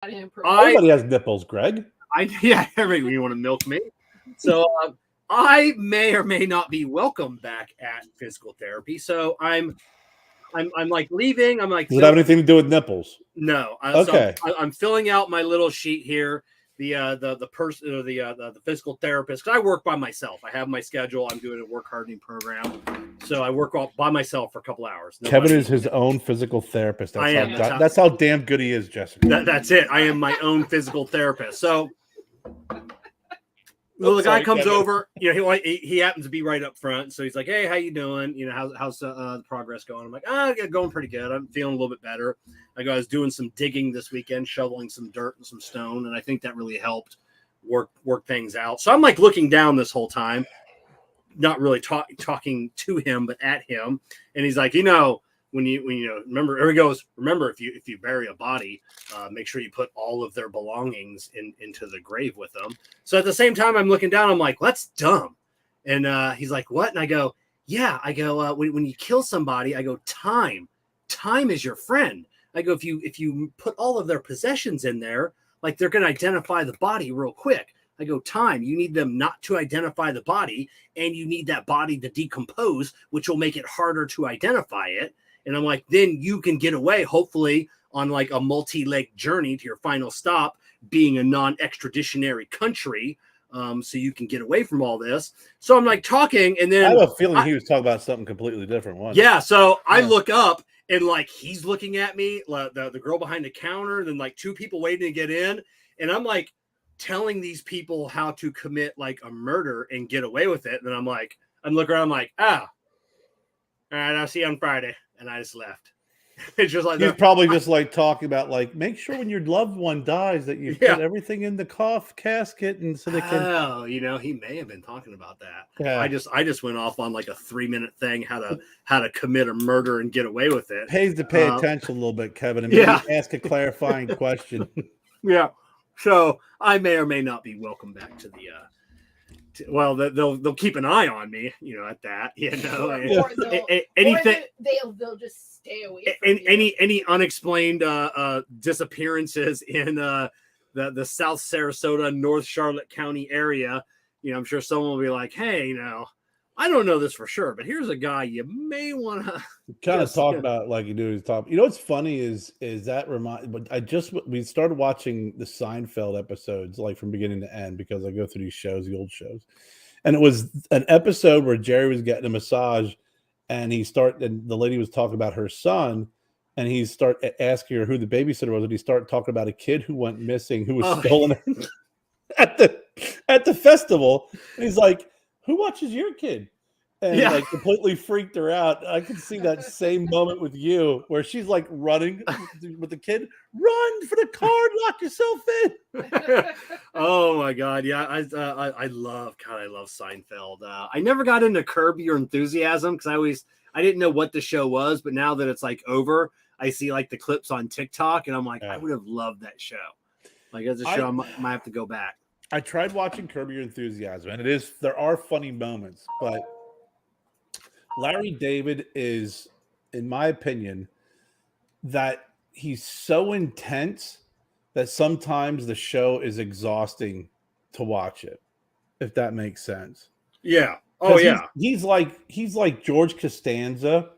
Everybody has nipples, Greg. Yeah, everybody, you want to milk me? So I may or may not be welcome back at physical therapy. So I'm like leaving. I'm like, does it have anything to do with nipples? No. Okay. So I'm filling out my little sheet here. The person or the physical therapist, because I work by myself. I have my schedule. I'm doing a work hardening program, so I work all by myself for a couple hours. Kevin is his own physical therapist. That's how damn good he is, Jessica. That's it. I am my own physical therapist. So the guy comes over. He happens to be right up front. So he's like, "Hey, how you doing? How's the progress going?" I'm like, going pretty good. I'm feeling a little bit better. I was doing some digging this weekend, shoveling some dirt and some stone, and I think that really helped work things out. So I'm like looking down this whole time, not really talking to him, but at him. And he's like, when you remember, or he goes, remember, if you bury a body, make sure you put all of their belongings into the grave with them. So at the same time, I'm looking down, I'm like, that's dumb. And he's like, what? And I go, yeah. I go, when you kill somebody, I go, time is your friend. I go, if you put all of their possessions in there, like they're going to identify the body real quick. I go, time, you need them not to identify the body, and you need that body to decompose, which will make it harder to identify it. And I'm like, then you can get away, hopefully, on like a multi-leg journey to your final stop, being a non-extraditionary country, so you can get away from all this. So I'm like talking, and then I have a feeling he was talking about something completely different. Yeah, so I look up, and like he's looking at me, the girl behind the counter, and then like two people waiting to get in, and I'm like telling these people how to commit like a murder and get away with it. And I'm looking around, I'm like, all right, I'll see you on Friday. And I just left. It's just like he's probably just like talking about like, make sure when your loved one dies that you put everything in the casket, and so they can. Oh, he may have been talking about that. Yeah. I just went off on like a 3-minute thing how to commit a murder and get away with it. Pays to pay attention a little bit, Kevin, and maybe ask a clarifying question. Yeah. So I may or may not be welcome back to the. Well, they'll keep an eye on me, at that, anything. They'll just stay away. Any unexplained disappearances in the South Sarasota, North Charlotte County area, I'm sure someone will be like, hey, I don't know this for sure, but here's a guy you may want to kind of talk about like you do. What's funny is that we started watching the Seinfeld episodes like from beginning to end because I go through these shows, the old shows, and it was an episode where Jerry was getting a massage, and the lady was talking about her son, and he started asking her who the babysitter was, and he started talking about a kid who went missing, who was stolen at the festival. And he's like, who watches your kid? And like completely freaked her out. I can see that same moment with you where she's like running with the kid. Run for the car, lock yourself in. Oh my God. Yeah. I love Seinfeld. I never got into Curb Your Enthusiasm because I didn't know what the show was, but now that it's like over, I see like the clips on TikTok and I'm like, I would have loved that show. Like as a show, I might have to go back. I tried watching Curb Your Enthusiasm, and there are funny moments, but Larry David is, in my opinion, that he's so intense that sometimes the show is exhausting to watch it, if that makes sense. Yeah. Oh yeah. He's like George Costanza,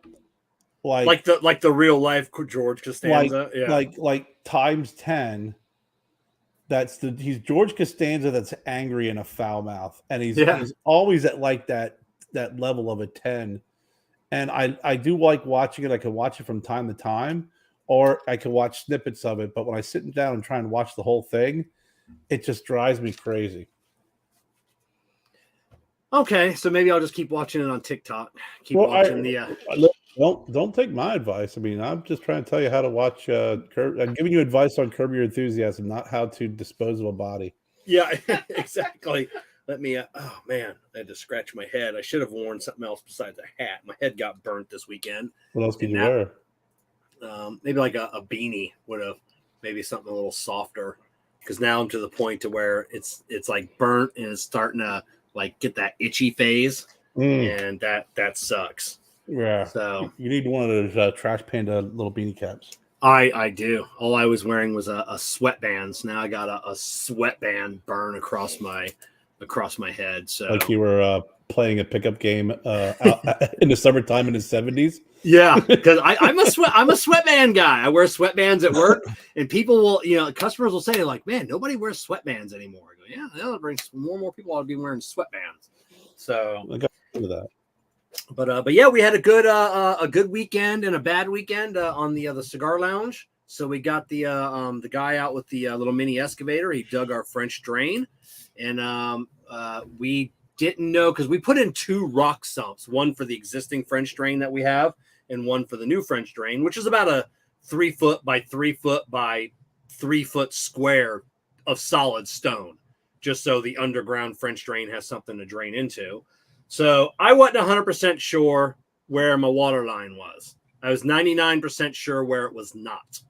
like the real life George Costanza. Like times 10. He's George Costanza that's angry and a foul mouth, and he's always at like that level of a 10. And I do like watching it. I can watch it from time to time, or I can watch snippets of it. But when I sit down and try and watch the whole thing, it just drives me crazy. Okay, so maybe I'll just keep watching it on TikTok. Don't take my advice. I mean, I'm just trying to tell you how to watch. I'm giving you advice on Curb Your Enthusiasm, not how to dispose of a body. Yeah, exactly. Let me. Oh man, I had to scratch my head. I should have worn something else besides a hat. My head got burnt this weekend. What else could you wear? Maybe like a beanie would have. Maybe something a little softer. Because now I'm to the point to where it's like burnt and it's starting to like get that itchy phase, and that sucks. Yeah. So you need one of those Trash Panda little beanie caps. I do. All I was wearing was a sweatband. So now I got a sweatband burn across my head. So Like you were playing a pickup game out in the summertime in the 70s. yeah, because I'm a sweatband guy. I wear sweatbands at work, and people will, customers will say like, "Man, nobody wears sweatbands anymore." I go, "Yeah, that'll bring more and more people ought to be wearing sweatbands." So I got into that. But yeah, we had a good weekend and a bad weekend on the Cigar Lounge. So we got the guy out with the little mini excavator. He dug our French drain, and we didn't know because we put in 2 rock sumps, one for the existing French drain that we have, and one for the new French drain, which is about a 3 foot by 3 foot by 3 foot square of solid stone, just so the underground French drain has something to drain into. So I wasn't 100% sure where my water line was. I was 99% sure where it was not,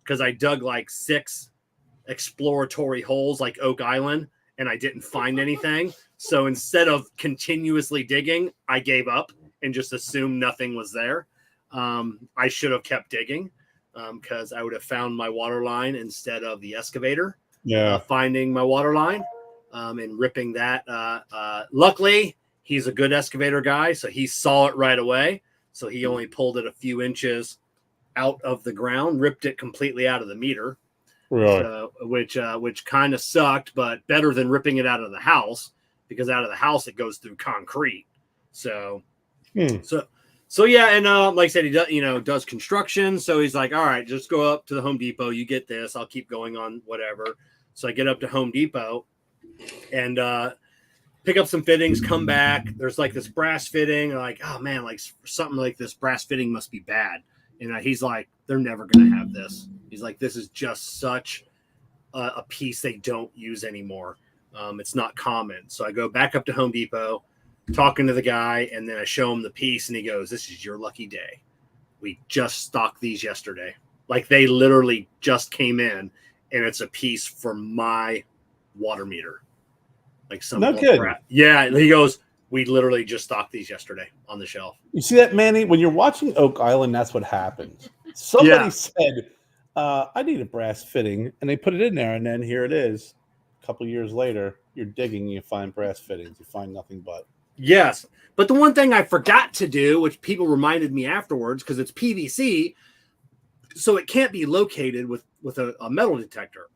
because I dug like 6 exploratory holes like Oak Island, and I didn't find anything. So instead of continuously digging, I gave up and just assumed nothing was there. I should have kept digging because I would have found my water line instead of the excavator. Yeah, Finding my water line and ripping that. Luckily, he's a good excavator guy, so he saw it right away. So he only pulled it a few inches out of the ground, ripped it completely out of the meter, right. Which kind of sucked, but better than ripping it out of the house, because out of the house it goes through concrete. So yeah, and like I said, he does construction. So he's like, all right, just go up to the Home Depot. You get this. I'll keep going on whatever. So I get up to Home Depot and pick up some fittings, come back. There's like this brass fitting. Like, oh man, like something like this brass fitting must be bad. And he's like, they're never going to have this. He's like, this is just such a piece they don't use anymore. It's not common. So I go back up to Home Depot, talking to the guy, and then I show him the piece, and he goes, this is your lucky day. We just stocked these yesterday. Like they literally just came in, and it's a piece for my water meter. Like some No kidding. crap. Yeah, and he goes, we literally just stocked these yesterday on the shelf. You see that, Manny? When you're watching Oak Island, that's what happens. Somebody said, I need a brass fitting, and they put it in there, and then here it is. A couple years later, you're digging, you find brass fittings. You find nothing but. Yes. But the one thing I forgot to do, which people reminded me afterwards, because it's PVC, so it can't be located with a metal detector,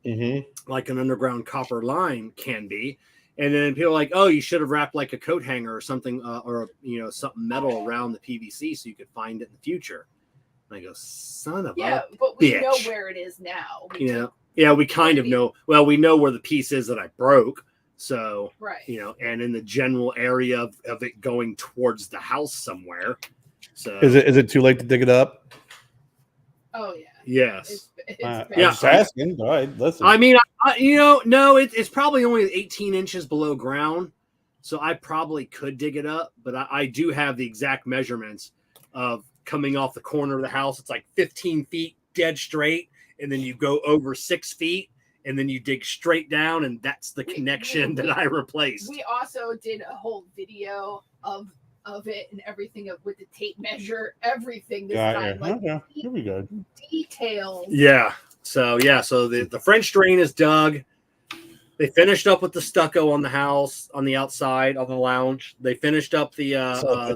like an underground copper line can be. And then people are like, oh, you should have wrapped like a coat hanger or something, or something metal around the PVC so you could find it in the future. And I go, son of a but we bitch. know where it is now. We kind of know. Well, we know where the piece is that I broke. So, right. And in the general area of it going towards the house somewhere. So Is it too late to dig it up? Oh yeah. Yes. I'm just asking. All right, listen. I mean, no, it's probably only 18 inches below ground, so I probably could dig it up. But I do have the exact measurements of coming off the corner of the house. It's like 15 feet dead straight, and then you go over 6 feet, and then you dig straight down, and that's the connection that I replaced. We also did a whole video of it and everything with the tape measure, everything this time. Like, here we go. Details. Yeah. So the French drain is dug. They finished up with the stucco on the house, on the outside, on the lounge. They finished up the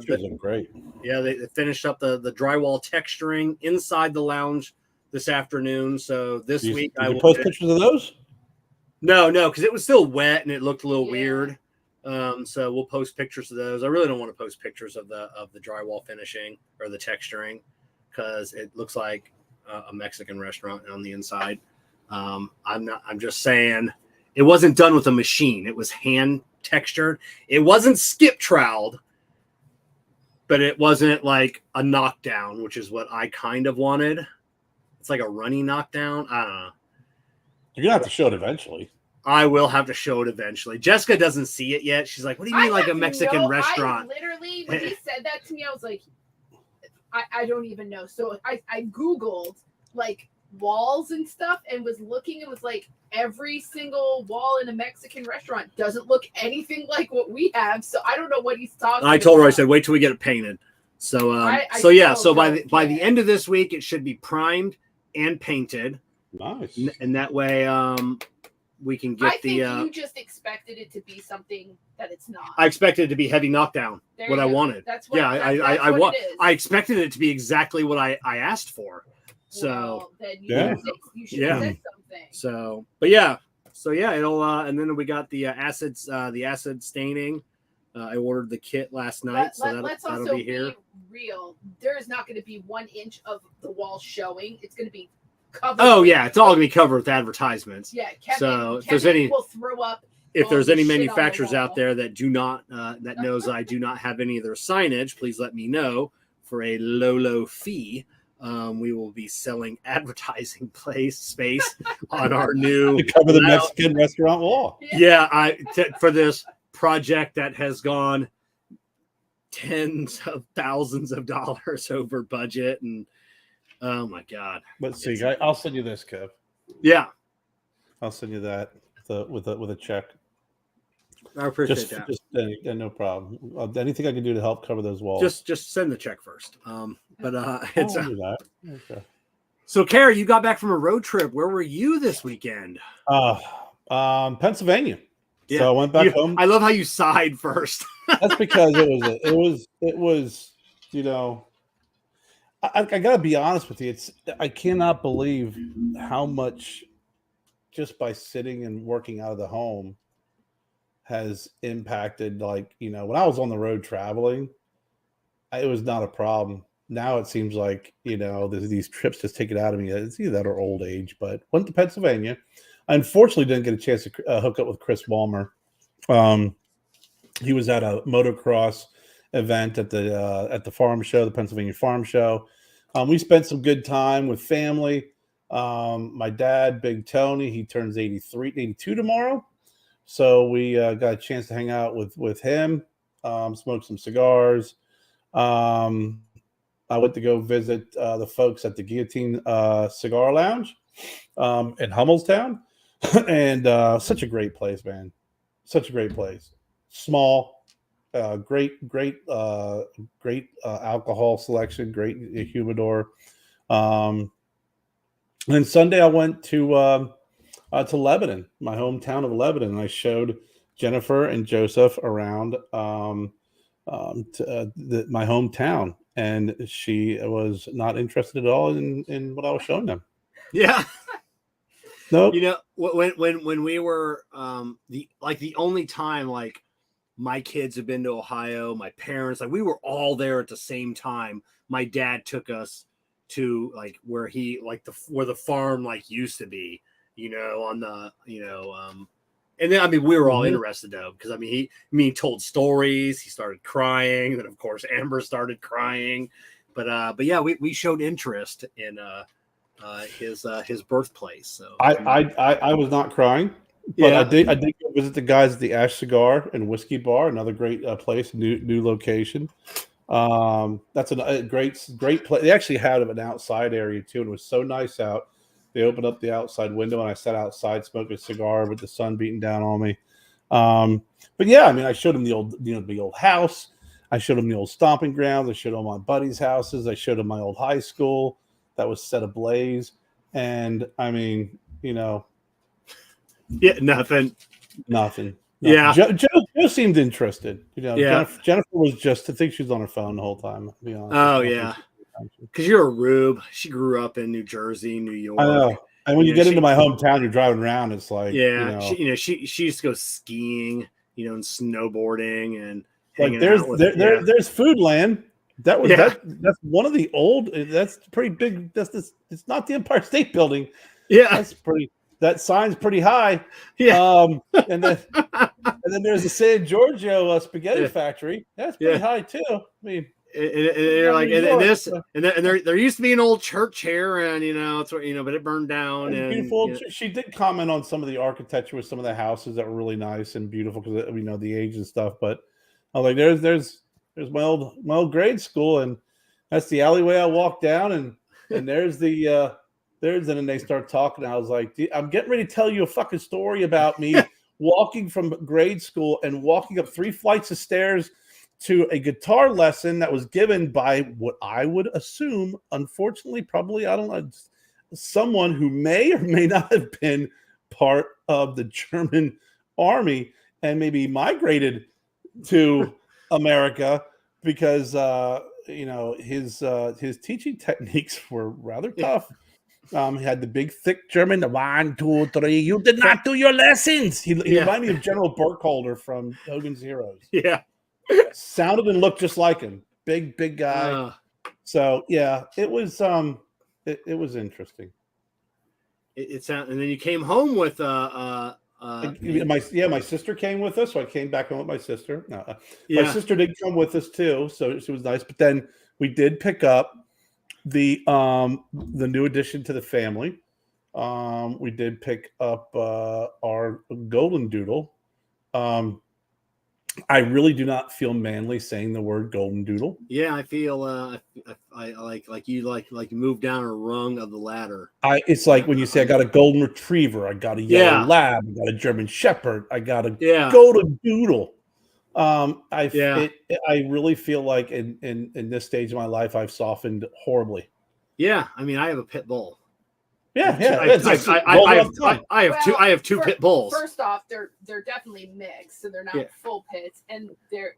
pictures look great. Yeah, they finished up the drywall texturing inside the lounge this afternoon. So this week I will post pictures of those. No, because it was still wet and it looked a little weird. So we'll post pictures of those. I really don't want to post pictures of the drywall finishing or the texturing because it looks like a Mexican restaurant on the inside. I'm just saying it wasn't done with a machine. It was hand textured. It wasn't skip troweled, but it wasn't like a knockdown, which is what I kind of wanted. It's like a runny knockdown. I don't know. You're gonna have to show it eventually. I will have to show it eventually. Jessica doesn't see it yet. She's like, what do you mean like a Mexican restaurant? I literally, when he said that to me, I was like, I don't even know. So I Googled like walls and stuff and was looking and was like, every single wall in a Mexican restaurant doesn't look anything like what we have. So I don't know what he's talking about. I told her, I said, wait till we get it painted. So, by the end of this week, it should be primed and painted. Nice. And that way we can get I think you just expected it to be something that it's not. I expected it to be heavy knockdown. There What you I go. wanted. That's what, I expected it to be exactly what I asked for. So well, then you should have said something. So it'll and then we got the acid staining. I ordered the kit last night, Let's also be real. There is not going to be 1 inch of the wall showing. It's going to be covered. Oh yeah, it's all going to be covered with advertisements. Yeah, Kevin will throw up. If there's any manufacturers out there that do not that knows I do not have any of their signage, please let me know for a low fee. We will be selling advertising space on our new to cover the Mexican restaurant wall. Yeah, for this project that has gone tens of thousands of dollars over budget, and oh my god. Let's see. I'll send you this, Kev. Yeah, I'll send you that with a check. I appreciate that. No problem. Anything I can do to help cover those walls. Just send the check first. But it's do that. Okay. So, Kerr, you got back from a road trip. Where were you this weekend? Pennsylvania. Yeah. So I went back home. I love how you sighed first. That's because it was. You know, I gotta be honest with you. I cannot believe how much just by sitting and working out of the home has impacted. Like, you know, when I was on the road traveling, it was not a problem. Now it seems like, you know, these trips just take it out of me. It's either that or old age. But went to Pennsylvania. I unfortunately didn't get a chance to hook up with Chris Walmer. He was at a motocross event at the farm show, the Pennsylvania Farm Show. We spent some good time with family. My dad, Big Tony, he turns 82 tomorrow. So we got a chance to hang out with him, smoke some cigars. I went to go visit the folks at the Guillotine Cigar Lounge in Hummelstown. And such a great place, man. Such a great place. Small, great alcohol selection, great humidor. And then Sunday I went to Lebanon, my hometown of Lebanon, and I showed Jennifer and Joseph around my hometown, and she was not interested at all in what I was showing them. Yeah. Nope. You know, when we were the only time like my kids have been to Ohio, my parents, like we were all there at the same time. My dad took us to like where the farm like used to be, you know, on the, you know, and then I mean we were all interested though, because I mean he told stories, he started crying, then of course Amber started crying, but yeah, we showed interest in his birthplace. So I was not crying, but yeah. I did go visit the guys at the Ash Cigar and Whiskey Bar, another great place, new location. That's a great place. They actually had an outside area too, and it was so nice out. They opened up the outside window, and I sat outside smoking a cigar with the sun beating down on me. But yeah, I mean, I showed them the old house. I showed them the old stomping grounds. I showed them my buddies' houses. I showed them my old high school that was set ablaze. And I mean, you know, yeah, nothing. Yeah, Joe seemed interested. You know, yeah. Jennifer was just, I think she was on her phone the whole time. To be honest. Oh yeah, because you're a rube. She grew up in New Jersey, New York. I know. And when you get into my hometown, you're driving around. It's like, yeah, she used to go skiing, you know, and snowboarding and hanging like out with, there's Foodland. That was that's one of the old. That's pretty big. It's not the Empire State Building. Yeah, that's pretty. That sign's pretty high. Yeah. And then there's the San Giorgio spaghetti factory. That's pretty high too. I mean, there used to be an old church here, and you know, it's, you know, but it burned down. And beautiful. She did comment on some of the architecture with some of the houses that were really nice and beautiful because, you know, the age and stuff. But I was like, there's my old grade school, and that's the alleyway I walked down, and there's the. And then they start talking. I was like, I'm getting ready to tell you a fucking story about me walking from grade school and walking up 3 flights of stairs to a guitar lesson that was given by what I would assume, unfortunately, probably, I don't know, someone who may or may not have been part of the German army and maybe migrated to America because his teaching techniques were rather tough. He had the big, thick German, the 1, 2, 3. You did not do your lessons. He reminded me of General Burkholder from Hogan's Heroes. Yeah, sounded and looked just like him. Big guy. So yeah, it was it was interesting. It sounded, and then you came home with my sister came with us, so I came back home with my sister. My sister did come with us too, so it was nice. But then we did pick up the new addition to the family. We did pick up our Golden Doodle. I really do not feel manly saying the word Golden Doodle. Yeah, I feel I like you moved down a rung of the ladder. It's like when you say I got a Golden Retriever, I got a Yellow Lab, I got a German Shepherd, I got a Golden Doodle. I really feel like in this stage of my life I've softened horribly. Yeah, I mean I have a pit bull. I have two pit bulls. First off, they're definitely mixed, so they're not full pits, and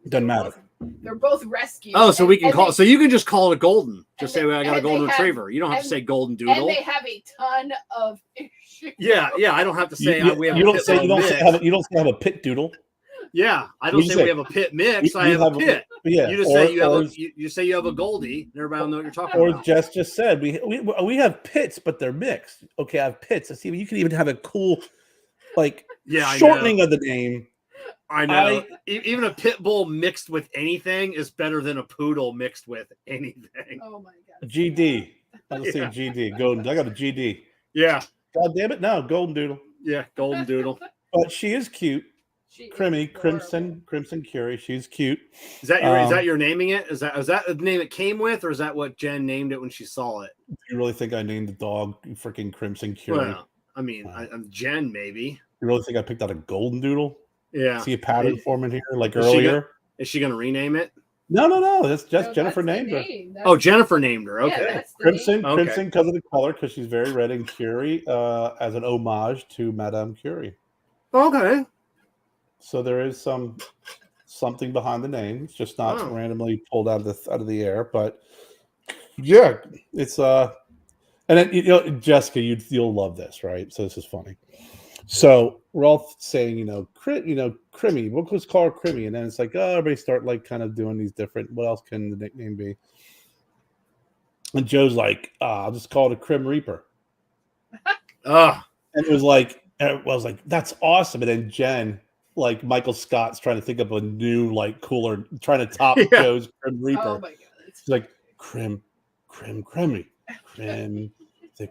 doesn't matter. They're both rescues. Oh, so we can call. So you can just call it a golden. Just say I got a golden retriever. You don't have to say golden doodle. And they have a ton of issues. Yeah. I don't have to say we have. You don't say have a pit doodle. Yeah, I don't say we have a pit mix. I have a pit. You just say you have a Goldie, and everybody will know what you're talking about. Or Jess just said we have pits, but they're mixed. Okay, I have pits. I see. You can even have a cool, shortening of the name. I know. Even a pit bull mixed with anything is better than a poodle mixed with anything. Oh my god. GD. I was saying GD. Golden. I got a GD. Yeah. God damn it! No, Golden Doodle. Yeah, Golden Doodle. But she is cute. Crimson Curie. She's cute. Is that your naming it? Is that the name it came with, or is that what Jen named it when she saw it? Do you really think I named the dog freaking Crimson Curie? Well, I mean, I'm Jen, maybe. You really think I picked out a Golden Doodle? Yeah. See a pattern form in here, like earlier. Is she gonna rename it? No. That's just Jennifer named her. Jennifer named her. Okay. Yeah, Crimson because of the color, because she's very red, and Curie as an homage to Madame Curie. Okay. So there is something behind the name. It's just not randomly pulled out of the air. But yeah, it's and then Jessica, you'll love this, right? So this is funny. So we're all saying, Crimmy. What was called Crimmy? And then it's like, everybody start kind of doing these different. What else can the nickname be? And Joe's like, I'll just call it a Crim Reaper. And it was like, that's awesome. And then Jen, like Michael Scott's trying to think of a new, cooler, trying to top Joe's Crim Reaper. Oh my god! It's like Crimmy, the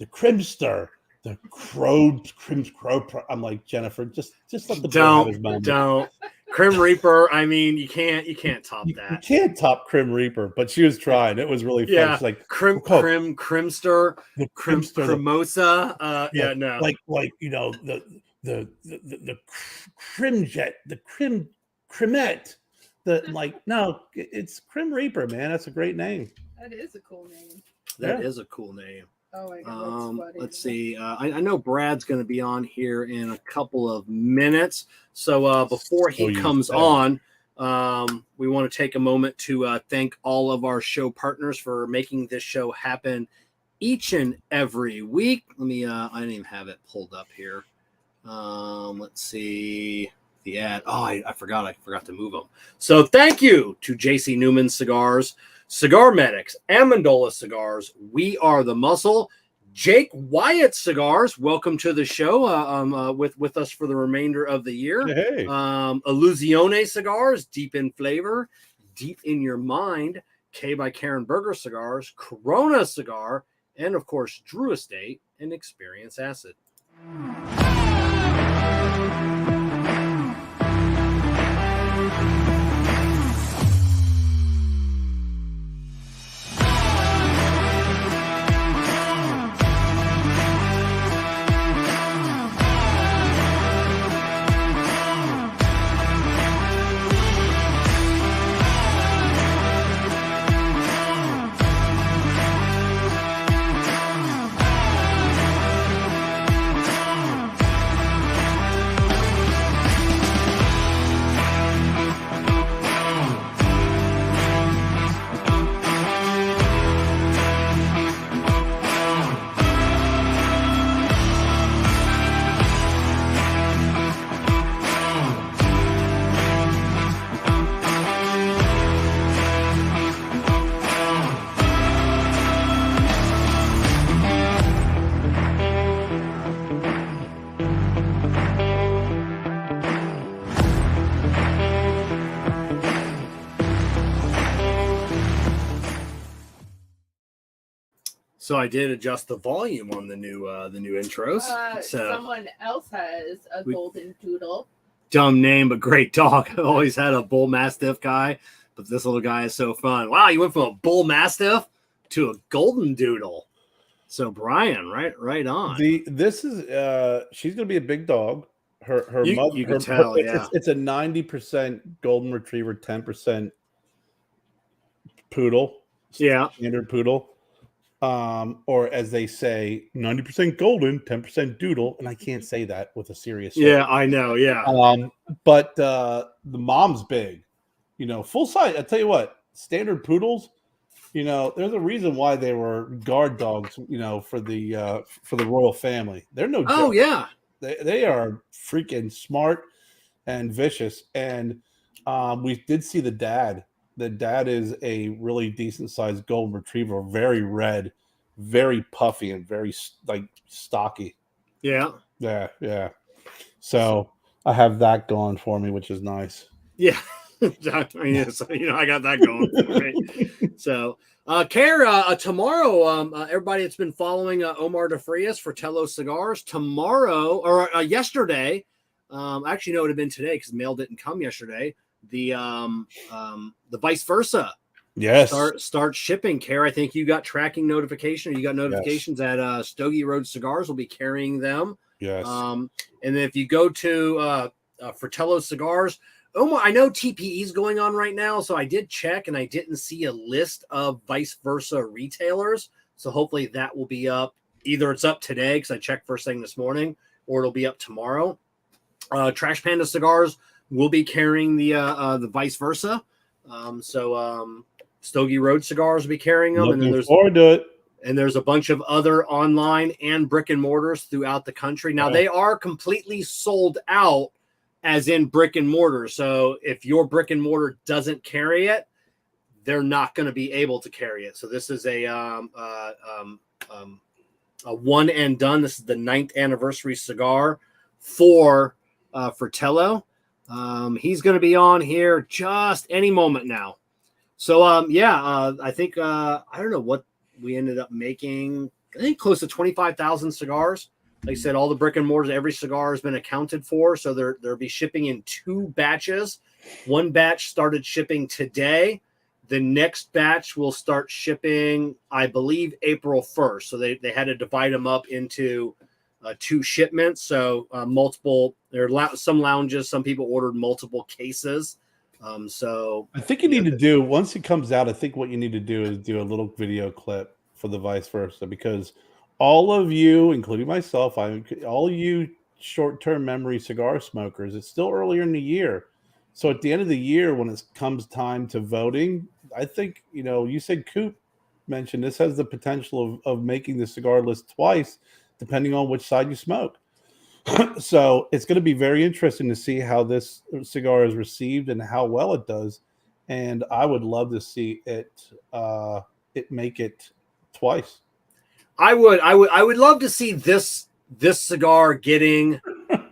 Crimster. The Crim's Crow. I'm like, Jennifer, just let the don't. Crim Reaper. I mean, you can't top that. You can't top Crim Reaper, but she was trying. It was really fun. Yeah, she's like Crimster, Cremosa. No, the Crimjet, the Crimette. No, it's Crim Reaper, man. That's a great name. That is a cool name. That is a cool name. Oh my god! Let's see. I know Brad's going to be on here in a couple of minutes. So before he comes on, we want to take a moment to thank all of our show partners for making this show happen each and every week. Let me. I didn't even have it pulled up here. Let's see the ad. Oh, I forgot. I forgot to move them. So thank you to JC Newman Cigars, CigarMedics, Amendola Cigars, We Are the Muscle, Jake Wyatt Cigars. Welcome to the show with us for the remainder of the year. Hey. Illusione Cigars, deep in flavor, deep in your mind. K by Karen Berger Cigars, Corona Cigar, and of course Drew Estate and Experience Acid. So I did adjust the volume on the new intros. So Someone else has a golden doodle. Dumb name, but great dog. I've always had a bull mastiff guy, but this little guy is so fun. Wow, you went from a bull mastiff to a golden doodle. So Brian, right on. This is she's gonna be a big dog. Her mother, you can tell, it's a 90% golden retriever, 10% poodle. Yeah, standard poodle. Or as they say, 90% golden, 10% doodle, and I can't say that with a serious. Yeah, I know. Yeah. But the mom's big, full size. I tell you what, standard poodles. There's a reason why they were guard dogs. For the royal family, they're no joke. Oh yeah, they are freaking smart and vicious. And we did see the dad. The dad is a really decent sized golden retriever, very red, very puffy, and very stocky. Yeah. Yeah. So I have that going for me, which is nice. Yeah. Exactly. So, I got that going for me. So, Kerr, tomorrow, everybody that's been following Omar DeFrias for Tello Cigars, tomorrow or yesterday, actually, no, it would have been today because the mail didn't come yesterday. The vice versa. Yes. Start shipping. Kerr, I think you got tracking notification, or you got notifications that Stogie Road Cigars will be carrying them. Yes. And then if you go to Fratello Cigars, Omar, I know TPE is going on right now, so I did check and I didn't see a list of vice versa retailers. So hopefully that will be up. Either it's up today because I checked first thing this morning, or it'll be up tomorrow. Trash Panda Cigars will be carrying the vice versa. Stogie Road Cigars will be carrying them. Looking forward to it. And there's a bunch of other online and brick and mortars throughout the country. Now, they are completely sold out, as in brick and mortar. So if your brick and mortar doesn't carry it, they're not going to be able to carry it. So this is a one and done. This is the 9th anniversary cigar for Tello. He's going to be on here just any moment now. So, I think, I don't know what we ended up making. I think close to 25,000 cigars. Like I said, all the brick and mortars, every cigar has been accounted for. So they'll be shipping in 2 batches. One batch started shipping today. The next batch will start shipping, I believe, April 1st. So they had to divide them up into 2 shipments. So multiple, there are some lounges, some people ordered multiple cases. So I think you need to do, once it comes out, I think what you need to do is do a little video clip for the vice versa, because all of you, including myself, all you short-term memory cigar smokers, it's still earlier in the year. So at the end of the year, when it comes time to voting, I think, you said Coop mentioned this has the potential of making the cigar list twice, depending on which side you smoke. So it's going to be very interesting to see how this cigar is received and how well it does. And I would love to see it make it twice. I would love to see this cigar getting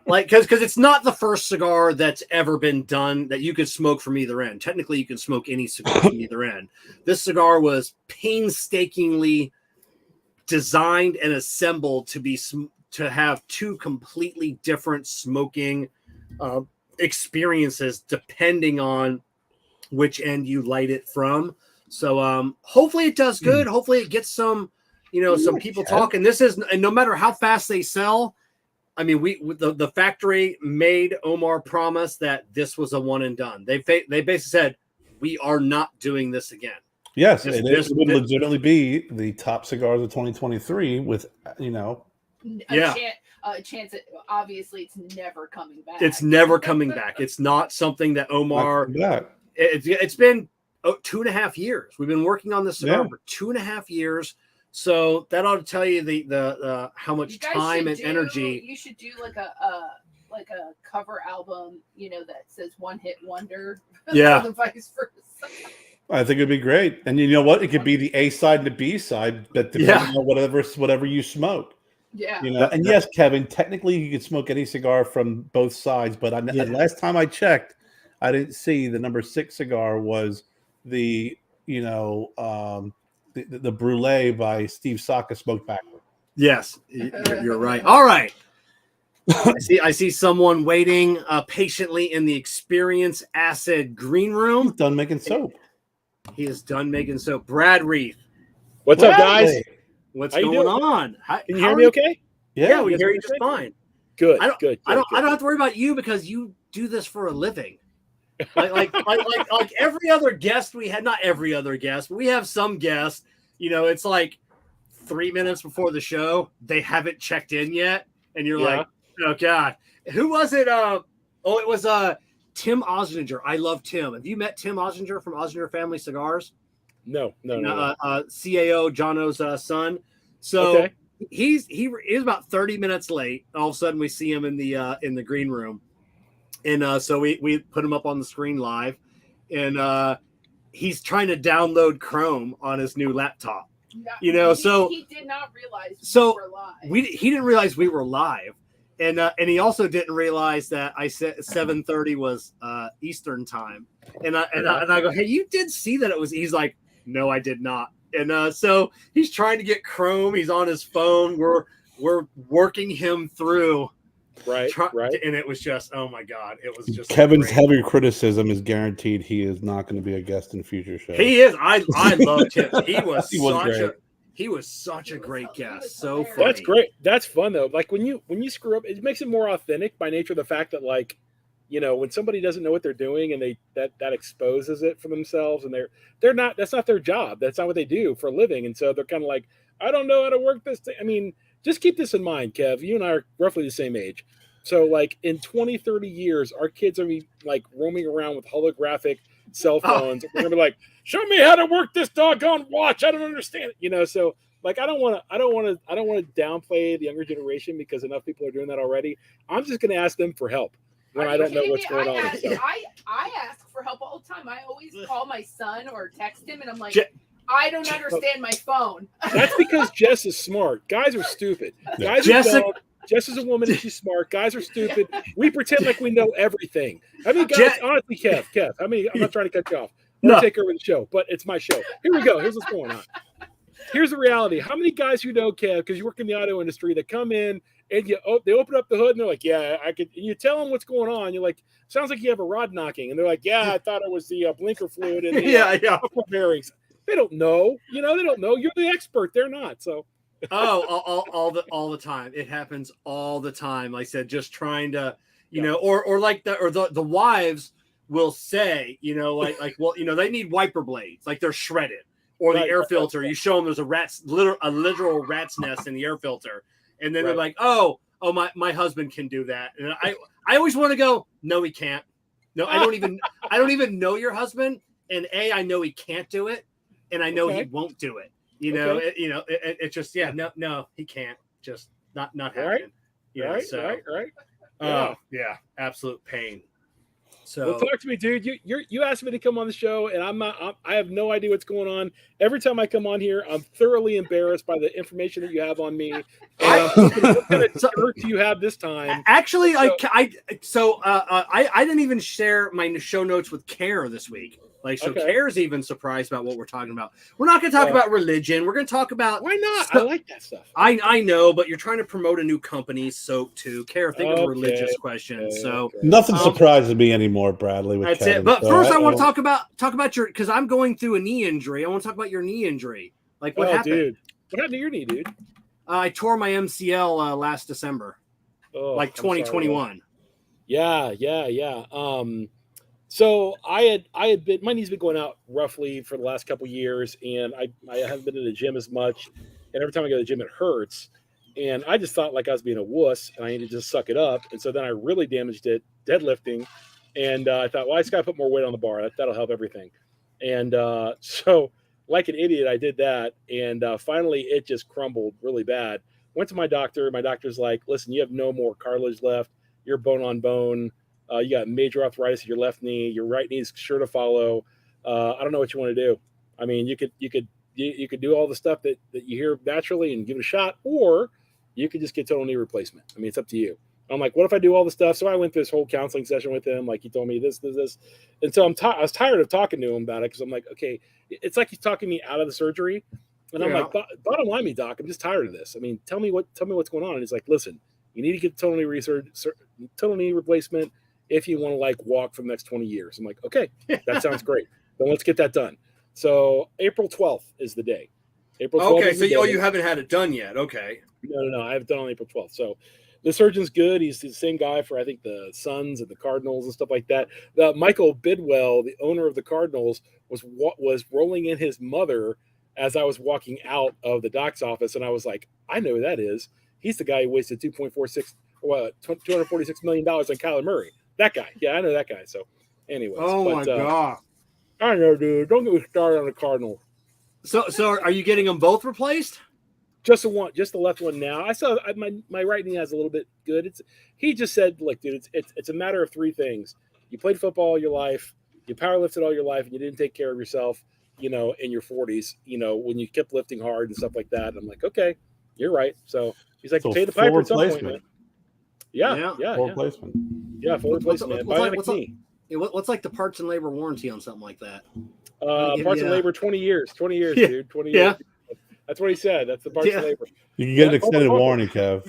because it's not the first cigar that's ever been done that you could smoke from either end. Technically, you can smoke any cigar from either end. This cigar was painstakingly designed and assembled to have 2 completely different smoking experiences depending on which end you light it from. So hopefully it does good. Hopefully it gets some some people talking. This is, and no matter how fast they sell, I mean, the factory made Omar promise that this was a one and done. They basically said, we are not doing this again. Yes, it would legitimately be the top cigars of 2023 with, a chance that obviously it's never coming back. It's never coming back. It's not something that Omar, it's been 2.5 years. We've been working on this cigar for 2.5 years. So that ought to tell you the how much time and energy. You should do like a cover album, that says one hit wonder. Yeah. The vice versa. I think it'd be great. And you know what? It could be the A side and the B side, but depending on whatever you smoke. Yeah. And yes, Kevin, technically you could smoke any cigar from both sides, but last time I checked, I didn't see the number 6 cigar was the the brulee by Steve Saka smoked backward. Yes, you're right. All right. I see someone waiting patiently in the Experience Acid green room. He's done making soap. He is done making soap. Brad Reith. What's up, guys? What's How you going doing? on? Can you hear me okay? Yeah, we Yes, hear you okay. just fine. Good, I don't good. I don't have to worry about you because you do this for a living. Like every other guest we had, not every other guest, but we have some guests, it's like 3 minutes before the show, they haven't checked in yet. And you're like, oh God, who was it? It was Tim Osninger. I love Tim. Have you met Tim Osninger from Osninger Family Cigars? No. CAO Jono's son. So Okay. he is about 30 minutes late. All of a sudden we see him in the green room. And so we put him up on the screen live, and he's trying to download Chrome on his new laptop. So he did not realize so we were live. He didn't realize we were live, and he also didn't realize that I said 7:30 was Eastern time, and I go, hey, you did see that it was? He's like, no, I did not, and so he's trying to get Chrome. He's on his phone. We're working him through. Right. And it was just, oh my God, it was just Kevin's great. heavy criticism is guaranteed. He is not going to be a guest in future shows. He is. I loved him. He was such a great guest. So funny. That's great. That's fun though. Like when you screw up, it makes it more authentic by nature of the fact that, like, when somebody doesn't know what they're doing and that exposes it for themselves, and they're not, that's not their job. That's not what they do for a living. And so they're kind of like, I don't know how to work this thing. I mean, just keep this in mind, Kev. You and I are roughly the same age. So, like, in 20, 30 years, our kids are going to be, like, roaming around with holographic cell phones. We're going to be like, show me how to work this doggone watch. I don't understand it. So, like, I don't want to downplay the younger generation because enough people are doing that already. I'm just going to ask them for help when I don't know what's going on. I ask for help all the time. I always call my son or text him, and I'm like, I don't understand my phone. That's because Jess is smart. Guys are stupid. Guys are dumb. Jess is a woman and she's smart. Guys are stupid. We pretend like we know everything. I mean, guys, honestly, Kev, I'm not trying to cut you off. I'm going to take over the show, but it's my show. Here we go. Here's what's going on. Here's the reality. How many guys you know, Kev, because you work in the auto industry, that come in and they open up the hood and they're like, yeah, I could. And you tell them what's going on. You're like, sounds like you have a rod knocking. And they're like, yeah, I thought it was the blinker fluid and the bearings. They don't know. They don't know. You're the expert. They're not. So. all the time. It happens all the time. Like I said, just trying to, the wives will say, they need wiper blades, like they're shredded, or the air filter. You show them there's a literal rat's nest in the air filter, and then they're like, oh, my husband can do that, and I always want to go, no, he can't. No, I don't even know your husband, and I know he can't do it, and I know he won't do it. It's just, no, he can't, just not happening. Right. Yeah, absolute pain. So well, talk to me, dude. You asked me to come on the show, and I have no idea what's going on. Every time I come on here, I'm thoroughly embarrassed by the information that you have on me. What kind of dirt do you have this time? Actually, I didn't even share my show notes with Kerr this week. Kerr's even surprised about what we're talking about. We're not going to talk about religion. We're going to talk about... Why not? I like that stuff. I know, but you're trying to promote a new company, Soap, too. Kerr, think of a religious question. So nothing surprises me anymore, Bradley. With that's Kevin, it. But so first, I want to talk about your... Because I'm going through a knee injury. I want to talk about your knee injury. Like, what happened? Dude. What happened to your knee, dude? I tore my MCL last December. 2021. Yeah. So I had been, my knee's been going out roughly for the last couple years, and I haven't been to the gym as much. And every time I go to the gym, it hurts. And I just thought like I was being a wuss, and I needed to just suck it up. And so then I really damaged it deadlifting. And I thought, well, I just got to put more weight on the bar. That'll help everything. And so like an idiot, I did that. And finally, it just crumbled really bad. Went to my doctor. My doctor's like, listen, you have no more cartilage left. You're bone on bone. You got major arthritis in your left knee. Your right knee is sure to follow. I don't know what you want to do. I mean, you could do all the stuff that you hear naturally and give it a shot, or you could just get total knee replacement. I mean, it's up to you. I'm like, what if I do all the stuff? So I went through this whole counseling session with him. Like, he told me this. And so I was tired of talking to him about it, because I'm like, okay, it's like he's talking me out of the surgery. And I'm like, bottom line, me, doc, I'm just tired of this. I mean, tell me what's going on. And he's like, listen, you need to get total knee replacement if you want to like walk for the next 20 years. I'm like, okay, that sounds great. Then let's get that done. So April 12th is the day. April 12th. Okay, so you haven't had it done yet. Okay. No. I have it done on April 12th. So the surgeon's good. He's the same guy for, I think, the Suns and the Cardinals and stuff like that. Michael Bidwell, the owner of the Cardinals, was rolling in his mother as I was walking out of the doc's office. And I was like, I know who that is. He's the guy who wasted $246 million on Kyler Murray. That guy. Yeah, I know that guy. So anyways. My God. I know, dude. Don't get me started on the Cardinals. So are you getting them both replaced? Just the left one now. I saw my right knee has a little bit good. He just said, look, dude, it's a matter of three things. You played football all your life, you powerlifted all your life, and you didn't take care of yourself, in your 40s, when you kept lifting hard and stuff like that. And I'm like, okay, you're right. So he's like, pay the piper at some point, man. Yeah. Full replacement. Yeah, full replacement, man. What's like the parts and labor warranty on something like that? Parts and labor, 20 years, dude. 20 years. That's what he said. That's the parts and labor. You can get an extended warranty, Kev.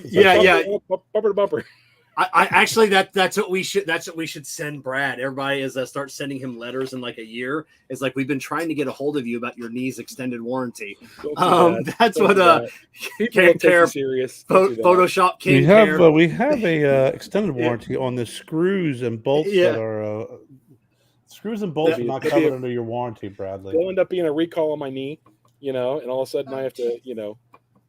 Bumper to bumper. I actually that's what we should send Brad. Everybody is start sending him letters in like a year. It's like we've been trying to get a hold of you about your knees extended warranty. That's what Care serious. Photoshop King. We have a extended warranty on the screws and bolts that are screws and bolts are not covered under your warranty, Bradley. There'll end up being a recall on my knee, and all of a sudden I have to,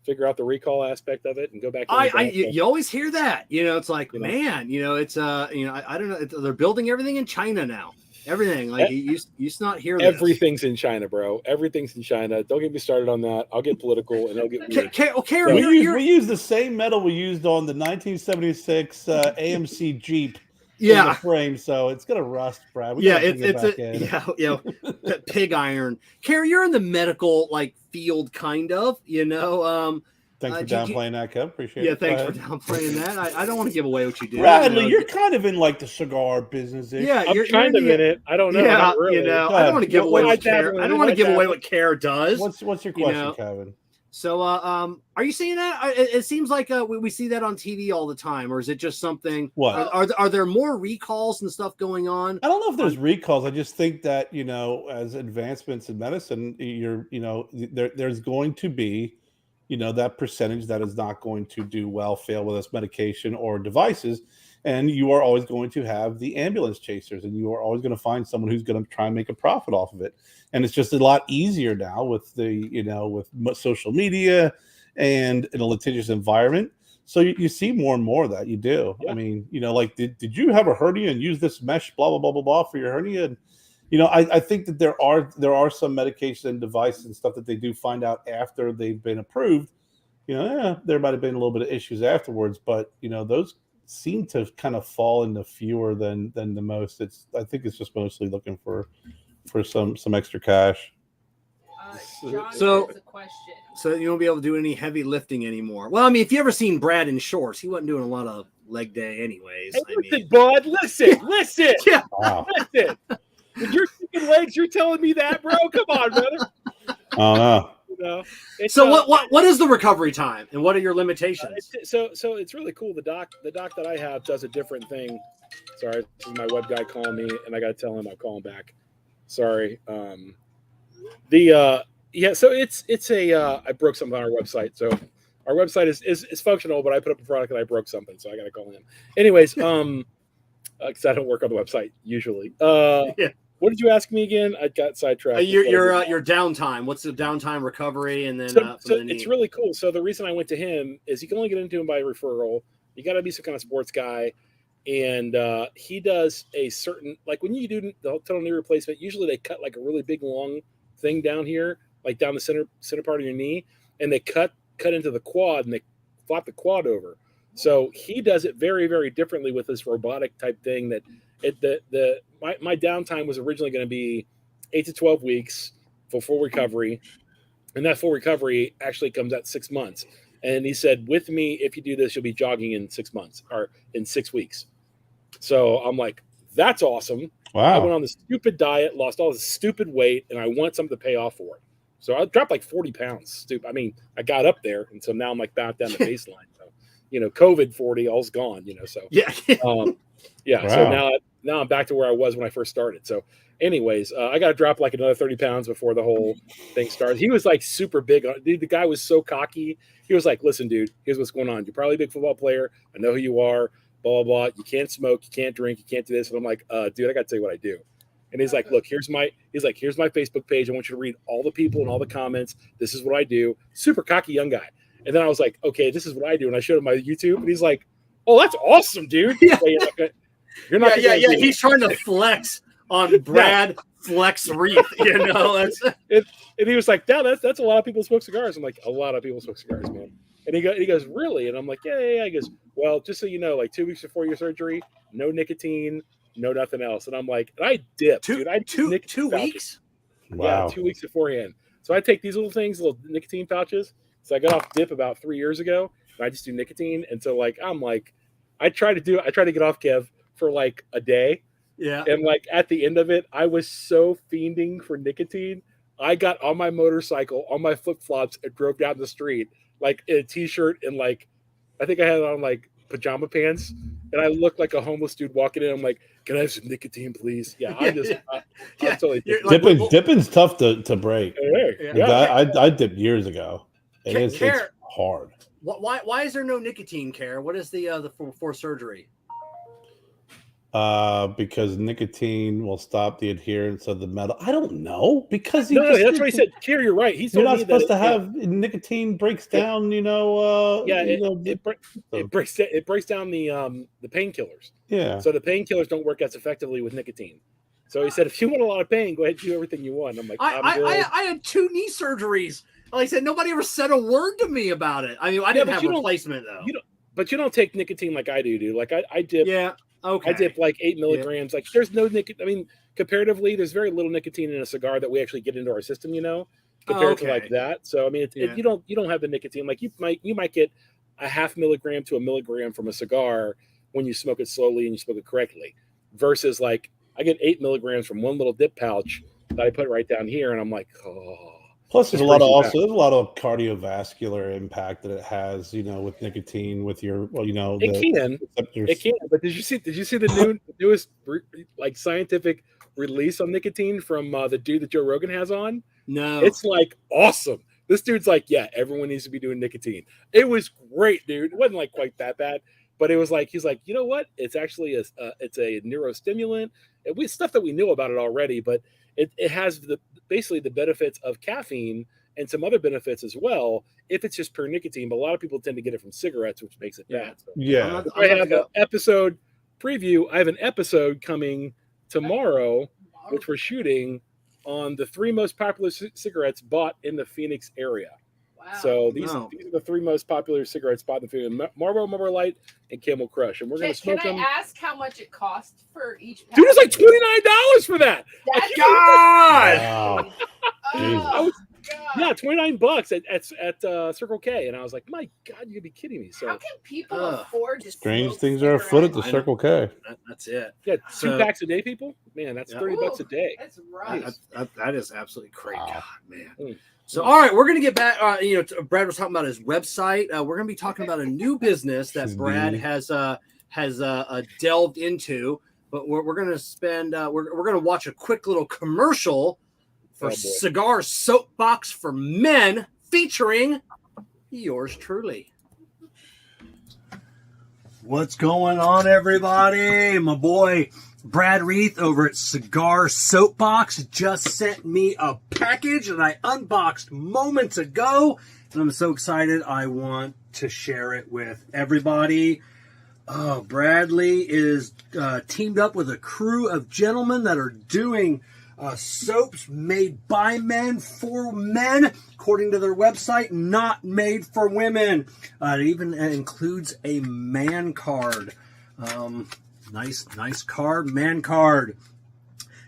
figure out the recall aspect of it and go back. You always hear that, it's like, man, it's I don't know. They're building everything in China now. Everything like you used to not hear. Everything's in China, bro. Everything's in China. Don't get me started on that. I'll get political and I'll get weird. We use the same metal we used on the 1976 AMC Jeep. Yeah, frame, so it's gonna rust, Brad. That pig iron. Kerr, you're in the medical field, kind of. Thanks for downplaying that, Kev. Appreciate it. Yeah, thanks for downplaying that. I don't want to give away what you do. Bradley, you're kind of in the cigar business. Yeah, I'm kind of in it. I don't know. Yeah, really. I don't want to give away what Kerr. I don't want to give away what Kerr does. What's your question, Kevin? So, are you seeing that? It seems like we see that on TV all the time, or is it just something? What are there more recalls and stuff going on? I don't know if there's recalls. I just think that as advancements in medicine, there's going to be, that percentage that is not going to do well, fail with this medication or devices, and you are always going to have the ambulance chasers, and you are always going to find someone who's going to try and make a profit off of it. And it's just a lot easier now with with social media and in a litigious environment. So you see more and more of that. You do. Yeah. I mean, did you have a hernia and use this mesh, blah, blah, blah, blah, blah for your hernia? And, I think that there are some medication and devices and stuff that they do find out after they've been approved. There might have been a little bit of issues afterwards, but, those seem to kind of fall into fewer than the most. I think it's just mostly looking for some extra cash. John has a question. So you won't be able to do any heavy lifting anymore. Well, I mean, if you ever seen Brad in shorts, he wasn't doing a lot of leg day anyways. Listen, bud, listen. Yeah. Wow. Listen. With your chicken legs, you're telling me that, bro? Come on, brother. Oh no. So what is the recovery time, and what are your limitations? So it's really cool. The doc that I have does a different thing. Sorry, this is my web guy calling me, and I got to tell him I'll call him back. Sorry. So it's I broke something on our website. So our website is functional, but I put up a product and I broke something, so I got to call him. Anyways, because I don't work on the website usually. Yeah. What did you ask me again? I got sidetracked. Your downtime. What's the downtime recovery? And then so it's really cool. So the reason I went to him is you can only get into him by referral. You got to be some kind of sports guy, and he does a certain when you do the total knee replacement. Usually they cut a really big long thing down here, down the center part of your knee, and they cut into the quad and they flop the quad over. So he does it very, very differently with this robotic type thing. That my downtime was originally going to be 8 to 12 weeks for full recovery, and that full recovery actually comes at 6 months. And he said, with me, if you do this, you'll be jogging in 6 months or in 6 weeks. So I'm like, that's awesome. Wow. I went on the stupid diet, lost all this stupid weight, and I want something to pay off for it. So I dropped like 40 pounds. Stupid. I mean, I got up there, and so now I'm like back down the baseline. So, COVID 40, all's gone. So Yeah. yeah. Wow. So now I'm back to where I was when I first started. So, anyways, I got to drop like another 30 pounds before the whole thing started. He was like super big. Dude, the guy was so cocky. He was like, "Listen, dude, here's what's going on. You're probably a big football player. I know who you are. Blah blah blah. You can't smoke. You can't drink. You can't do this." And I'm like, "Dude, I got to tell you what I do." And he's like, "Look, here's my Facebook page. I want you to read all the people and all the comments. This is what I do." Super cocky young guy. And then I was like, "Okay, this is what I do." And I showed him my YouTube, and he's like, "Oh, that's awesome, dude." Yeah. You're not. Yeah. He's trying to flex on Brad Flex Reith. That's and he was like, "Yeah, that's a lot of people smoke cigars." I'm like, "A lot of people smoke cigars, man." And he goes, "Really?" And I'm like, "Yeah." He goes, "Well, just so you know, like 2 weeks before your surgery, no nicotine, no nothing else." And I'm like, and I dipped, dude. I two nicotine pouches. weeks. Wow. Yeah, 2 weeks beforehand. So I take these little things, little nicotine pouches. So I got off dip about 3 years ago, and I just do nicotine. And so I try to get off, Kev, for like a day. Yeah. And like at the end of it, I was so fiending for nicotine. I got on my motorcycle, on my flip flops, and drove down the street like in a t-shirt and like I think I had on like pajama pants, and I looked like a homeless dude walking in. I'm like, "Can I have some nicotine, please?" Yeah, I'm totally. Dipping's tough to break. Yeah. I dipped years ago. It's hard. Why is there no nicotine, Kerr? What is the for surgery? Because nicotine will stop the adherence of the metal. I don't know, because that's what he said. Kerr, you're right. You're not supposed to have nicotine breaks down. It breaks down the painkillers. Yeah. So the painkillers don't work as effectively with nicotine. So he said, if you want a lot of pain, go ahead and do everything you want. I'm like, I had 2 knee surgeries. Like I said, nobody ever said a word to me about it. I mean, I didn't have a replacement though. But you don't take nicotine like I do, dude. Like I dip. Yeah. Okay. I dip like 8 milligrams. Like there's no nicotine. I mean, comparatively, there's very little nicotine in a cigar that we actually get into our system, compared to like that. So I mean, you don't have the nicotine. Like you might get a 0.5 milligram to 1 milligram from a cigar when you smoke it slowly and you smoke it correctly, versus like I get 8 milligrams from one little dip pouch that I put right down here, and I'm like, oh. Plus, there's a lot of cardiovascular impact that it has, with nicotine, with your, it can. But did you see the newest like scientific release on nicotine from the dude that Joe Rogan has on? No, it's like awesome. This dude's like, yeah, everyone needs to be doing nicotine. It was great, dude. It wasn't like quite that bad, but it was like, he's like, you know what? It's actually it's a neurostimulant. Stuff that we knew about it already, but it has basically the benefits of caffeine and some other benefits as well, if it's just pure nicotine. But a lot of people tend to get it from cigarettes, which makes it bad. So I have an episode preview. I have an episode coming tomorrow, which we're shooting on the 3 most popular cigarettes bought in the Phoenix area. Wow. So these are the 3 most popular cigarettes bought in the Phoenix: Marlboro Light, and Camel Crush. And we're going to smoke them. Can I ask how much it costs for each pack? Dude, it's like $29 for that. That's God! Oh, Yeah, $29 at Circle K, and I was like, "My God, you'd be kidding me!" So how can people afford to strange smoke things are afoot at the cigarettes? Circle K? That's it. yeah, 2 packs a day, people. Man, that's $30 a day. That's right. That is absolutely crazy. Wow. God, man. Mm. So, all right, we're going to get back. Brad was talking about his website. We're going to be talking about a new business that Brad has delved into. But we're going to spend. We're going to watch a quick little commercial for Cigar Soap Box for Men, featuring yours truly. What's going on, everybody? My boy Brad Reith over at Cigar Soap Box just sent me a package that I unboxed moments ago, and I'm so excited I want to share it with everybody. Oh, Bradley is teamed up with a crew of gentlemen that are doing soaps made by men for men, according to their website, not made for women. It even includes a man card. Nice card, man card.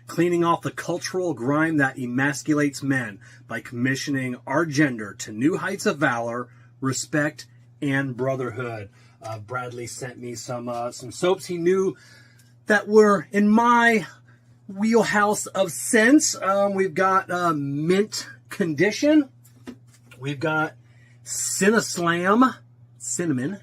Cleaning off the cultural grime that emasculates men by commissioning our gender to new heights of valor, respect, and brotherhood. Bradley sent me some soaps he knew that were in my wheelhouse of scents. We've got mint condition. We've got Cinnaslam, cinnamon,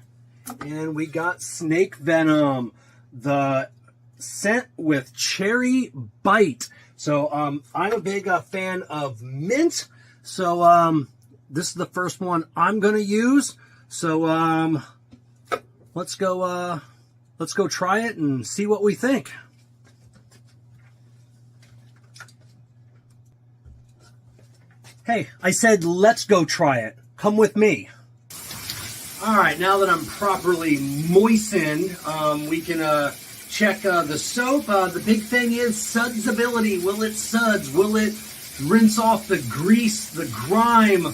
and we got Snake Venom, the scent with cherry bite. So I'm a big fan of mint. So this is the first one I'm going to use. So let's go try it and see what we think. Hey, I said let's go try it. Come with me. All right, now that I'm properly moistened, we can check the soap. The big thing is sudsability. Will it suds? Will it rinse off the grease, the grime,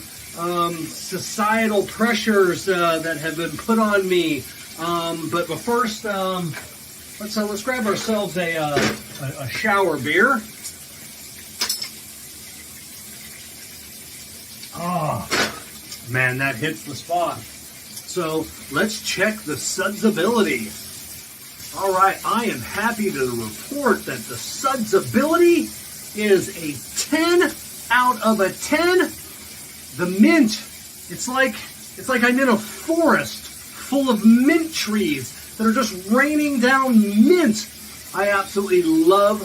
societal pressures that have been put on me? But first, let's grab ourselves a shower beer. Oh, man, that hits the spot. So let's check the sudsability. All right, I am happy to report that the sudsability is a 10 out of a 10. The mint, it's like I'm in a forest full of mint trees that are just raining down mint. I absolutely love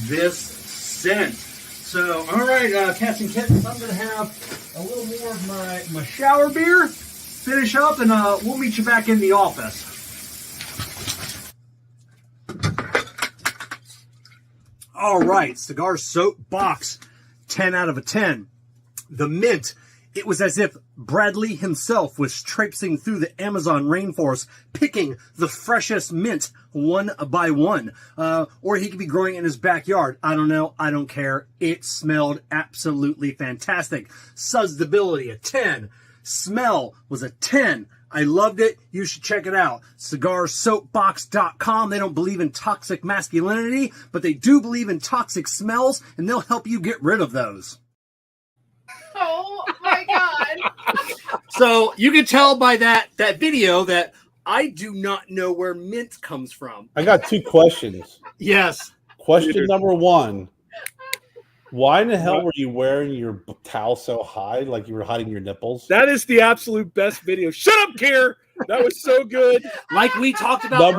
this scent. So, all right, cats and kittens, I'm going to have a little more of my shower beer, finish up, and we'll meet you back in the office. All right, Cigar Soap Box, 10 out of a 10. The mint, it was as if Bradley himself was traipsing through the Amazon rainforest, picking the freshest mint one by one. Or he could be growing it in his backyard. I don't know. I don't care. It smelled absolutely fantastic. Sudsability, a 10. Smell was a 10. I loved it. You should check it out. CigarSoapBox.com. They don't believe in toxic masculinity, but they do believe in toxic smells, and they'll help you get rid of those. Oh my God. So you can tell by that video that I do not know where mint comes from. I got two questions. Yes. Question number one. Why in the hell were you wearing your towel so high, like you were hiding your nipples? That is the absolute best video. Shut up, Kerr. That was so good. Like we talked about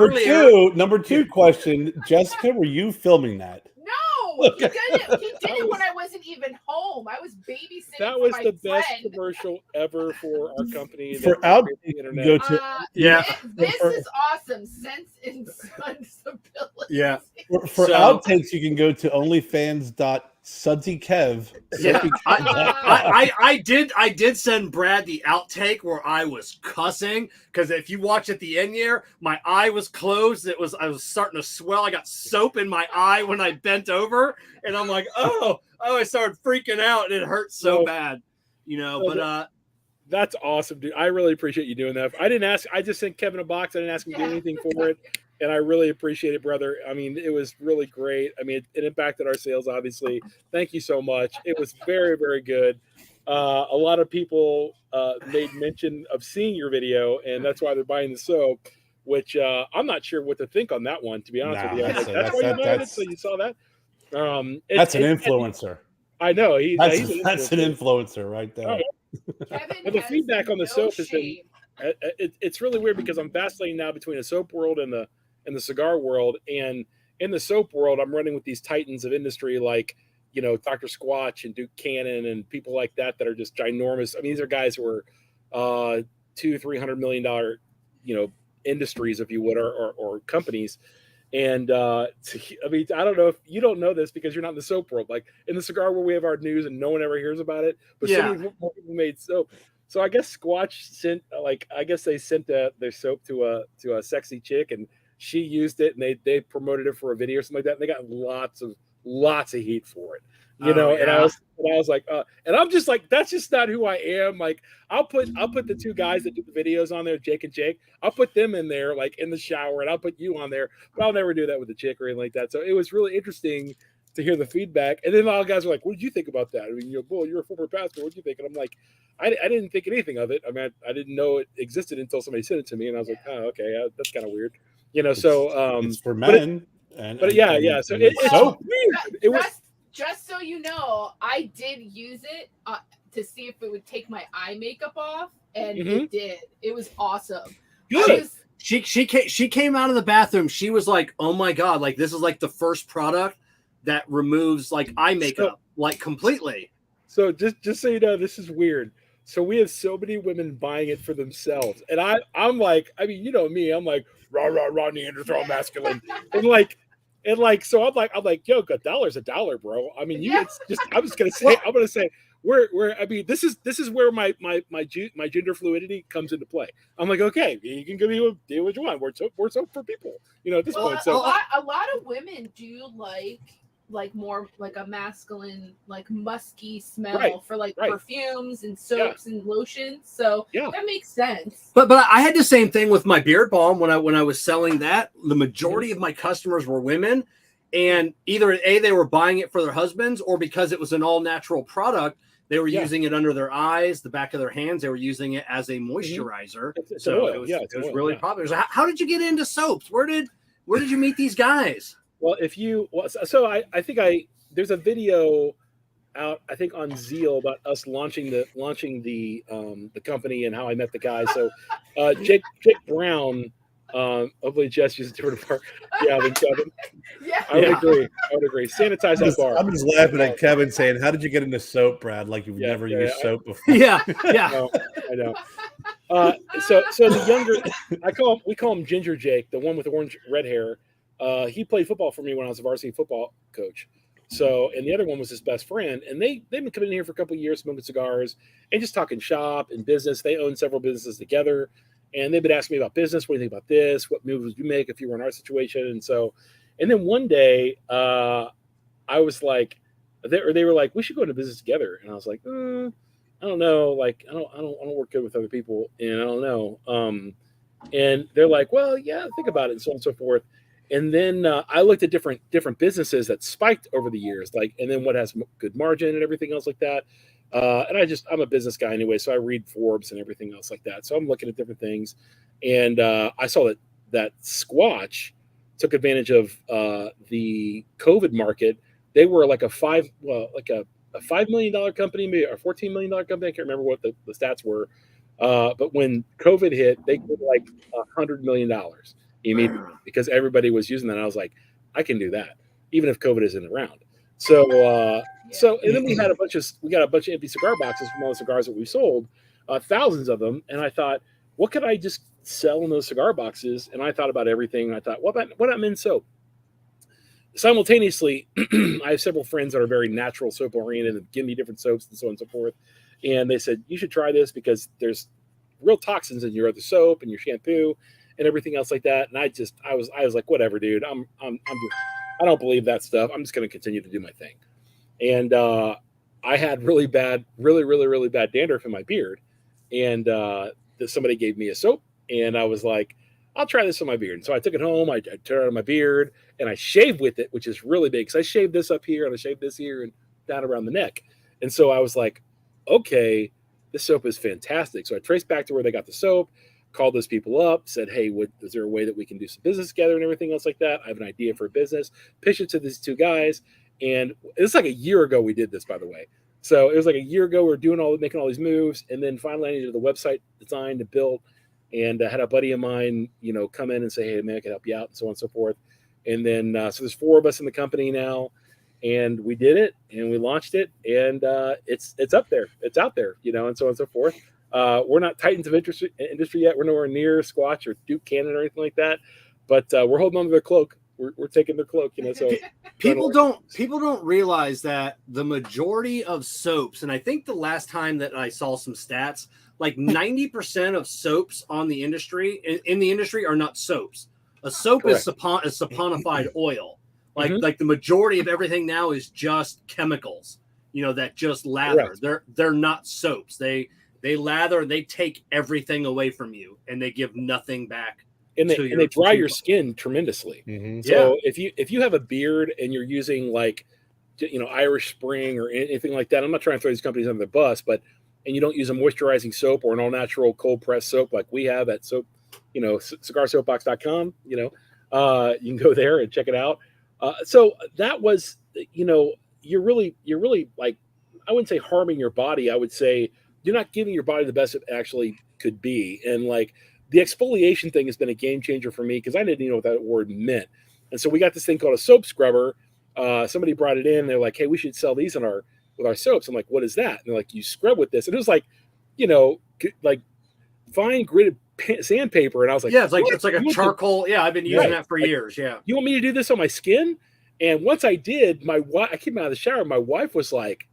Number two question. Jessica, were you filming that? No, he did it when I wasn't even home. I was babysitting. That was my the best friend. commercial ever for our company. For out, internet. go to This is awesome. Sense and sensibility. Yeah. for outtakes. You can go to onlyfans.sudsykev. Yeah, I did send Brad the outtake where I was cussing because if you watch at the end here, my eye was closed. I was starting to swell. I got soap in my eye when I bent over, and I'm like, I started freaking out, and it hurt so bad, But that's awesome, dude. I really appreciate you doing that. I didn't ask. I just sent Kevin a box. I didn't ask him to do anything for it. And I really appreciate it, brother. I mean, it was really great. I mean, it impacted our sales, obviously. Thank you so much. It was very, very good. A lot of people made mention of seeing your video, and that's why they're buying the soap, which I'm not sure what to think on that one, to be honest with you. That's why you're buying it, so you saw that? That's an influencer. I know. That's an influencer right there. But the feedback on the soap has been it's really weird because I'm vacillating now between the soap world and the cigar world. And in the soap world, I'm running with these titans of industry like, Dr. Squatch and Duke Cannon and people like that are just ginormous. I mean, these are guys who are $200-300 million, industries, if you would, or companies. And I mean, I don't know if you don't know this because you're not in the soap world. Like in the cigar world, we have our news and no one ever hears about it. But so many more people made soap. So I guess Squatch sent they sent their soap to a sexy chick and she used it and they promoted it for a video or something like that. And they got lots of heat for it, and I was like, and I'm just like, that's just not who I am. Like I'll put the two guys that do the videos on there, Jake and Jake. I'll put them in there, like in the shower, and I'll put you on there. But I'll never do that with a chick or anything like that. So it was really interesting to hear the feedback. And then all the guys were like, what did you think about that? I mean, Bull, you're a former pastor. What did you think? And I'm like, I didn't think anything of it. I mean, I didn't know it existed until somebody sent it to me. And I was like, oh, okay, that's kind of weird. It's for men. So it's so weird. just so you know, I did use it to see if it would take my eye makeup off, and it did. It was awesome. Good. She came out of the bathroom. She was like, "Oh my god! Like this is like the first product that removes like eye makeup like completely." So just so you know, this is weird. So we have so many women buying it for themselves, and I'm like, I mean, you know me, I'm like rah rah rah Neanderthal masculine, and like so I'm like, yo, $1's $1, bro. I mean, it's just I'm gonna say where I mean this is where my gender fluidity comes into play. I'm like, okay, you can do what you want. We're soap for people, you know, at this point. So a lot of women do like more like a masculine, like musky smell for like perfumes and soaps and lotions. So that makes sense. But I had the same thing with my beard balm when I was selling that. The majority of my customers were women, and either they were buying it for their husbands, or because it was an all natural product, they were using it under their eyes, the back of their hands. They were using it as a moisturizer. It's so oil. it was really popular. So how did you get into soaps? Where did you meet these guys? Well, I think there's a video out, I think on Zeal, about us launching the company and how I met the guy. So Jake Brown, hopefully Jess uses a different part. Yeah, than Kevin. I would agree. Sanitize that bar. I'm just laughing at Kevin saying, "How did you get into soap, Brad? Like you've never used soap before." Yeah. I know. So the younger, we call him Ginger Jake, the one with the orange red hair. He played football for me when I was a varsity football coach. So, and the other one was his best friend, and they've been coming in here for a couple of years, smoking cigars and just talking shop and business. They own several businesses together, and they've been asking me about business. What do you think about this? What moves would you make if you were in our situation? And then one day, I was like, they were like, we should go into business together. And I was like, I don't know. Like, I don't work good with other people, and I don't know. And they're like, well, yeah, think about it, and so on and so forth. And then I looked at different businesses that spiked over the years, like, and then what has good margin and everything else like that. And I'm a business guy anyway, so I read Forbes and everything else like that. So I'm looking at different things, and I saw that Squatch took advantage of the COVID market. They were like a $5 million company, maybe a $14 million company. I can't remember what the stats were. But when COVID hit, they were like $100 million. Immediately, because everybody was using that. And I was like, I can do that, even if COVID isn't around. So, and then we got a bunch of empty cigar boxes from all the cigars that we sold, thousands of them. And I thought, what could I just sell in those cigar boxes? And I thought about everything. And I thought, what about men's soap? Simultaneously, I have several friends that are very natural soap oriented and give me different soaps and so on and so forth. And they said, you should try this because there's real toxins in your other soap and your shampoo and everything else like that. And I was like, whatever, dude, I don't believe that stuff. I'm just going to continue to do my thing. And I had really bad dandruff in my beard. And somebody gave me a soap, and I was like, I'll try this on my beard. And so I took it home. I turned it on my beard, and I shaved with it, which is really big. So I shaved this up here, and I shaved this here, and down around the neck. And so I was like, okay, this soap is fantastic. So I traced back to where they got the soap, called those people up, said, hey, is there a way that we can do some business together and everything else like that? I have an idea for a business. Pitched it to these two guys. And it's like a year ago we did this, by the way. So it was like a year ago, we were making all these moves. And then finally I needed the website designed and built, and I had a buddy of mine, come in and say, hey, man, I can help you out, and so on and so forth. And then, so there's 4 of us in the company now, and we did it, and we launched it, and it's up there. It's out there, and so on and so forth. We're not titans of industry yet. We're nowhere near Squatch or Duke Cannon or anything like that, but we're holding on to their cloak. We're taking their cloak, So people don't realize that the majority of soaps, and I think the last time that I saw some stats, like 90% of soaps in the industry are not soaps. A soap is saponified oil. Like the majority of everything now is just chemicals, that just lather. Correct. They're not soaps. They lather, they take everything away from you, and they give nothing back. And they dry your skin tremendously. Mm-hmm. So if you have a beard and you're using Irish Spring or anything like that, I'm not trying to throw these companies under the bus, and you don't use a moisturizing soap or an all natural cold pressed soap like we have at soap, CigarSoapBox.com, you can go there and check it out. So that was, you're really like, I wouldn't say harming your body. I would say you're not giving your body the best it actually could be. And like the exfoliation thing has been a game changer for me because I didn't even know what that word meant. And so we got this thing called a soap scrubber. Somebody brought it in. They're like, hey, we should sell these with our soaps. I'm like, what is that? And they're like, you scrub with this. And it was like, like fine gritted sandpaper. And I was like, yeah, it's like a charcoal. Yeah, I've been using that for years. Yeah. You want me to do this on my skin? And once I did, I came out of the shower. My wife was like,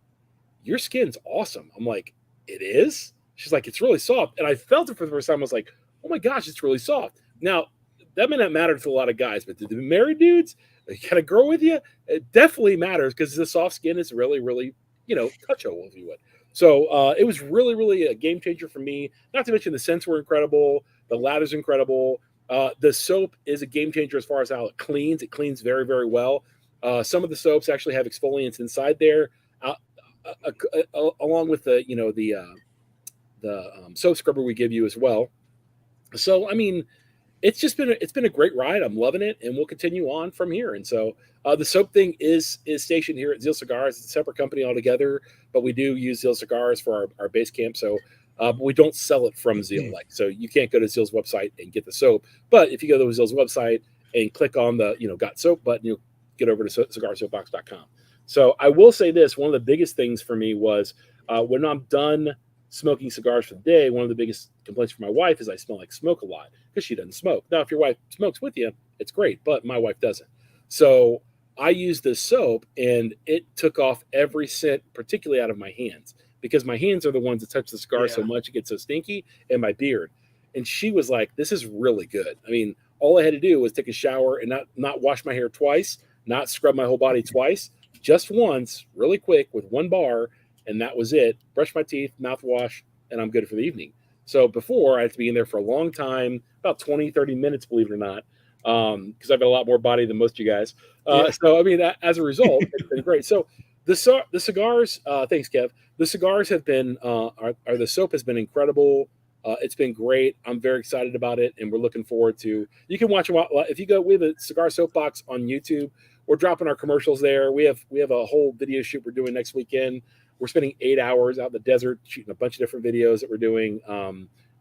your skin's awesome. I'm like, it is? She's like, it's really soft. And I felt it for the first time. I was like, oh my gosh, it's really soft. Now, that may not matter to a lot of guys, but to the married dudes, you got a girl with you, it definitely matters because the soft skin is really, really, touchable, if you would. So it was really, really a game changer for me. Not to mention the scents were incredible. The lather's incredible. The soap is a game changer as far as how it cleans. It cleans very, very well. Some of the soaps actually have exfoliants inside there, along with the soap scrubber we give you as well. So, I mean, it's been a great ride. I'm loving it, and we'll continue on from here. And so the soap thing is stationed here at Zeal Cigars. It's a separate company altogether, but we do use Zeal Cigars for our base camp. So but we don't sell it from Zeal. So you can't go to Zeal's website and get the soap. But if you go to Zeal's website and click on the got soap button, you'll get over to cigarsoapbox.com. So I will say this: one of the biggest things for me was when I'm done smoking cigars for the day, one of the biggest complaints from my wife is I smell like smoke a lot because she doesn't smoke. Now, if your wife smokes with you, it's great, but my wife doesn't. So I used this soap and it took off every scent, particularly out of my hands, because my hands are the ones that touch the cigar so much it gets so stinky, and my beard. And she was like, this is really good. I mean, all I had to do was take a shower and not wash my hair twice, not scrub my whole body twice, just once, really quick with one bar, and that was it. Brush my teeth, mouthwash, and I'm good for the evening. So before, I had to be in there for a long time, about 20, 30 minutes, believe it or not, because I've got a lot more body than most of you guys. So, I mean, as a result, it's been great. So the cigars, thanks, Kev. The cigars have been, the soap has been incredible. It's been great. I'm very excited about it, and we're looking forward to. You can watch if you go. We have a Cigar Soap Box on YouTube. We're dropping our commercials there. We have a whole video shoot we're doing next weekend. We're spending 8 hours out in the desert shooting a bunch of different videos that we're doing,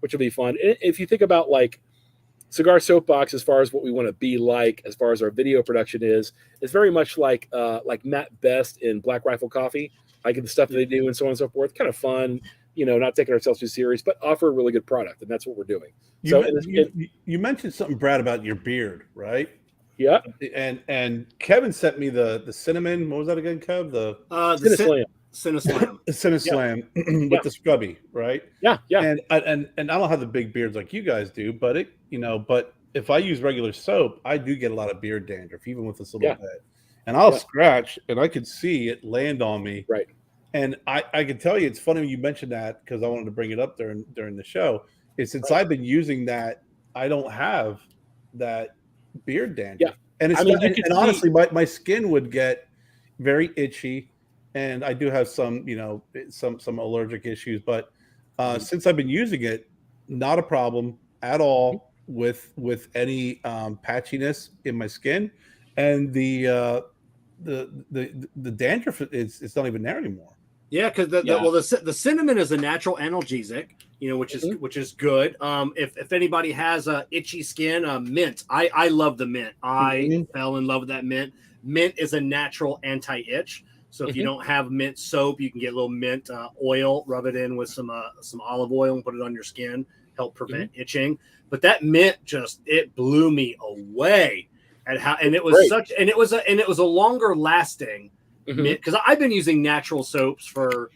which will be fun. If you think about like Cigar Soap Box, as far as what we want to be like, as far as our video production is, it's very much like Matt Best in Black Rifle Coffee, like the stuff that they do and so on and so forth. Kind of fun, not taking ourselves too serious, but offer a really good product, and that's what we're doing. You mentioned something, Brad, about your beard, right? Yeah. And Kevin sent me the cinnamon. What was that again, Kev? The Cinnaslam. Cinnaslam with the scrubby, right? Yeah. And I don't have the big beards like you guys do, but but if I use regular soap, I do get a lot of beard dandruff, even with this little bit. And I'll scratch, and I could see it land on me. Right. And I can tell you, it's funny when you mentioned that, because I wanted to bring it up during the show. Is since I've been using that, I don't have that beard dandruff. Yeah. And it's honestly, my skin would get very itchy. And I do have some allergic issues, but since I've been using it, not a problem at all with any patchiness in my skin, and the dandruff it's not even there anymore. Yeah, because the cinnamon is a natural analgesic, which is good. If anybody has itchy skin, mint. I love the mint. I fell in love with that mint. Mint is a natural anti-itch. So if you don't have mint soap, you can get a little mint oil, rub it in with some olive oil and put it on your skin, help prevent itching. But that mint it blew me away at how, and it was it was a longer lasting mint, because I've been using natural soaps for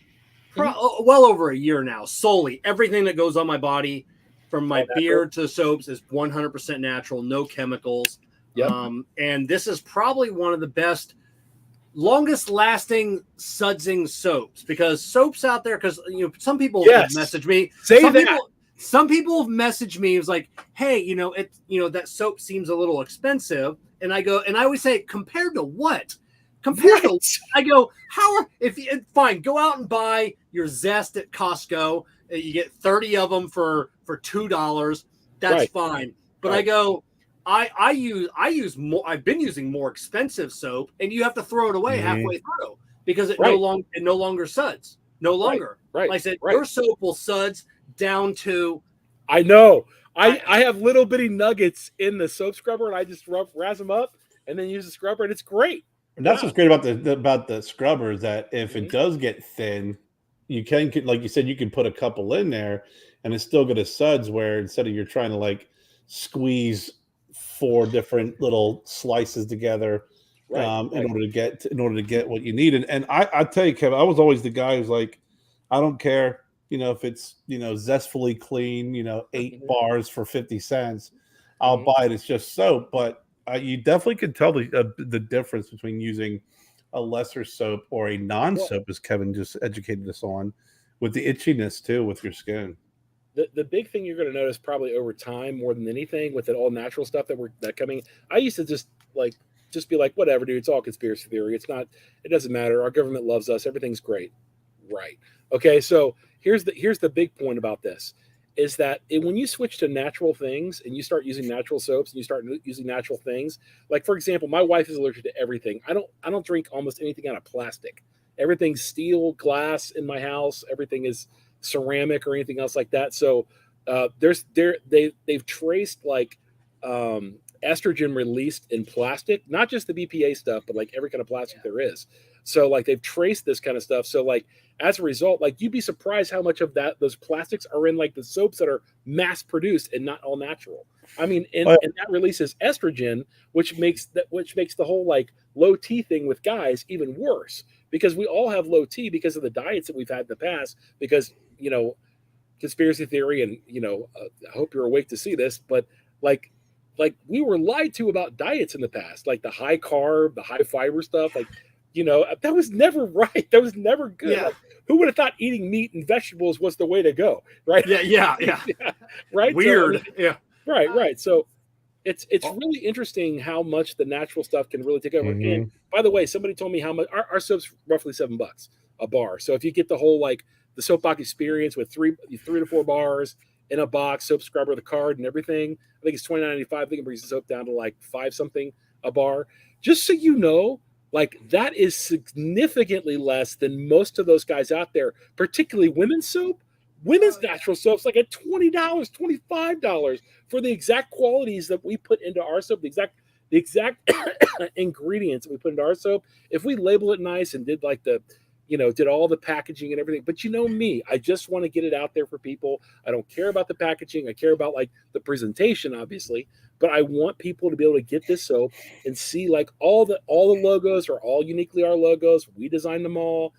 well over a year now. Solely everything that goes on my body, from my beard to soaps, is 100% natural, no chemicals. Yep. And this is probably one of the best, longest lasting sudsing soaps, because soaps out there, because some people have messaged me. Some people have messaged me. It was like, hey, that soap seems a little expensive, and I always say, compared to what? I go, fine, go out and buy your Zest at Costco. You get 30 of them for $2. That's fine. But I go, I use more. I've been using more expensive soap, and you have to throw it away halfway through. because it Right. no longer suds. No longer. Right. Like I said, Right. your soap will suds down to. I know. I have little bitty nuggets in the soap scrubber, and I just razz them up, and then use the scrubber, and it's great. And that's Yeah. what's great about the scrubber is that if it Mhm. does get thin, you can, like you said, you can put a couple in there, and it's still going to suds. Where instead of you're trying to like squeeze 4 different little slices together Right. in order to get what you need. And I tell you, Kevin, I was always the guy who's like, I don't care, if it's zestfully clean, 8 Mhm. bars for 50 cents, I'll Mhm. buy it. It's just soap, but you definitely can tell the difference between using a lesser soap or a non-soap, as Kevin just educated us on, with the itchiness too with your skin. The big thing you're going to notice probably over time more than anything with the all natural stuff that coming. I used to just be like, whatever, dude, it's all conspiracy theory. It doesn't matter. Our government loves us. Everything's great. Right. Okay. So here's the big point about this is that when you switch to natural things and you start using natural soaps and you start using natural things, like for example, my wife is allergic to everything. I don't drink almost anything out of plastic. Everything's steel, glass in my house. Everything is ceramic or anything else like that. So they've traced like estrogen released in plastic, not just the BPA stuff, but like every kind of plastic there is. So like they've traced this kind of stuff. So like as a result, like you'd be surprised how much of those plastics are in like the soaps that are mass produced and not all natural. I mean, and that releases estrogen, which makes the whole like low T thing with guys even worse, because we all have low T because of the diets that we've had in the past, because conspiracy theory, and I hope you're awake to see this, but like we were lied to about diets in the past, like the high carb, the high fiber stuff, like that was never right. That was never good. Yeah. Like, who would have thought eating meat and vegetables was the way to go, right? Yeah. Right. Weird. So, I mean, right. So it's really interesting how much the natural stuff can really take over. Mhm. And by the way, somebody told me how much our soap's roughly $7 a bar. So if you get the whole like the soap box experience with 3 to 4 bars in a box, soap scrubber, the card, and everything, I think it's $29.95. I think it brings the soap down to like 5 something a bar. Just so you know, like that is significantly less than most of those guys out there, particularly women's soap. Women's natural soaps like at $20, $25 for the exact qualities that we put into our soap, the exact ingredients that we put into our soap. If we label it nice and did like did all the packaging and everything, but me, I just want to get it out there for people. I don't care about the packaging. I care about like the presentation, obviously, but I want people to be able to get this soap and see like all the logos are all uniquely our logos. We designed them all.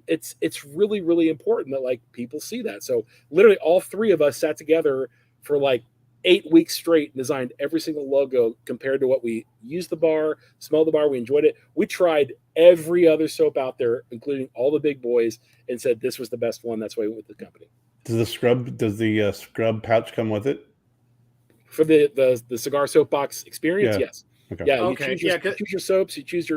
It's really, really important that like people see that. So literally all 3 of us sat together for like 8 weeks straight and designed every single logo compared to what we used the bar, smelled the bar. We enjoyed it. We tried every other soap out there, including all the big boys, and said this was the best one. That's why we went with the company. Does the scrub pouch come with it? For the Cigar Soap Box experience, Yeah. yes. Okay. Yeah, Okay. you choose your soaps, you choose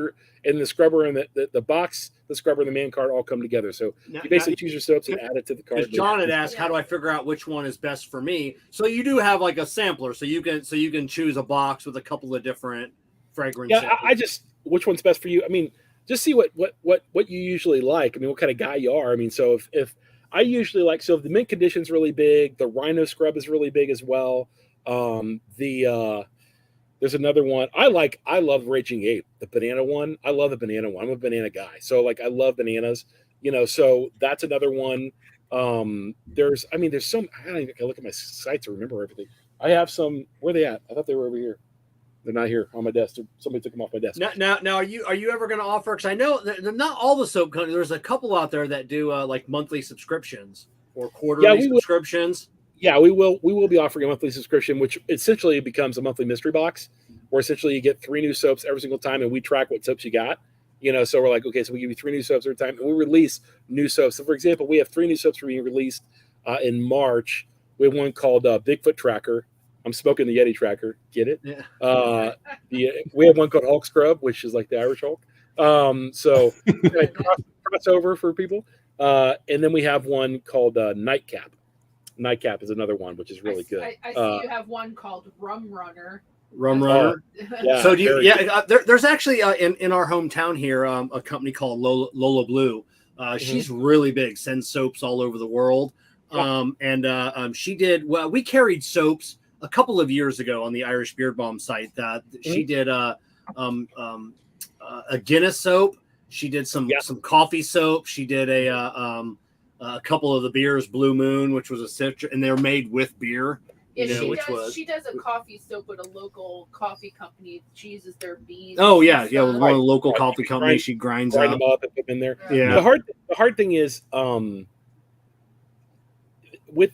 and the scrubber and the box, the scrubber and the man card all come together. So Now- you basically choose your soaps and add it to the card. Because John had asked, how do I figure out which one is best for me? So you do have like a sampler, so you can choose a box with a couple of different fragrances. Yeah, I just which one's best for you. I mean, just see what you usually like. I mean, what kind of guy you are. I mean, so if I usually like, so if the mint condition's really big, the Rhino scrub is really big as well. There's another one I love Raging Ape, the banana one. I love the banana one. I'm a banana guy, so like I love bananas. So that's another one. There's some. I don't even look at my site to remember everything. I have some. Where are they at? I thought they were over here. They're not here on my desk. Somebody took them off my desk. Now, are you ever going to offer? Because I know they're not all the soap companies. There's a couple out there that do like monthly subscriptions or quarterly subscriptions. Yeah, we will be offering a monthly subscription, which essentially becomes a monthly mystery box, where essentially you get 3 new soaps every single time, and we track what soaps you got. So we're like, okay, so we give you 3 new soaps every time, and we release new soaps. So for example, we have 3 new soaps being released in March. We have one called Bigfoot Tracker. I'm smoking the Yeti Tracker. Get it? Yeah. We have one called Hulk Scrub, which is like the Irish Hulk. So crossover for people. And then we have one called Nightcap. Nightcap is another one, which is really good. I see you have one called Rum Runner. Rum Runner. Yeah. So do you? very good. Yeah, there's actually in our hometown here a company called Lola Blue. She's really big. Sends soaps all over the world. She did. Well, we carried soaps a couple of years ago on the Irish Beard Balm site. She did a Guinness soap. She did some coffee soap. She did a couple of the beers, Blue Moon, which was a citrus, and they're made with beer. Yeah, she does a coffee soap with a local coffee company. She uses their beans. Oh yeah, with one of the local coffee companies. She grinds them up and put them in there. Yeah. The hard thing is with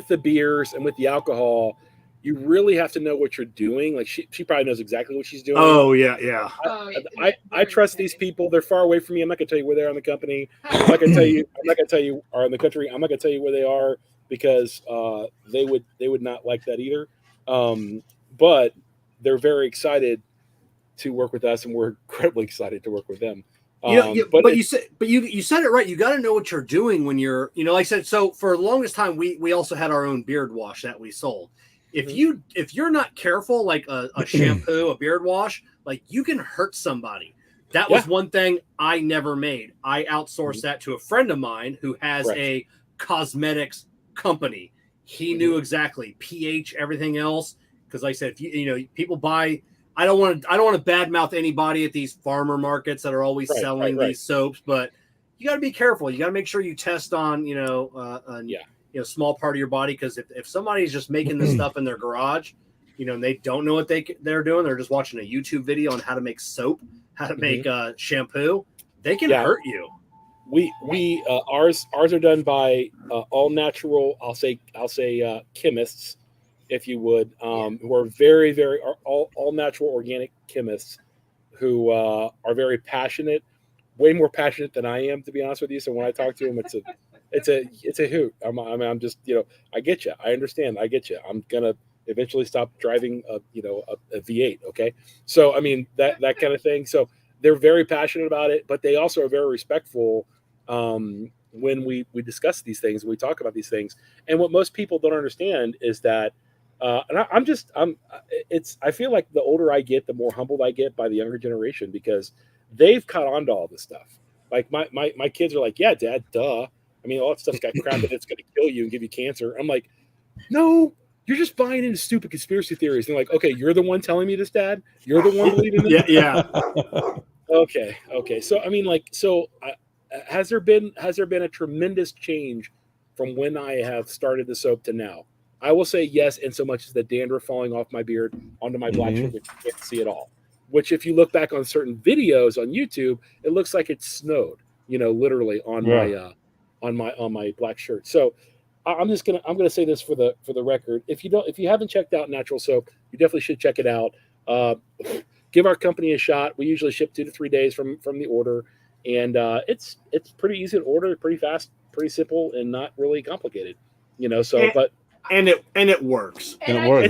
the beers and with the alcohol, you really have to know what you're doing. Like she probably knows exactly what she's doing. Oh yeah. I trust these people. They're far away from me. I'm not gonna tell you where they are in the company. I'm not gonna tell you are in the country. I'm not gonna tell you where they are because they would not like that either. But they're very excited to work with us, and we're incredibly excited to work with them. But you said it right. You got to know what you're doing when you're, like I said. So for the longest time, we also had our own beard wash that we sold. If you're not careful, like a shampoo, a beard wash, like you can hurt somebody. That was one thing I never made. I outsourced that to a friend of mine who has a cosmetics company. He knew exactly pH, everything else. Because like I said, if people buy. I don't want to badmouth anybody at these farmer markets that are always selling these soaps, but you got to be careful. You got to make sure you test on, small part of your body. Cause if somebody's just making this stuff in their garage, and they don't know what they're doing, they're just watching a YouTube video on how to make soap, how to make shampoo, they can hurt you. Ours are done by all natural. I'll say chemists, if you would, who are very, very all natural organic chemists who are very passionate, way more passionate than I am, to be honest with you. So when I talk to them, it's a hoot. I'm just, I get you. I understand. I get you. I'm gonna eventually stop driving a V8. Okay. So, I mean, that kind of thing. So they're very passionate about it, but they also are very respectful when we discuss these things, we talk about these things. And what most people don't understand is that I feel like the older I get, the more humbled I get by the younger generation, because they've caught on to all this stuff. Like my kids are like, yeah, Dad, duh. I mean, all that stuff's got crap that it's going to kill you and give you cancer. I'm like, no, you're just buying into stupid conspiracy theories. And they're like, okay, you're the one telling me this, Dad? You're the one believing this? Yeah. Okay. So, I mean, has there been a tremendous change from when I have started the soap to now? I will say yes, in so much as the dandruff falling off my beard onto my black shirt, which you can't see at all. Which, if you look back on certain videos on YouTube, it looks like it snowed, literally on my black shirt. So I'm gonna say this for the record. If you haven't checked out Natural Soap, you definitely should check it out. Give our company a shot. We usually ship 2 to 3 days from the order, and it's pretty easy to order, pretty fast, pretty simple, and not really complicated. And it works. And it works,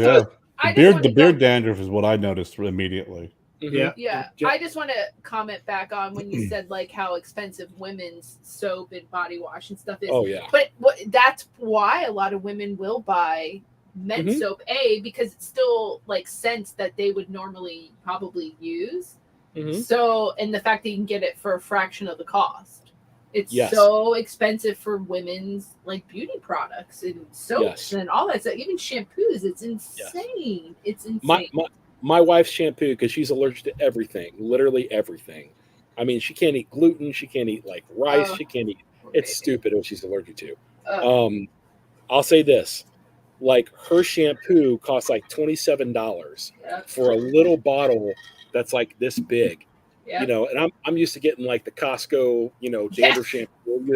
The beard dandruff is what I noticed immediately. Yeah. I just want to comment back on when you said how expensive women's soap and body wash and stuff is. Oh yeah. But that's why a lot of women will buy men's soap, because it's still scents that they would normally probably use. So, and the fact that you can get it for a fraction of the cost. It's so expensive for women's beauty products and soaps and all that stuff. Even shampoos, it's insane. It's insane. My wife's shampoo, because she's allergic to everything, literally everything. I mean, she can't eat gluten. She can't eat rice. She can't eat. It's stupid what she's allergic to. I'll say this: her shampoo costs $27 for a little bottle that's this big. Yeah. And I'm used to getting the Costco, dandruff shampoo,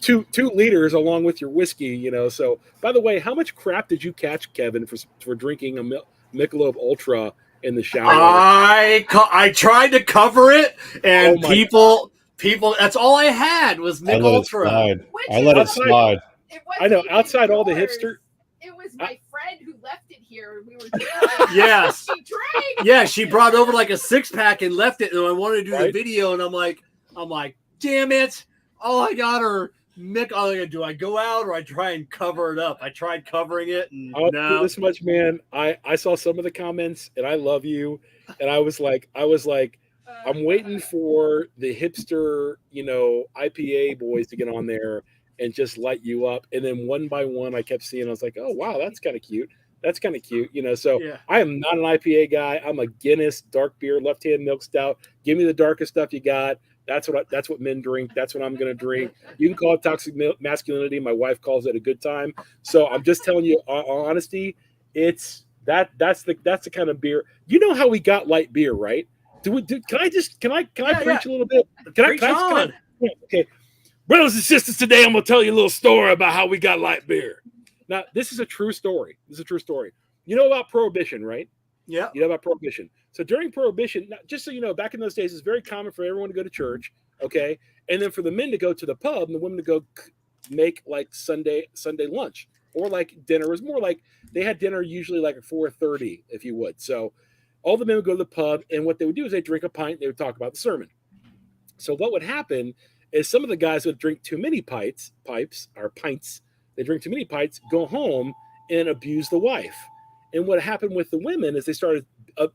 2 liters along with your whiskey, So, by the way, how much crap did you catch, Kevin, for drinking a Michelob Ultra in the shower? I tried to cover it, and people, that's all I had was Michelob Ultra. I let it slide. I know, outside all the hipster. It was my friend who left it here. We were yes. She drank. Yeah, she brought over a 6-pack and left it, and I wanted to do the video, and I'm like, damn it! All I got are Mick, do I go out or I try and cover it up? I tried covering it, and I'll no. do this much, man. I saw some of the comments, and I love you. And I was like, I'm waiting for the hipster, IPA boys to get on there and just light you up. And then one by one, I kept seeing. I was like, oh wow, that's kind of cute. That's kind of cute, So Yeah. I am not an IPA guy. I'm a Guinness dark beer, left-hand milk stout. Give me the darkest stuff you got. That's what men drink. That's what I'm going to drink. You can call it toxic masculinity. My wife calls it a good time. So I'm just telling you, honesty. It's that's the kind of beer. You know how we got light beer, right? Can I preach a little bit? Can I? Okay, brothers and sisters, today I'm going to tell you a little story about how we got light beer. Now, this is a true story. You know about Prohibition, right? Yeah. You know about Prohibition. So during Prohibition, just so you know, back in those days, it's very common for everyone to go to church, okay? And then for the men to go to the pub and the women to go make like Sunday lunch or like dinner. It was more like they had dinner usually like at 4:30, if you would. So all the men would go to the pub, and what they would do is they'd drink a pint and they would talk about the sermon. So what would happen is some of the guys would drink too many pints. They drink too many pints, go home, and abuse the wife. And what happened with the women is they started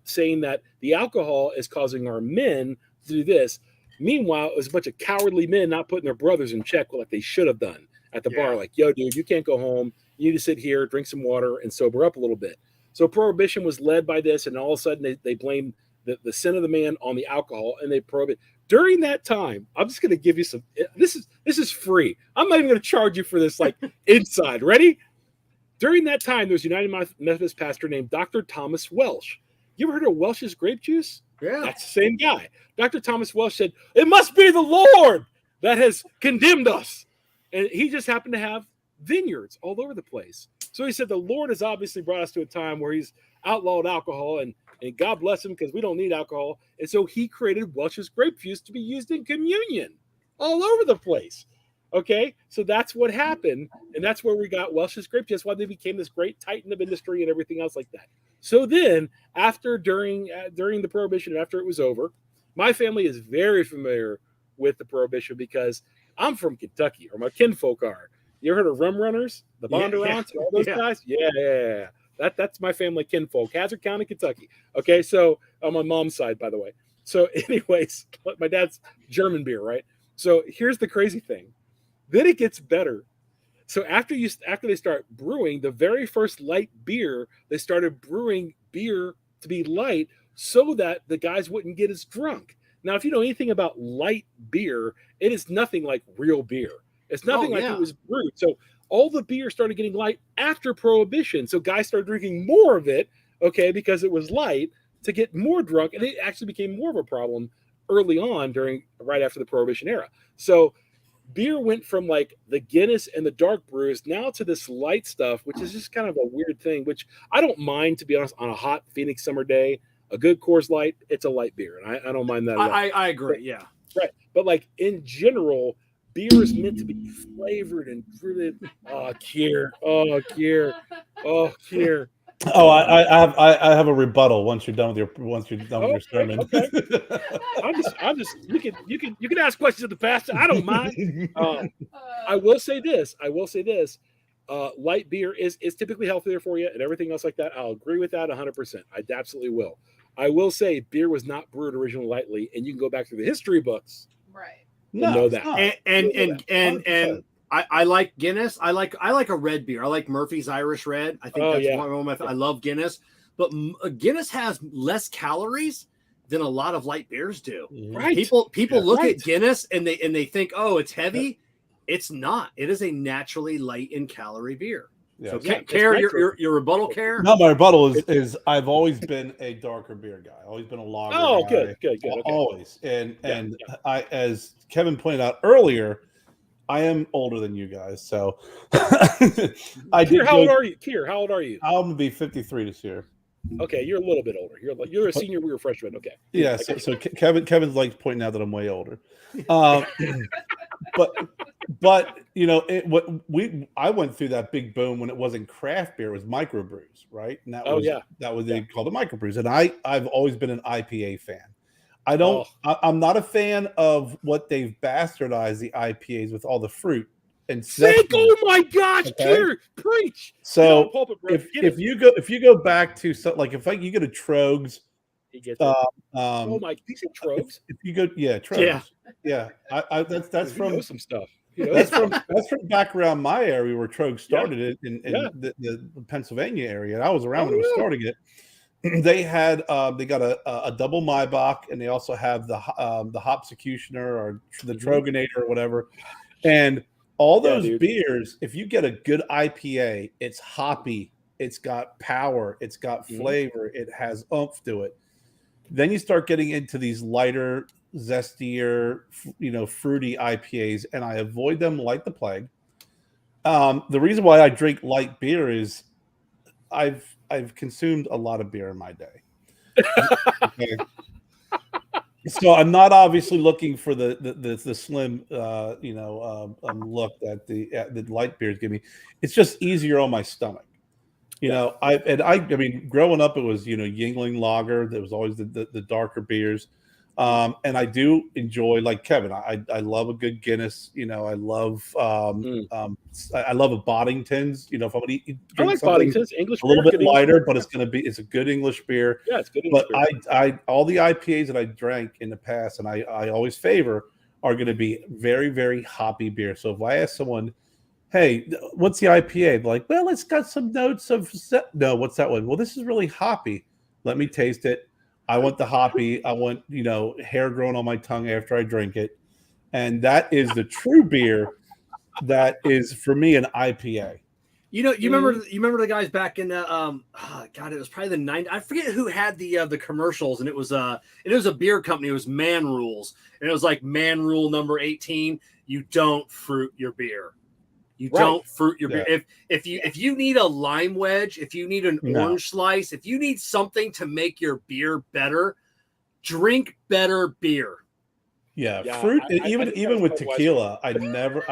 saying that the alcohol is causing our men to do this. Meanwhile, it was a bunch of cowardly men not putting their brothers in check like they should have done at the bar. Like, yo, dude, you can't go home. You need to sit here, drink some water, and sober up a little bit. So Prohibition was led by this, and all of a sudden they blamed the sin of the man on the alcohol, and they prohibited. During that time, I'm just going to give you some. This is free. I'm not even going to charge you for this. Like inside, ready? During that time, there was a United Methodist pastor named Dr. Thomas Welsh. You ever heard of Welsh's grape juice? Yeah. That's the same guy. Dr. Thomas Welsh said, it must be the Lord that has condemned us. And he just happened to have vineyards all over the place. So he said, the Lord has obviously brought us to a time where he's outlawed alcohol, and God bless him because we don't need alcohol. And so he created Welsh's grape juice to be used in communion all over the place. Okay, so that's what happened, and that's where we got Welsh's grape juice. That's why they became this great titan of industry and everything else like that. So then, during the Prohibition, after it was over, my family is very familiar with the Prohibition because I'm from Kentucky, or my kinfolk are. You ever heard of Rum Runners, the Bondurants, all those guys? Yeah. That's my family kinfolk, Hazard County, Kentucky. Okay, so on my mom's side, by the way. So, anyways, my dad's German beer, right? So here's the crazy thing. Then it gets better. So after they start brewing the very first light beer, they started brewing beer to be light so that the guys wouldn't get as drunk. Now, if you know anything about light beer, it is nothing like real beer. It's nothing like it was brewed. So all the beer started getting light after Prohibition. So guys started drinking more of it, okay, because it was light to get more drunk. And it actually became more of a problem early on right after the Prohibition era. So beer went from like the Guinness and the dark brews now to this light stuff, which is just kind of a weird thing, which I don't mind, to be honest, on a hot Phoenix summer day. A good Coors Light, it's a light beer, and I don't mind that at all. I agree, yeah. Right. But like in general, beer is meant to be flavored and fruited. Oh, Kerr. Oh, I have a rebuttal once you're done with your sermon. Okay. I'm just you can ask questions of the pastor. I don't mind. I will say this. Light beer is typically healthier for you and everything else like that. I'll agree with that 100%. I absolutely will. I will say beer was not brewed originally lightly, and you can go back through the history books. Right. Know that. And I like Guinness. I like a red beer. I like Murphy's Irish Red. I think one of my. I love Guinness, but Guinness has less calories than a lot of light beers do. Right. People look at Guinness and they think, oh, it's heavy. It's not. It is a naturally light in calorie beer. Yeah. So, Kerr, your rebuttal, Kerr? No, my rebuttal is I've always been a darker beer guy. Always been a lager guy. Oh, good. Okay. Always. And I, as Kevin pointed out earlier, I am older than you guys. So Kerr, how old are you? Kerr, how old are you? I'm going to be 53 this year. Okay, you're a little bit older. You're a senior. We were freshmen. Okay. Yeah. So Kevin's like pointing out that I'm way older. But you know, I went through that big boom when it wasn't craft beer, it was microbrews, right? And that was they called the microbrews. And I've always been an IPA fan. I'm not a fan of what they've bastardized the IPAs with all the fruit and Sick! zesty. Oh my gosh, Okay. Kerr, preach! So Get on the pulpit, bro. Get if it. you go back to like if you go to Trogs, He gets it. oh Oh my, these are Trogs. if you go Yeah. Trogs, that's He from knows some stuff. He knows that's from back around my area where Trogs started it in Yeah. the Pennsylvania area. And I was around Oh, when it was yeah. starting it. They had they got a double Maibach, and they also have the Hopsecutioner or the Troganator or whatever. And all Yeah, those dude. beers, if you get a good IPA, it's hoppy, it's got power, it's got flavor, it has oomph to it. Then you start getting into these lighter, zestier, fruity IPAs, and I avoid them like the plague. The reason why I drink light beer is I've consumed a lot of beer in my day. Okay. So I'm not obviously looking for the slim look that the light beers give me. It's just easier on my stomach. I mean, growing up, it was Yingling Lager. There was always the darker beers, and I do enjoy, like Kevin. I love a good Guinness. I love I love a Boddington's. If I'm gonna drink I like something Boddington's. English a little beer, bit good English lighter, beer. but it's a good English beer. Yeah, it's good English But beer. I all the IPAs that I drank in the past, and I always favor, are going to be very, very hoppy beer. So if I ask someone, hey, what's the IPA? They're like, well, it's got some notes of no. What's that one? Well, this is really hoppy. Let me taste it. I want the hoppy. I want hair growing on my tongue after I drink it, and that is the true beer. That is for me an IPA. You remember the guys back in the God, it was probably the 90s. I forget who had the commercials, and it was a beer company. It was Man Rules, and it was like Man Rule number 18. You don't fruit your beer. You don't fruit your beer. If you need a lime wedge, if you need an orange slice, if you need something to make your beer better, drink better beer. Yeah, Yeah, fruit. I even with tequila, I never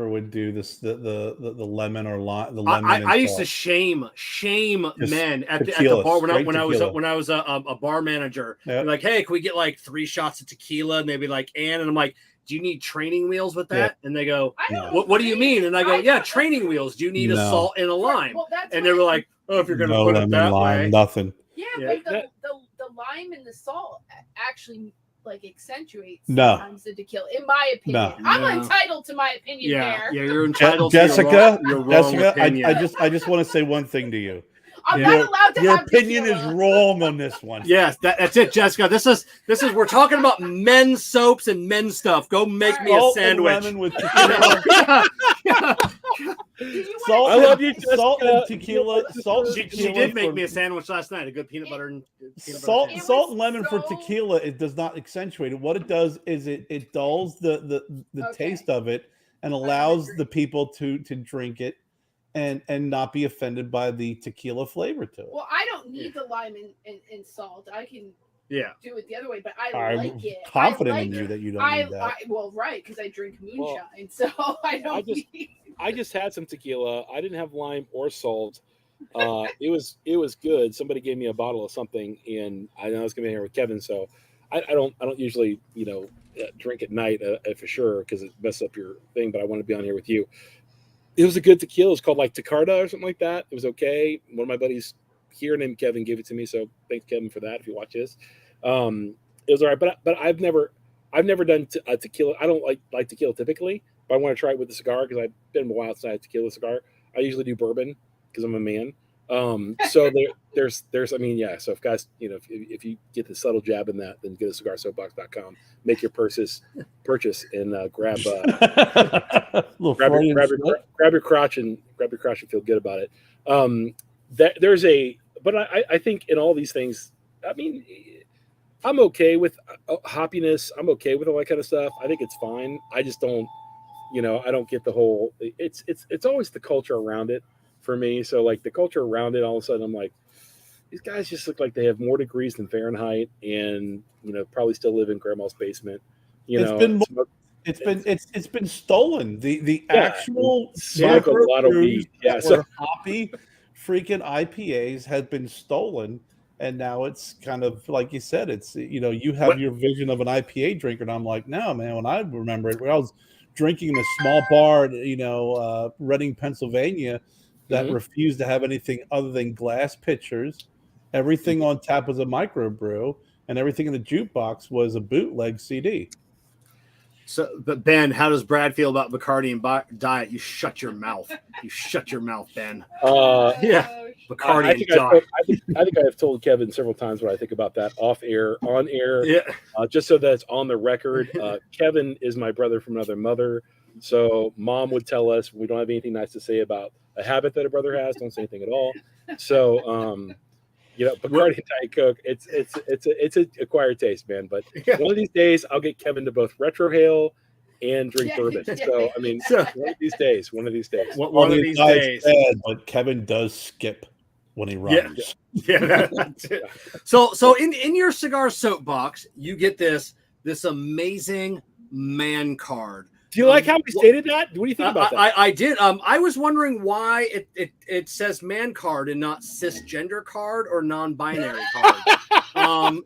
would do this. The lemon or lime. The lemon. I used to shame men at the bar when I was a bar manager. Yep. Like, hey, can we get like 3 shots of tequila? And they'd be like, and I'm like, do you need training wheels with that? And they go, what do you mean? And I go, yeah, training wheels. Do you need a salt and a lime? Well, and they were like, oh, if you're going to put it that way, nothing. Yeah, but the lime and the salt actually like accentuates No. sometimes the tequila, in my opinion. No. I'm entitled to my opinion there. Yeah, you're entitled Jessica, to your wrong opinion. I just want to say one thing to you. I'm not allowed to Your have opinion tequila. is wrong on this one. Yes, that's it, Jessica. This is we're talking about men's soaps and men's stuff. Go make me a Salt and sandwich. lemon with tequila. I love you, Salt and Jessica. tequila. Salt and She tequila did make for- me a sandwich last night. A good peanut butter and Salt It was and lemon for so- tequila. It does not accentuate it. What it does is it dulls the taste of it and allows the people to drink it and not be offended by the tequila flavor to it. Well, I don't need the lime and salt. I can do it the other way, but I I'm like it. confident I in like you it. that you don't need that. Right, because I drink moonshine, so I don't need. I just had some tequila. I didn't have lime or salt. It was good. Somebody gave me a bottle of something, and I know I was going to be here with Kevin, so I don't usually drink at night for sure because it messes up your thing. But I want to be on here with you. It was a good tequila. It's called like Tacarda or something like that. It was okay. One of my buddies here named Kevin gave it to me, so thanks Kevin for that. If you watch this, it was all right. But I've never done a tequila. I don't like tequila typically, but I want to try it with a cigar because I've been a while since I had a tequila cigar. I usually do bourbon because I'm a man. So there's I mean, yeah. So if guys, if you get the subtle jab in that, then go to cigarsoapbox.com, make your purchase, and grab your crotch and feel good about it. But I think in all these things, I mean, I'm okay with hoppiness. I'm okay with all that kind of stuff. I think it's fine. I just don't, I don't get the whole. It's always the culture around it for me. So like the culture around it, all of a sudden I'm like, these guys just look like they have more degrees than Fahrenheit, and probably still live in grandma's basement. It's been stolen. The actual smoke a lot of weed. Yeah, so hoppy freaking IPAs have been stolen, and now it's kind of like you said. It's you have your vision of an IPA drinker, and I'm like, no, man. When I remember it, when I was drinking in a small bar, Reading, Pennsylvania, that Mhm. refused to have anything other than glass pitchers. Everything on tap was a microbrew, and everything in the jukebox was a bootleg CD. So, but Ben, how does Brad feel about Bacardi and Diet? You shut your mouth. You shut your mouth, Ben. Yeah. Bacardi I and think Diet. I think I have told Kevin several times what I think about that off air, on air, Yeah. just so that it's on the record. Kevin is my brother from another mother, so Mom would tell us we don't have anything nice to say about a habit that a brother has. Don't say anything at all. So, Bacardi and Diet Coke, it's an acquired taste, man. But one of these days, I'll get Kevin to both retrohale and drink bourbon. So, I mean, one of these days. One of these days. Bad, but Kevin does skip when he runs. Yeah, that's it. So in your Cigar Soap Box, you get this amazing man card. Do you like how we stated that? What do you think about that? I did. I was wondering why it says man card and not cisgender card or non-binary card.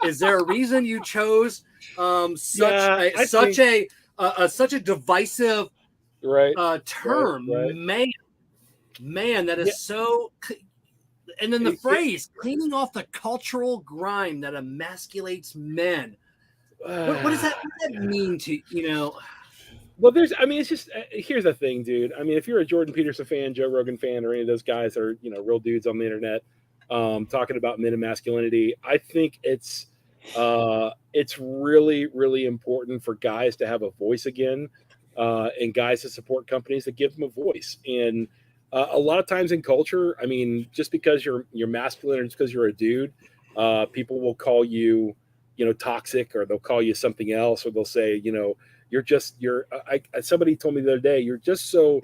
Is there a reason you chose such a divisive term? Right. Man, that is so. And then the phrase "cleaning off the cultural grime that emasculates men." What does that mean to Well, it's just, here's the thing, dude. I mean, if you're a Jordan Peterson fan, Joe Rogan fan, or any of those guys that are, real dudes on the internet, talking about men and masculinity, I think it's really, really important for guys to have a voice again, and guys to support companies that give them a voice. And a lot of times in culture, I mean, just because you're masculine or just because you're a dude, people will call you, toxic, or they'll call you something else, or they'll say, somebody told me the other day, you're just so,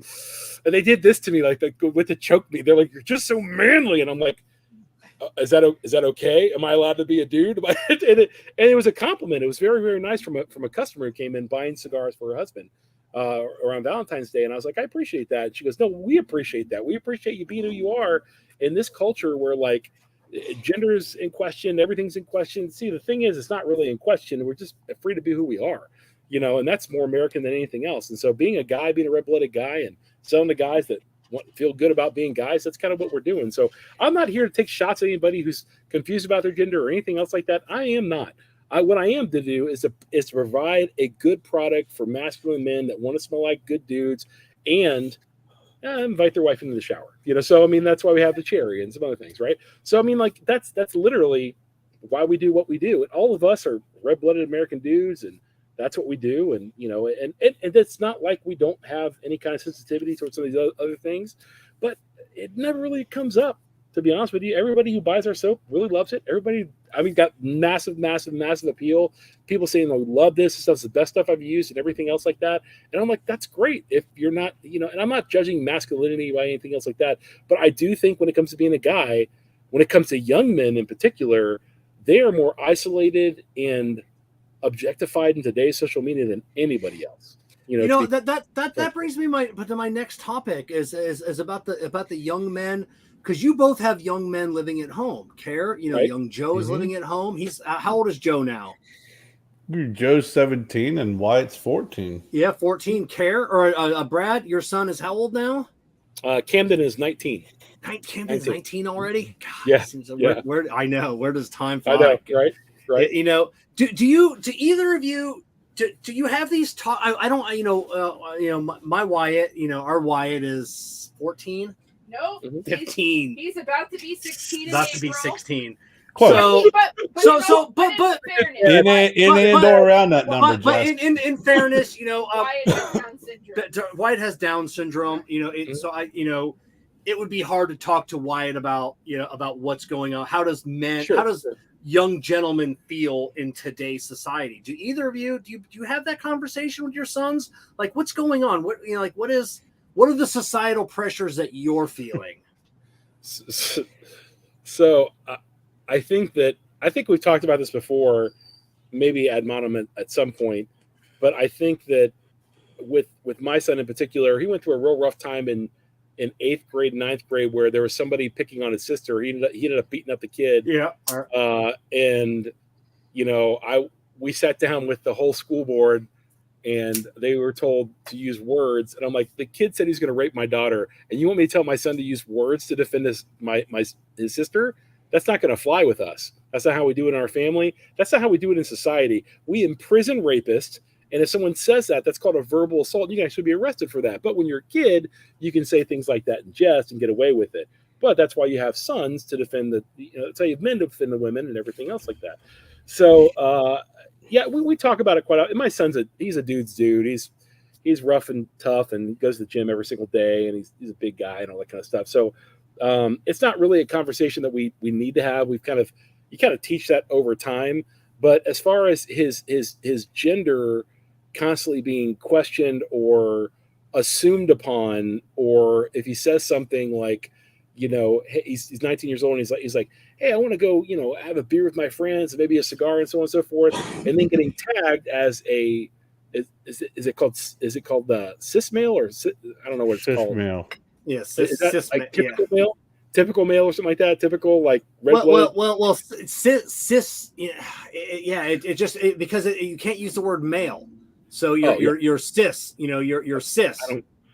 and they did this to me, like with to choke me. They're like, you're just so manly. And I'm like, is that okay? Am I allowed to be a dude? And it was a compliment. It was very, very nice from a customer who came in buying cigars for her husband around Valentine's Day. And I was like, I appreciate that. And she goes, no, we appreciate that. We appreciate you being who you are in this culture where like gender's in question, everything's in question. See, the thing is, it's not really in question. We're just free to be who we are, and that's more American than anything else. And so being a guy, being a red-blooded guy and selling to guys that feel good about being guys, that's kind of what we're doing. So I'm not here to take shots at anybody who's confused about their gender or anything else like that. I am not. What I am to do is to provide a good product for masculine men that want to smell like good dudes and invite their wife into the shower. So I mean, that's why we have the cherry and some other things, right? So I mean, like that's literally why we do what we do. And all of us are red-blooded American dudes, and that's what we do. And and it's not like we don't have any kind of sensitivity towards some of these other things, but it never really comes up, to be honest with you. Everybody who buys our soap really loves it. Everybody, I mean, got massive appeal. People saying they love this stuff's the best stuff I've used and everything else like that. And I'm like, that's great. If you're not, and I'm not judging masculinity by anything else like that, but I do think when it comes to being a guy, when it comes to young men in particular, they are more isolated and objectified in today's social media than anybody else. That brings me to my next topic is about the young men, because you both have young men living at home. Kerr, right. Young Joe is living at home. He's how old is Joe now? Joe's 17 and Wyatt's 14. Yeah, 14. Kerr or Brad, your son is how old now? Camden is 19. Camden's 19 already. God, yeah. Where I know, where does time fly? I know, right. Do either of you do you have these talk? I don't. My Wyatt. Our Wyatt is 14. Nope. 15. He's about to be 16. About to be 16. Close. So, in and or around that number. But in fairness, Wyatt has Down syndrome. Wyatt has Down syndrome. So it would be hard to talk to Wyatt about what's going on. How does young gentlemen feel in today's society? Do either of you do you have that conversation with your sons? Like, what's going on? What are the societal pressures that you're feeling? So I think we've talked about this before, maybe ad nauseam at some point, but I think that with my son in particular, he went through a real rough time in 8th grade, 9th grade, where there was somebody picking on his sister. He ended up beating up the kid. Yeah. And we sat down with the whole school board and they were told to use words. And I'm like, the kid said he's going to rape my daughter, and you want me to tell my son to use words to defend his sister? That's not going to fly with us. That's not how we do it in our family. That's not how we do it in society. We imprison rapists. And if someone says that, that's called a verbal assault. You can actually be arrested for that. But when you're a kid, you can say things like that in jest and get away with it. But that's why you have sons to defend that's how you have men to defend the women and everything else like that. So, yeah, we talk about it quite a lot. And my son's he's a dude's dude. He's rough and tough and goes to the gym every single day. And he's a big guy and all that kind of stuff. So it's not really a conversation that we need to have. You kind of teach that over time. But as far as his gender constantly being questioned or assumed upon, or if he says something like, hey, he's 19 years old and he's like, hey, I want to go, have a beer with my friends and maybe a cigar and so on and so forth, and then getting tagged as is it called cis male or I don't know what it's called. Male. Yes, is that like typical male? Typical male or something like that. Typical like red blood. Well, cis. Yeah, because you can't use the word male. So you're cis, you're cis.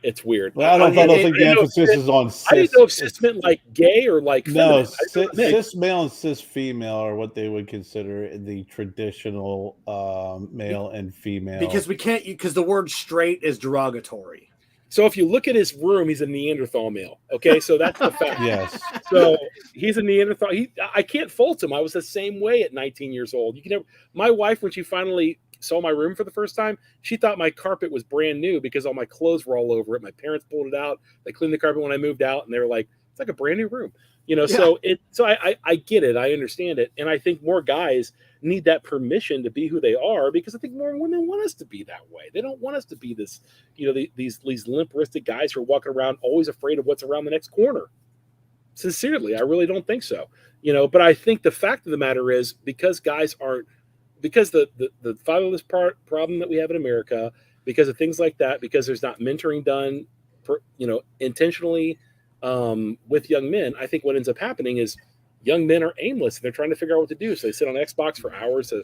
It's weird. Well, I don't think the emphasis is on cis. I didn't know if cis meant like gay or like no, feminine. cis male and cis female are what they would consider the traditional male and female. Because the word straight is derogatory. So if you look at his room, he's a Neanderthal male. Okay, so that's the fact. Yes. So he's a Neanderthal. I can't fault him. I was the same way at 19 years old. My wife, when she finally saw my room for the first time, she thought my carpet was brand new because all my clothes were all over it. My parents pulled it out. They cleaned the carpet when I moved out, and they were like, "It's like a brand new room." Yeah. So I get it. I understand it, and I think more guys need that permission to be who they are, because I think more women want us to be that way. They don't want us to be this, these limp-wristed guys who are walking around always afraid of what's around the next corner. Sincerely, I really don't think so. But I think the fact of the matter is, because guys aren't, because the fatherless problem that we have in America, because of things like that, because there's not mentoring done, intentionally with young men, I think what ends up happening is young men are aimless. They're trying to figure out what to do. So they sit on Xbox for hours a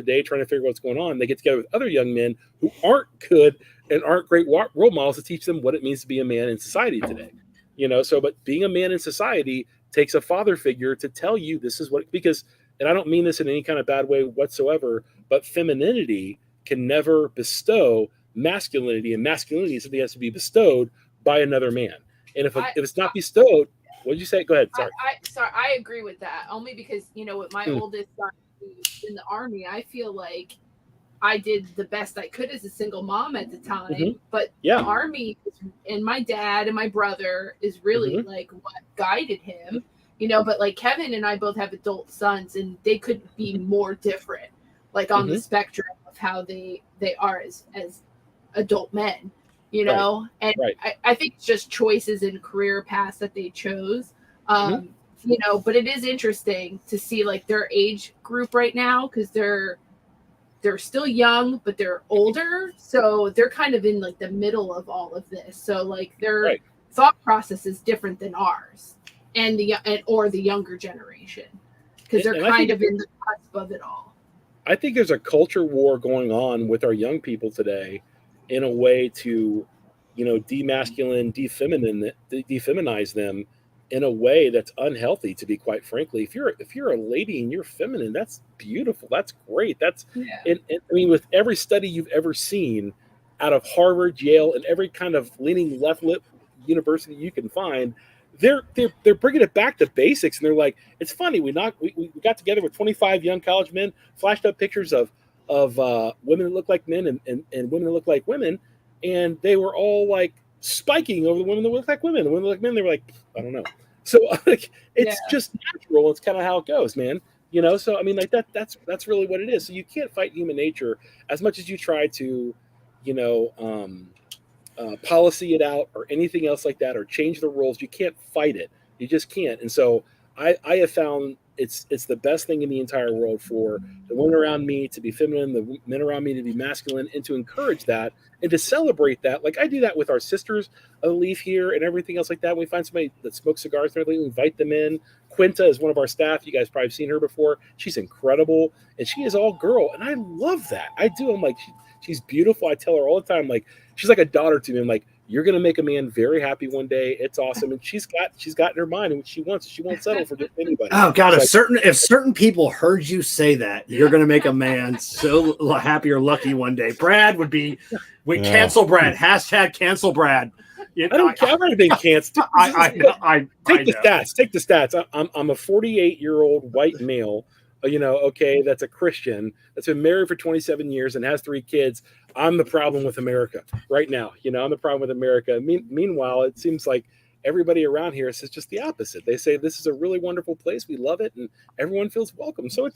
day trying to figure out what's going on. They get together with other young men who aren't good and aren't great role models to teach them what it means to be a man in society today. But being a man in society takes a father figure to tell you this is what, because, and I don't mean this in any kind of bad way whatsoever, but femininity can never bestow masculinity, and masculinity is something that has to be bestowed by another man. And if it's not bestowed, what did you say? Go ahead. Sorry. I agree with that, only because, with my oldest son who's in the Army, I feel like I did the best I could as a single mom at the time. But the Army and my dad and my brother is really like what guided him, but like Kevin and I both have adult sons, and they couldn't be more different, like on the spectrum of how they are as adult men. I think it's just choices and career paths that they chose. But it is interesting to see like their age group right now, because they're still young, but they're older. So they're kind of in like the middle of all of this. So like their thought process is different than ours and the younger generation, because they're kind of in the cusp of it all. I think there's a culture war going on with our young people today, in a way to, defeminize them in a way that's unhealthy, to be quite frankly. If you're a lady and you're feminine, that's beautiful. That's great. And I mean, with every study you've ever seen out of Harvard, Yale, and every kind of leaning left lip university you can find, they're bringing it back to basics. And they're like, it's funny. We got together with 25 young college men, flashed up pictures of women that look like men and women that look like women, and they were all like spiking over the women that look like women. The women that look like men, they were like, I don't know. So like, it's just natural. It's kind of how it goes, man. So I mean, like that's really what it is. So you can't fight human nature as much as you try to, policy it out or anything else like that, or change the rules. You can't fight it. You just can't. And so I have found it's the best thing in the entire world for the women around me to be feminine, the men around me to be masculine, and to encourage that and to celebrate that. Like I do that with our sisters of the Leaf here and everything else like that. We find somebody that smokes cigars and everything, we invite them in. Quinta is one of our staff. You guys probably have seen her before. She's incredible, and she is all girl, and I love that. I do. I'm like, She's beautiful. I tell her all the time, like, she's like a daughter to me. I'm like, you're gonna make a man very happy one day. It's awesome, and she's got in her mind what she wants. She won't settle for anybody. Oh God! It's If certain people heard you say that, you're gonna make a man so happy or lucky one day. Brad would be. We cancel Brad. Hashtag cancel Brad. I don't care. I've already been canceled. Take the stats. Take the stats. I'm a 48-year-old white male. Okay, that's a Christian that's been married for 27 years and has 3 kids. I'm the problem with America right now. I'm the problem with America. Meanwhile, it seems like everybody around here says just the opposite. They say this is a really wonderful place. We love it, and everyone feels welcome. So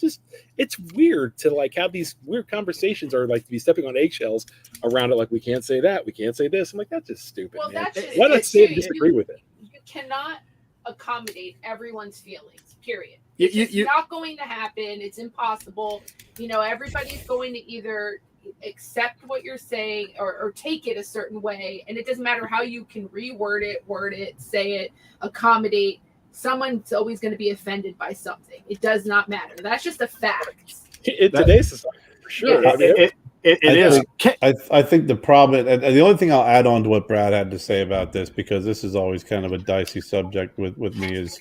it's weird to like have these weird conversations or like to be stepping on eggshells around it. Like we can't say that, we can't say this. I'm like, that's just stupid. Well, man. that's Why not say disagree with it? You cannot accommodate everyone's feelings. Period. It's not going to happen. It's impossible. Everybody's going to either accept what you're saying or take it a certain way, and it doesn't matter how you can word it, say it, accommodate. Someone's always going to be offended by something. It does not matter. That's just a fact. In today's society, for sure. Yeah, it is. I think the problem, and the only thing I'll add on to what Brad had to say about this, because this is always kind of a dicey subject with me, is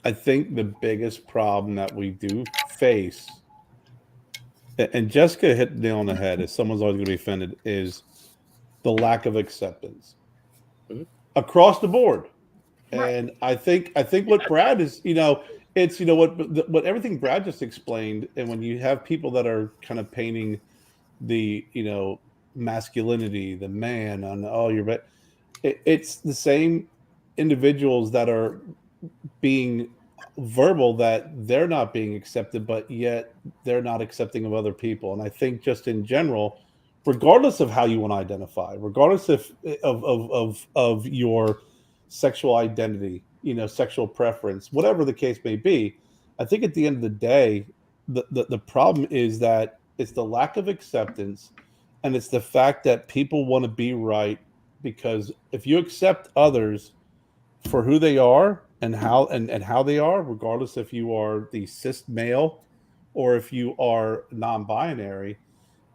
I think the biggest problem that we do face, and Jessica hit the nail on the head, is someone's always going to be offended, is the lack of acceptance across the board. Right. And I think what Brad is, it's what everything Brad just explained, and when you have people that are kind of painting the masculinity, the man on you're right, it's the same individuals that are being verbal that they're not being accepted, but yet they're not accepting of other people. And I think just in general, regardless of how you want to identify, regardless of your sexual identity, sexual preference, whatever the case may be, I think at the end of the day, the problem is that it's the lack of acceptance, and it's the fact that people want to be right, because if you accept others for who they are and how they are, regardless if you are the cis male or if you are non-binary,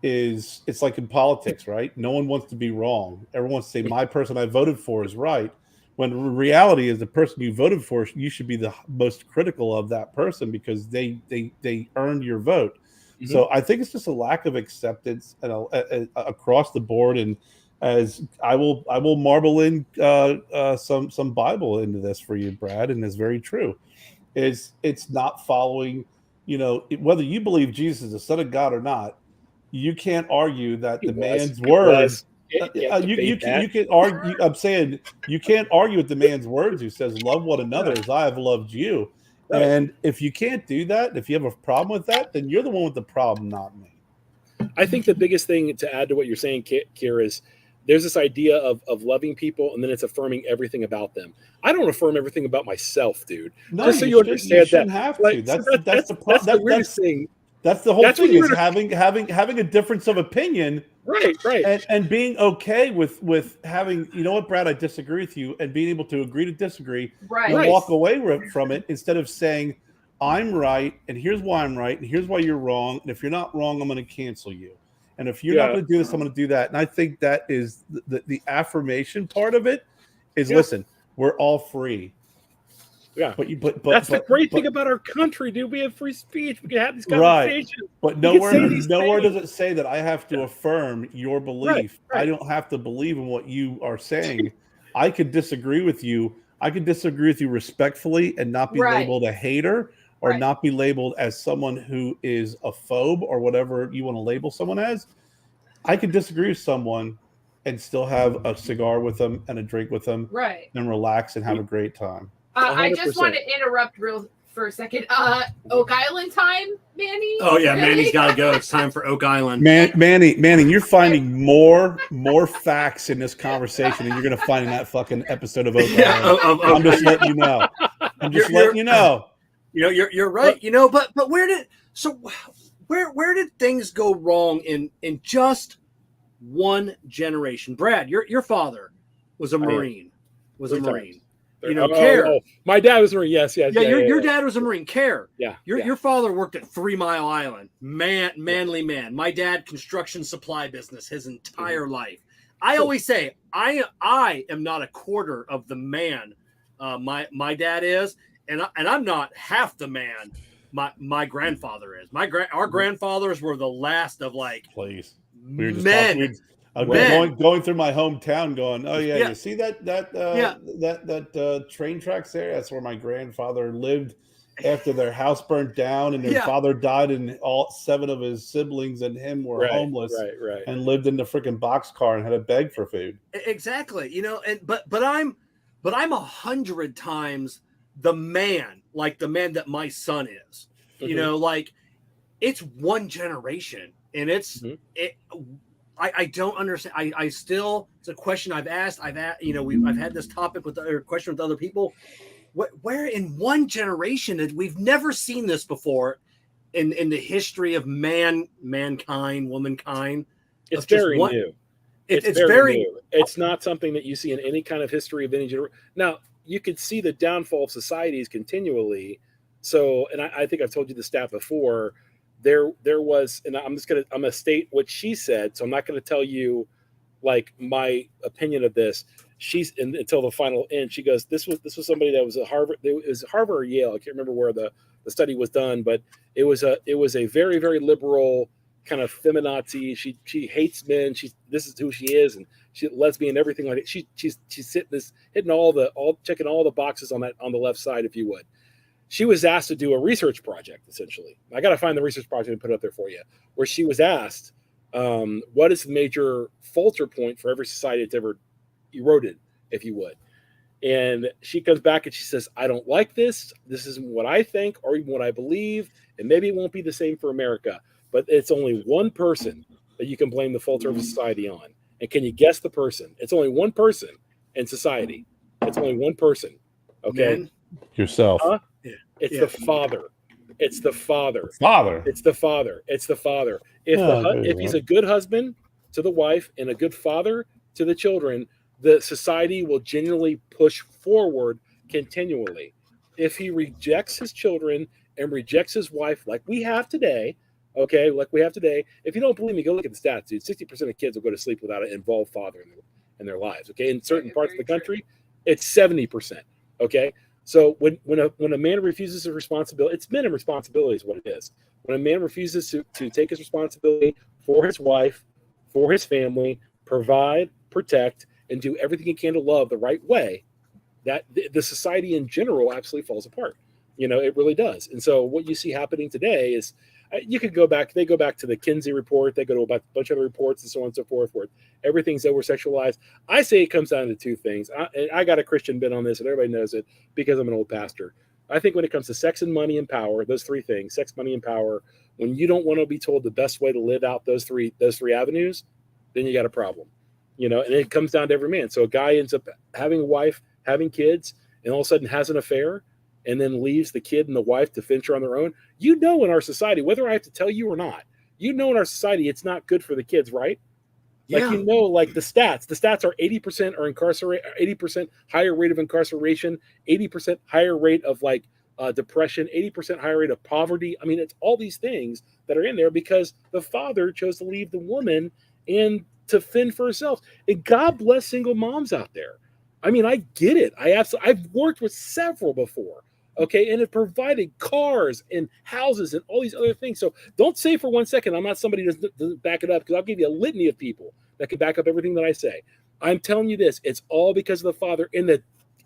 it's like in politics, right? No one wants to be wrong. Everyone wants to say my person I voted for is right, when reality is the person you voted for, you should be the most critical of that person because they earned your vote. Mm-hmm. So I think it's just a lack of acceptance across the board. And as I will marble in some Bible into this for you, Brad, and it's very true. It's not following, whether you believe Jesus is the Son of God or not, you can't argue that the man's words. You can argue. I'm saying you can't argue with the man's words who says, "Love one another as I have loved you." Right. And if you can't do that, if you have a problem with that, then you're the one with the problem, not me. I think the biggest thing to add to what you're saying, Kerr, is there's this idea of loving people, and then it's affirming everything about them. I don't affirm everything about myself, dude. No, just so you understand that. Have to. Like, that's the weirdest thing. That's the whole thing, is having a difference of opinion. Right. And being okay with having, what, Brad, I disagree with you, and being able to agree to disagree, right, and walk away from it, instead of saying, I'm right, and here's why I'm right, and here's why you're wrong, and if you're not wrong, I'm going to cancel you. And if you're not going to do this, I'm going to do that. And I think that is the affirmation part of it is, listen, we're all free. Yeah, but that's the great thing about our country, dude. We have free speech. We can have these conversations. Right. But nowhere does it say that I have to affirm your belief. Right. I don't have to believe in what you are saying. I could disagree with you. I could disagree with you respectfully and not be labeled a hater or not be labeled as someone who is a phobe or whatever you want to label someone as. I could disagree with someone and still have a cigar with them and a drink with them, and relax and have a great time. I just want to interrupt for a second. Oak Island time, Manny? Oh, yeah, Manny's got to go. It's time for Oak Island. Manny, you're finding more facts in this conversation than you're going to find in that fucking episode of Oak Island. I'm just letting you know. Letting you know. You're right. But where did things go wrong in just one generation? Brad, your father was a Marine. You know, Kerr. My dad was a Marine. Yes. Your dad was a Marine. Kerr. Yeah. Your father worked at 3 Mile Island. Manly man. My dad, construction supply business his entire life. I always say I am not a quarter of the man my dad is, and I'm not half the man my grandfather is. Our grandfathers were the last of like men. Going through my hometown, going, oh yeah, you see that train tracks there? That's where my grandfather lived after their house burnt down, and their father died, and all 7 of his siblings and him were homeless, and lived in the freaking boxcar and had to beg for food. Exactly, you know, and but I'm 100 times the man, like the man that my son is. You know, like it's one generation, and I don't understand. I still, it's a question I've asked. I've had this topic question with other people. Where in one generation we've never seen this before in the history of mankind, womankind. It's very new. It's very new. It's not something that you see in any kind of history of any generation. Now, you could see the downfall of societies continually. So, and I think I've told you the stat before. There was, and I'm gonna state what she said. So I'm not gonna tell you like my opinion of this. Until the final end, she goes, this was somebody that was at Harvard. It was Harvard or Yale. I can't remember where the study was done, but it was a very, very liberal kind of feminazi. She hates men. This is who she is, and she's lesbian, everything like that. She's hitting checking all the boxes on the left side, if you would. She was asked to do a research project, essentially. I got to find the research project and put it up there for you, where she was asked, what is the major falter point for every society that's ever eroded, if you would? And she comes back and she says, I don't like this. This isn't what I think or even what I believe. And maybe it won't be the same for America, but it's only one person that you can blame the falter of society on. And can you guess the person? It's only one person in society. It's only one person. Okay. Man. Yourself. Huh? It's the father. It's the father. Father. It's the father. It's the father. If he's a good husband to the wife and a good father to the children, the society will genuinely push forward continually. If he rejects his children and rejects his wife, like we have today, if you don't believe me, go look at the stats, dude. 60% of kids will go to sleep without an involved father in their lives. Okay, in certain parts of the country, it's 70%. Okay. So when a man refuses his responsibility, it's men and responsibility is what it is. When a man refuses to take his responsibility for his wife, for his family, provide, protect, and do everything he can to love the right way, that the society in general absolutely falls apart. You know, it really does. And so what you see happening today is they go back to the Kinsey report. They go to a bunch of other reports and so on and so forth, where everything's over-sexualized. I say it comes down to two things. I got a Christian bit on this, and everybody knows it because I'm an old pastor. I think when it comes to sex and money and power, those three things, sex, money, and power, when you don't want to be told the best way to live out those three avenues, then you got a problem. You know, and it comes down to every man. So a guy ends up having a wife, having kids, and all of a sudden has an affair, and then leaves the kid and the wife to venture on their own. You know, in our society, whether I have to tell you or not, you know, in our society, it's not good for the kids, right? Like, you know, like the stats are 80% are incarcerated, 80% higher rate of incarceration, 80% higher rate of like depression, 80% higher rate of poverty. I mean, it's all these things that are in there because the father chose to leave the woman and to fend for herself. And God bless single moms out there. I mean, I get it. I've worked with several before. Okay, and it provided cars and houses and all these other things. So don't say for 1 second I'm not somebody who doesn't back it up, because I'll give you a litany of people that can back up everything that I say. I'm telling you this, it's all because of the father and the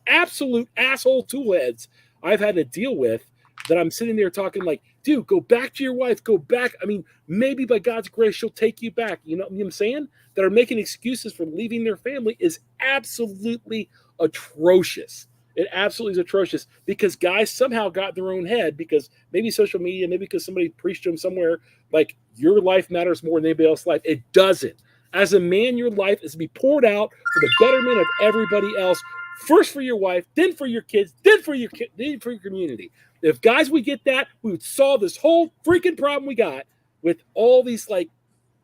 absolute asshole toolheads I've had to deal with, that I'm sitting there talking like, dude, go back to your wife, go back. I mean, maybe by God's grace, she'll take you back. You know what I'm saying? That are making excuses for leaving their family is absolutely atrocious. It absolutely is atrocious, because guys somehow got their own head, because maybe social media, maybe because somebody preached to them somewhere, like your life matters more than anybody else's life. It doesn't. As a man, your life is to be poured out for the betterment of everybody else. First for your wife, then for your kids, then for your community. If guys, we get that, we would solve this whole freaking problem we got with all these like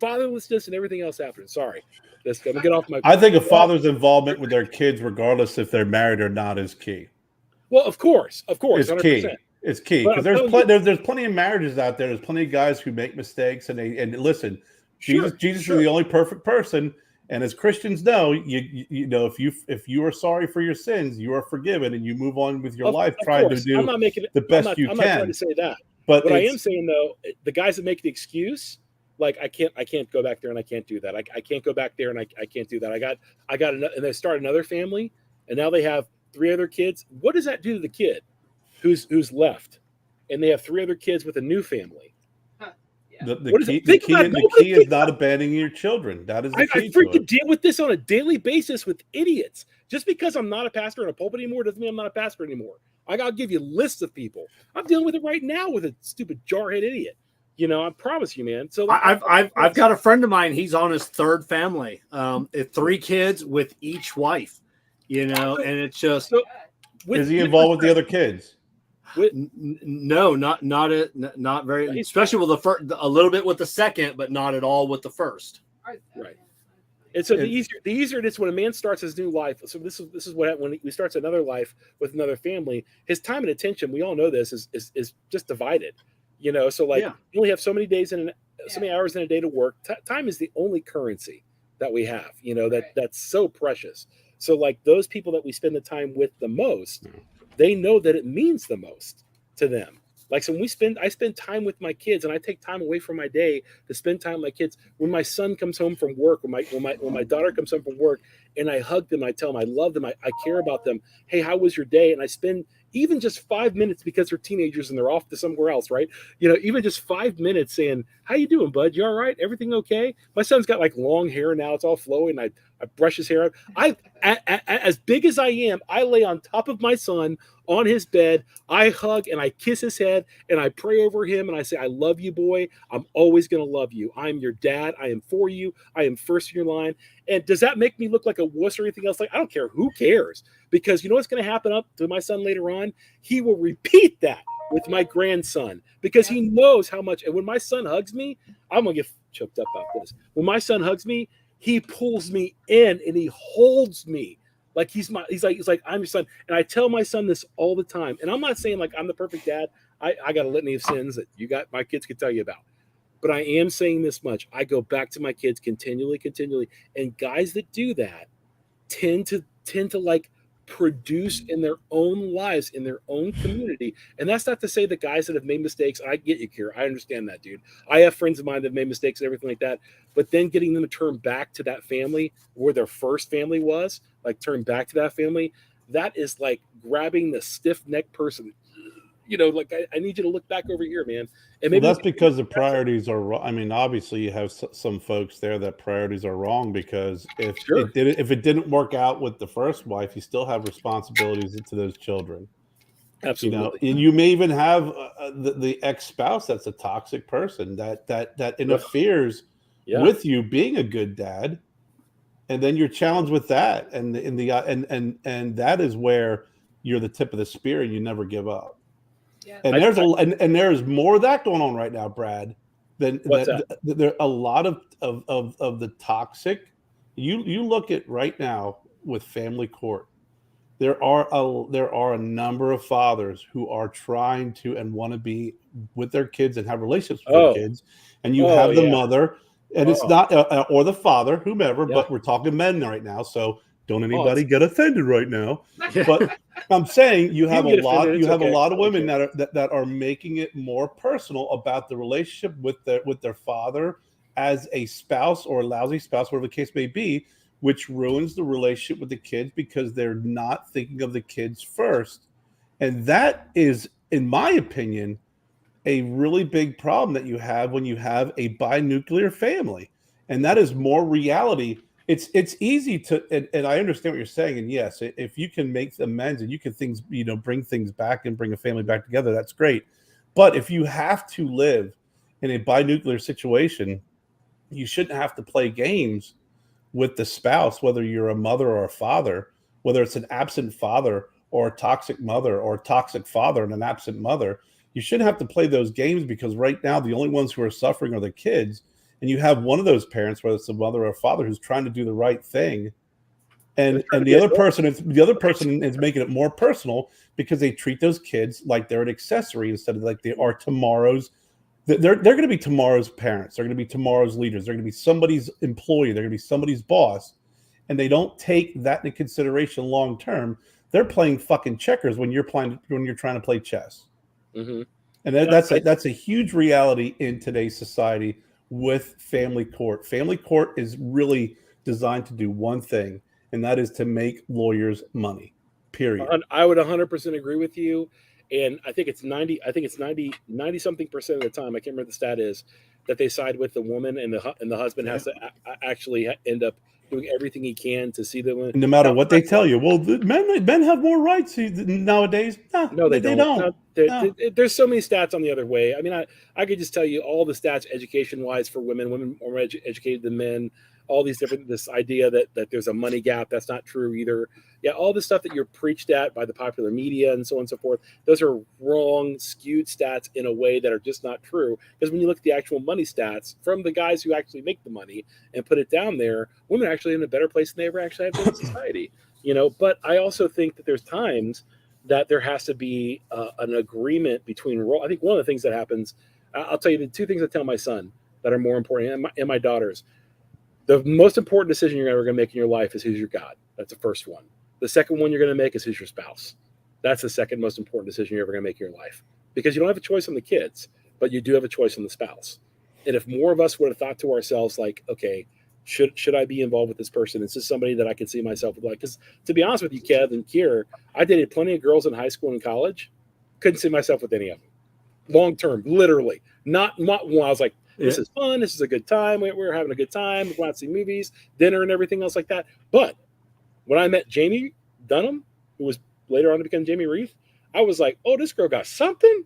fatherlessness and everything else after. Sorry. Let me get off my. I think a father's involvement with their kids, regardless if they're married or not, is key. Well, of course, It's 100%. key. It's key But because I'm telling there's plenty of marriages out there. There's plenty of guys who make mistakes, and listen, Sure, Jesus sure. is the only perfect person. And as Christians know, you know if you are sorry for your sins, you are forgiven, and you move on with your life, trying to do I'm not making it, the best I'm you not can. trying to say that. But What I am saying though, the guys that make the excuse, like I can't go back there and I can't do that. I can't go back there and I can't do that. I got and they start another family, and now they have 3 other kids. What does that do to the kid who's left? And they have 3 other kids with a new family. the key is not abandoning your children. That is the key. I freaking deal with this on a daily basis with idiots. Just because I'm not a pastor in a pulpit anymore doesn't mean I'm not a pastor anymore. I gotta give you lists of people. I'm dealing with it right now with a stupid jarhead idiot. You know, I promise you, man. So I've got a friend of mine. He's on his 3rd family. 3 kids with each wife. You know, and it's just. Is he involved with the other kids? No, not very. Especially with the first, a little bit with the second, but not at all with the first. Right. And so the easier it is when a man starts his new life. So this is what happens when he starts another life with another family. His time and attention, we all know this, is just divided. You know, so like you only have so many days and so many hours in a day to work. Time is the only currency that we have. You know, that's so precious. So like those people that we spend the time with the most, they know that it means the most to them. Like, so when I spend time with my kids, and I take time away from my day to spend time with my kids. When my son comes home from work, when my daughter comes home from work, and I hug them, I tell them I love them, I care about them. Hey, how was your day? And I spend even just 5 minutes, because they're teenagers and they're off to somewhere else, right? You know, even just 5 minutes saying, how you doing, bud? You all right? Everything okay? My son's got like long hair now. It's all flowy, and I brush his hair out. As big as I am, I lay on top of my son on his bed. I hug and I kiss his head and I pray over him and I say, I love you, boy. I'm always going to love you. I'm your dad. I am for you. I am first in your line. And does that make me look like a wuss or anything else? Like, I don't care. Who cares? Because you know what's going to happen up to my son later on? He will repeat that with my grandson, because he knows how much. And when my son hugs me, I'm going to get choked up about this. When my son hugs me, he pulls me in and he holds me like he's like I'm your son. And I tell my son this all the time. And I'm not saying like I'm the perfect dad. I got a litany of sins that my kids could tell you about. But I am saying this much. I go back to my kids continually. And guys that do that tend to like produce in their own lives, in their own community. And that's not to say that guys that have made mistakes, I get you, Kerr. I understand that, dude. I have friends of mine that have made mistakes and everything like that. But then getting them to turn back to that family where their first family was, like turn back to that family, that is like grabbing the stiff-necked person. You know, like I need you to look back over here, man. And maybe that's because the priorities are wrong. I mean, obviously, you have some folks there that priorities are wrong, because if it didn't work out with the first wife, you still have responsibilities to those children. Absolutely. You know, and you may even have the ex-spouse that's a toxic person that interferes with you being a good dad, and then you're challenged with that, and that is where you're the tip of the spear and you never give up. Yeah. And there's more of that going on right now, Brad. There are a lot of the toxic. You look at right now with family court. There are a number of fathers who are trying to and want to be with their kids and have relationships with their kids, and you have the mother, and it's not or the father, whomever. But we're talking men right now, so don't anybody get offended right now. But I'm saying you have a lot of women that are making it more personal about the relationship with their father as a spouse or a lousy spouse, whatever the case may be, which ruins the relationship with the kids because they're not thinking of the kids first. And that is, in my opinion, a really big problem that you have when you have a binuclear family. And that is more reality. It's easy to, and I understand what you're saying. And yes, if you can make amends and you can bring things back and bring a family back together, that's great. But if you have to live in a binuclear situation, you shouldn't have to play games with the spouse, whether you're a mother or a father, whether it's an absent father or a toxic mother or a toxic father and an absent mother. You shouldn't have to play those games, because right now the only ones who are suffering are the kids. and you have one of those parents, whether it's a mother or a father, who's trying to do the right thing, and the other person is making it more personal because they treat those kids like they're an accessory instead of like they are tomorrow's. They're going to be tomorrow's parents. They're going to be tomorrow's leaders. They're going to be somebody's employee. They're going to be somebody's boss, and they don't take that into consideration long term. They're playing fucking checkers when you're trying to play chess. Mm-hmm. And that's a huge reality in today's society with family court. Family court is really designed to do one thing, and that is to make lawyers money. Period. I would 100% agree with you. And I think it's 90 something percent of the time, I can't remember what the stat is, that they side with the woman, and the husband has to actually end up doing everything he can to see the woman. No matter what they tell you. Well, men have more rights nowadays. No, they don't. No. There's so many stats on the other way. I mean, I could just tell you all the stats education-wise for women. Women are more educated than men. All these this idea that there's a money gap. That's not true either. Yeah, all the stuff that you're preached at by the popular media and so on and so forth, those are wrong, skewed stats in a way that are just not true. Because when you look at the actual money stats from the guys who actually make the money and put it down there, women are actually in a better place than they ever actually have been in society. But I also think that there's times that there has to be an agreement between role. I think one of the things that happens, I'll tell you the two things I tell my son that are more important, and my daughters. The most important decision you're ever going to make in your life is who's your God. That's the first one. The second one you're going to make is who's your spouse. That's the second most important decision you're ever going to make in your life, because you don't have a choice on the kids, but you do have a choice on the spouse. And if more of us would have thought to ourselves, like, okay, should I be involved with this person? Is this somebody that I can see myself with? Like, because to be honest with you, Kev and Kier, I dated plenty of girls in high school and college. Couldn't see myself with any of them. Long term, literally. Not one. I was like, this is fun. This is a good time. We're having a good time. We're going to see movies, dinner, and everything else like that. But when I met Jamie Dunham, who was later on to become Jamie Reith, I was like, oh, this girl got something.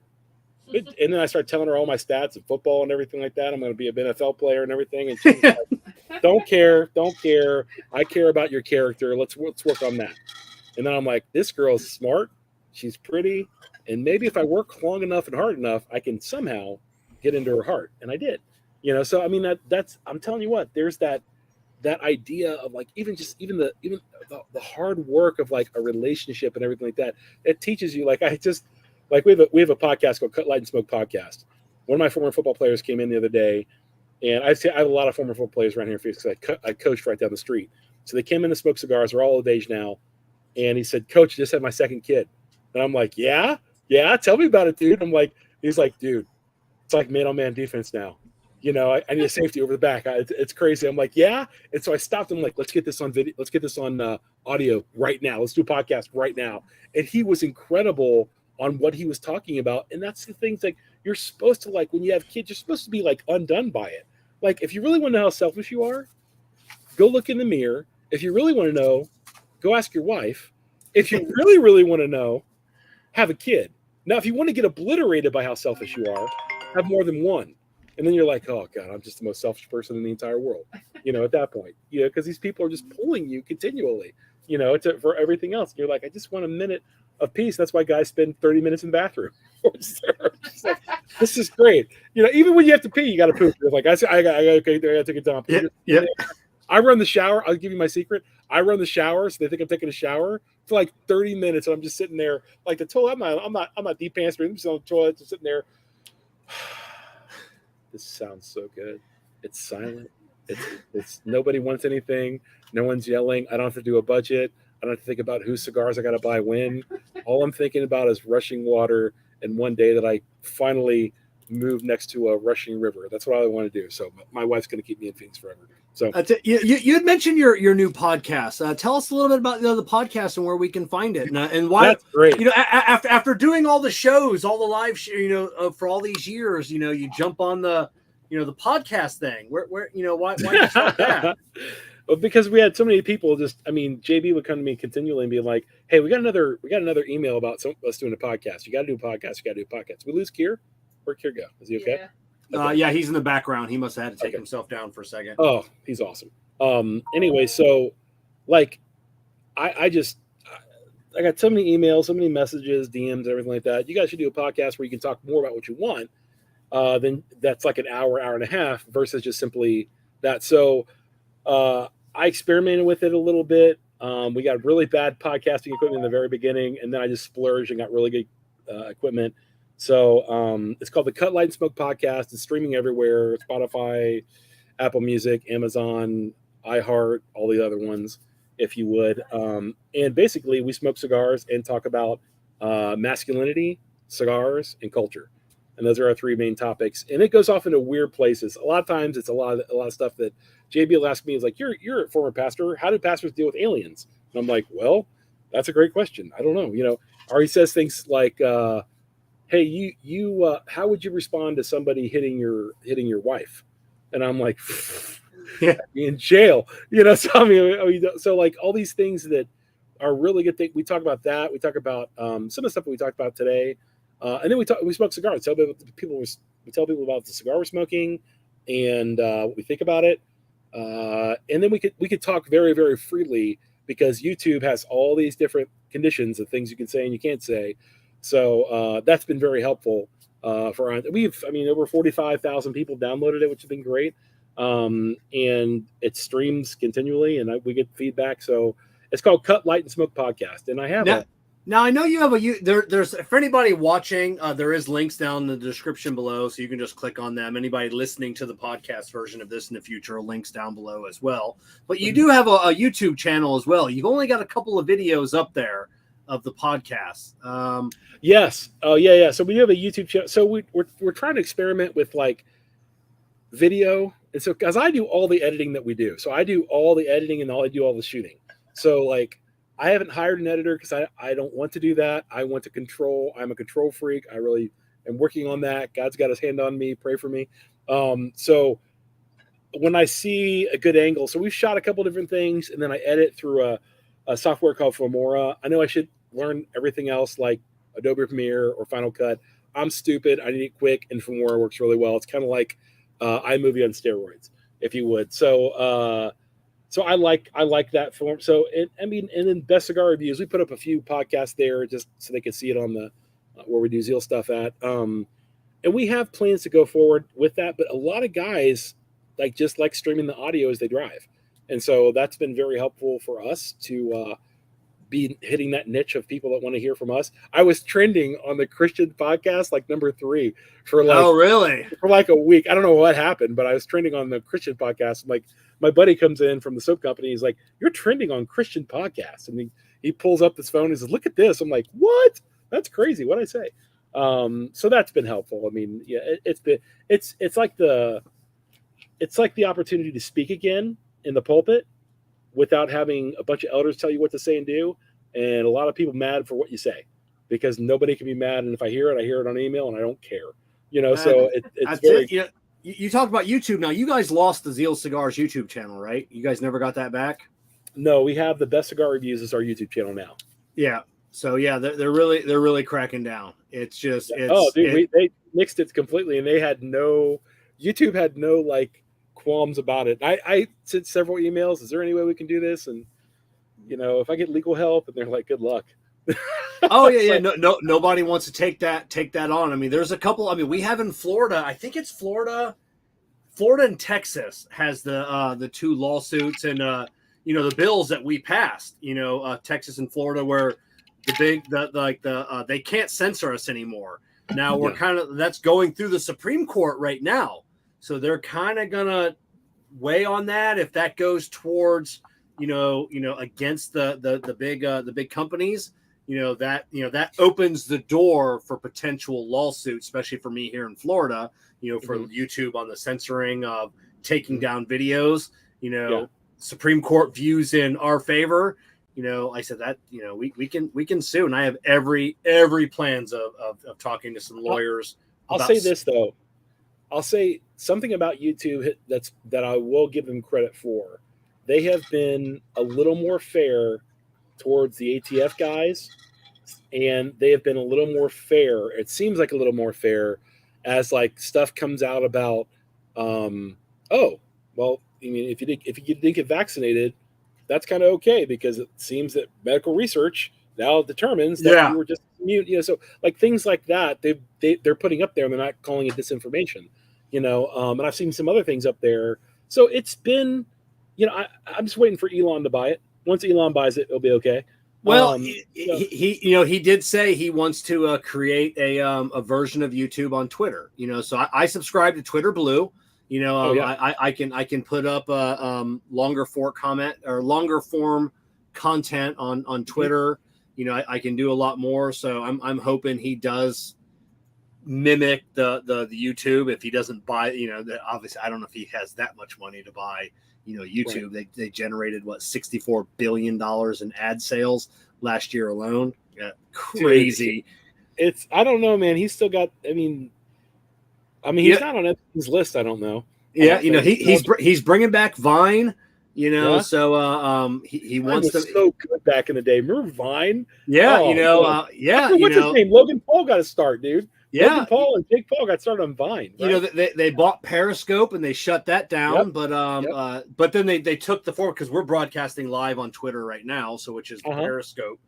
And then I started telling her all my stats and football and everything like that. I'm going to be an NFL player and everything. And she's like, don't care. I care about your character. Let's work on that. And then I'm like, this girl's smart. She's pretty. And maybe if I work long enough and hard enough, I can somehow get into her heart. And I did. So I mean that's I'm telling you what, there's that idea of like even the hard work of like a relationship and everything like that. It teaches you, like we have a podcast called Cut Light and Smoke Podcast. One of my former football players came in the other day, and I have a lot of former football players around here because I coached right down the street. So they came in to smoke cigars. They're all of age now. And he said, Coach, I just had my second kid. And I'm like, yeah, tell me about it, dude. He's like, dude, it's like man-on-man defense now. I need a safety over the back. It's crazy. I'm like, yeah. And so I stopped him, like, let's get this on video. Let's get this on audio right now. Let's do a podcast right now. And he was incredible on what he was talking about. And that's the things, like, you're supposed to, like, when you have kids, you're supposed to be like undone by it. Like, if you really want to know how selfish you are, go look in the mirror. If you really want to know, go ask your wife. If you really, really want to know, have a kid. Now, if you want to get obliterated by how selfish you are, have more than one. And then you're like, oh, God, I'm just the most selfish person in the entire world, at that point, because these people are just pulling you continually, for everything else. You're like, I just want a minute of peace. That's why guys spend 30 minutes in the bathroom. Like, this is great. Even when you have to pee, you got to poop. You're like, I got to take a dump. Yeah. I run the shower. I'll give you my secret. I run the shower, so they think I'm taking a shower for like 30 minutes, and I'm just sitting there like the toilet. I'm not deep pants, I'm just on the toilet, just sitting there. This sounds so good. It's silent. It's nobody wants anything. No one's yelling. I don't have to do a budget. I don't have to think about whose cigars I got to buy when. All I'm thinking about is rushing water, and one day that I finally move next to a rushing river. That's what I want to do. So my wife's going to keep me in Phoenix forever. So you had mentioned your new podcast. Tell us a little bit about the podcast and where we can find it and why. That's great. After doing all the shows, all the live, for all these years, you jump on the podcast thing. Where why did you start that? Well, because we had so many people. JB would come to me continually and be like, "Hey, we got another email about us doing a podcast. You got to do a podcast. We lose Kier. Where'd Kier go? Is he okay? Yeah. Okay. Yeah, he's in the background. He must have had to take himself down for a second. Oh, he's awesome. Anyway, so like I got so many emails, so many messages, DMs, everything like that. You guys should do a podcast where you can talk more about what you want. then that's like an hour and a half versus just simply that. So I experimented with it a little bit. We got really bad podcasting equipment in the very beginning, and then I just splurged and got really good equipment. So it's called the Cut Light and Smoke Podcast. It's streaming everywhere: Spotify, Apple Music, Amazon, iHeart, all the other ones, if you would. And basically, we smoke cigars and talk about masculinity, cigars, and culture. And those are our three main topics. And it goes off into weird places. A lot of times, it's a lot of stuff that JB will ask me. Is like, you're a former pastor. How do pastors deal with aliens? And I'm like, well, that's a great question. I don't know. Or he says things like, hey, you how would you respond to somebody hitting your wife? And I'm like, yeah, in jail. So I mean, so like all these things that are really good things. We talk about that. We talk about some of the stuff that we talked about today. And then we smoke cigars. We tell people about the cigar we're smoking and what we think about it. And then we could talk very, very freely because YouTube has all these different conditions of things you can say and you can't say. So that's been very helpful for us. Over 45,000 people downloaded it, which has been great. And it streams continually and we get feedback. So it's called Cut Light and Smoke Podcast. And I have Now I know you have there's for anybody watching, there is links down in the description below, so you can just click on them. Anybody listening to the podcast version of this in the future, links down below as well. But you do have a YouTube channel as well. You've only got a couple of videos up there of the podcast. Yes. Oh yeah. So we have a YouTube channel. So we're trying to experiment with like video, and so because I do all the editing that we do, so I do all the editing and I do all the shooting. So like. I haven't hired an editor because I don't want to do that. I want to control. I'm a control freak. I really am working on that. God's got his hand on me. Pray for me. So when I see a good angle, so we've shot a couple different things and then I edit through a software called Filmora. I know I should learn everything else like Adobe Premiere or Final Cut. I'm stupid. I need it quick, and Filmora works really well. It's kind of like iMovie on steroids, if you would. So I like that form. So and then Best Cigar Reviews, we put up a few podcasts there just so they can see it on the where we do Zeal stuff at. And we have plans to go forward with that. But a lot of guys just like streaming the audio as they drive, and so that's been very helpful for us to be hitting that niche of people that want to hear from us. I was trending on the Christian podcast number 3 for for a week. I don't know what happened, but I was trending on the Christian podcast. I'm my buddy comes in from the soap company. He's like, "You're trending on Christian podcasts." And he pulls up his phone and says, "Look at this." I'm like, "What? That's crazy." What'd I say? So that's been helpful. I mean, yeah, it's like the opportunity to speak again in the pulpit without having a bunch of elders tell you what to say and do. And a lot of people mad for what you say because nobody can be mad. And if I hear it on email and I don't care, so it's very. You talked about YouTube. Now you guys lost the Zeal Cigars YouTube channel, right? You guys never got that back? No, we have the Best Cigar Reviews as our YouTube channel now. Yeah. So yeah, they're really cracking down. It's just they mixed it completely, and YouTube had no qualms about it. I sent several emails. Is there any way we can do this? And if I get legal help, and they're like, good luck. Oh yeah. No, nobody wants to take that on. I mean, there's a couple. I mean, we have in Florida. I think it's Florida and Texas has the two lawsuits and the bills that we passed. Texas and Florida where they can't censor us anymore. Now we're that's going through the Supreme Court right now. So they're kind of gonna weigh on that if that goes towards against the big companies. That opens the door for potential lawsuits, especially for me here in Florida. For YouTube on the censoring of taking down videos. Supreme Court views in our favor. I said that we can sue, and I have every plans of talking to some lawyers. I'll say this though. I'll say something about YouTube that I will give them credit for. They have been a little more fair towards the ATF guys, and they have been a little more fair. It seems like a little more fair as stuff comes out about, if you didn't get vaccinated, that's kind of okay because it seems that medical research now determines that you were just as mute, so like things like that, they're putting up there and they're not calling it disinformation, and I've seen some other things up there. So it's been, I'm just waiting for Elon to buy it. Once Elon buys it, it'll be okay. Well, he did say he wants to create a version of YouTube on Twitter. So I subscribe to Twitter Blue. I can put up longer form content on Twitter. I can do a lot more. So I'm hoping he does mimic the YouTube. If he doesn't buy, obviously I don't know if he has that much money to buy. YouTube, right. They generated $64 billion in ad sales last year alone. Yeah, crazy. Dude, I don't know, man. He's still got. I mean, he's not on Epstein's list. I don't know. Yeah, he's bringing back Vine. So he wants to. So good back in the day. Remember Vine? Yeah, What's his name? Logan Paul got to start, dude. Yeah, Logan Paul and Jake Paul got started on Vine. Right? They bought Periscope and they shut that down. Yep. But then they took the form because we're broadcasting live on Twitter right now, so which is the Periscope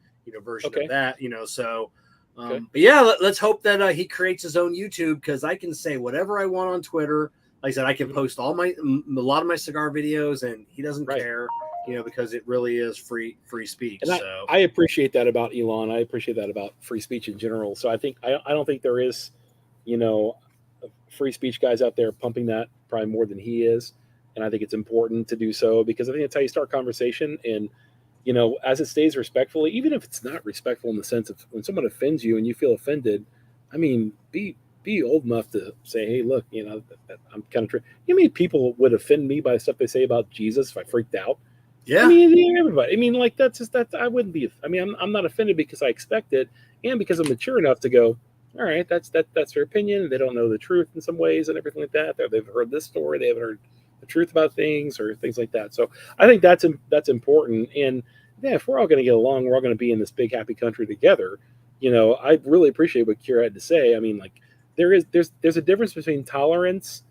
version of that. So. But yeah, let's hope that he creates his own YouTube, because I can say whatever I want on Twitter. Like I said, I can post a lot of my cigar videos, and he doesn't care. Because it really is free speech. And I appreciate that about Elon. I appreciate that about free speech in general. So I don't think there is, free speech guys out there pumping that probably more than he is. And I think it's important to do so, because I think it's how you start conversation. And, as it stays respectfully, even if it's not respectful in the sense of when someone offends you and you feel offended, be old enough to say, hey, look, I'm kind of people would offend me by the stuff they say about Jesus if I freaked out. Yeah, everybody. That's I wouldn't be. I'm not offended because I expect it, and because I'm mature enough to go, all right, that's their opinion. They don't know the truth in some ways and everything like that. They've heard this story, they haven't heard the truth about things or things like that. So I think that's important. And if we're all going to get along, we're all going to be in this big happy country together. I really appreciate what Kerr had to say. There's a difference between tolerance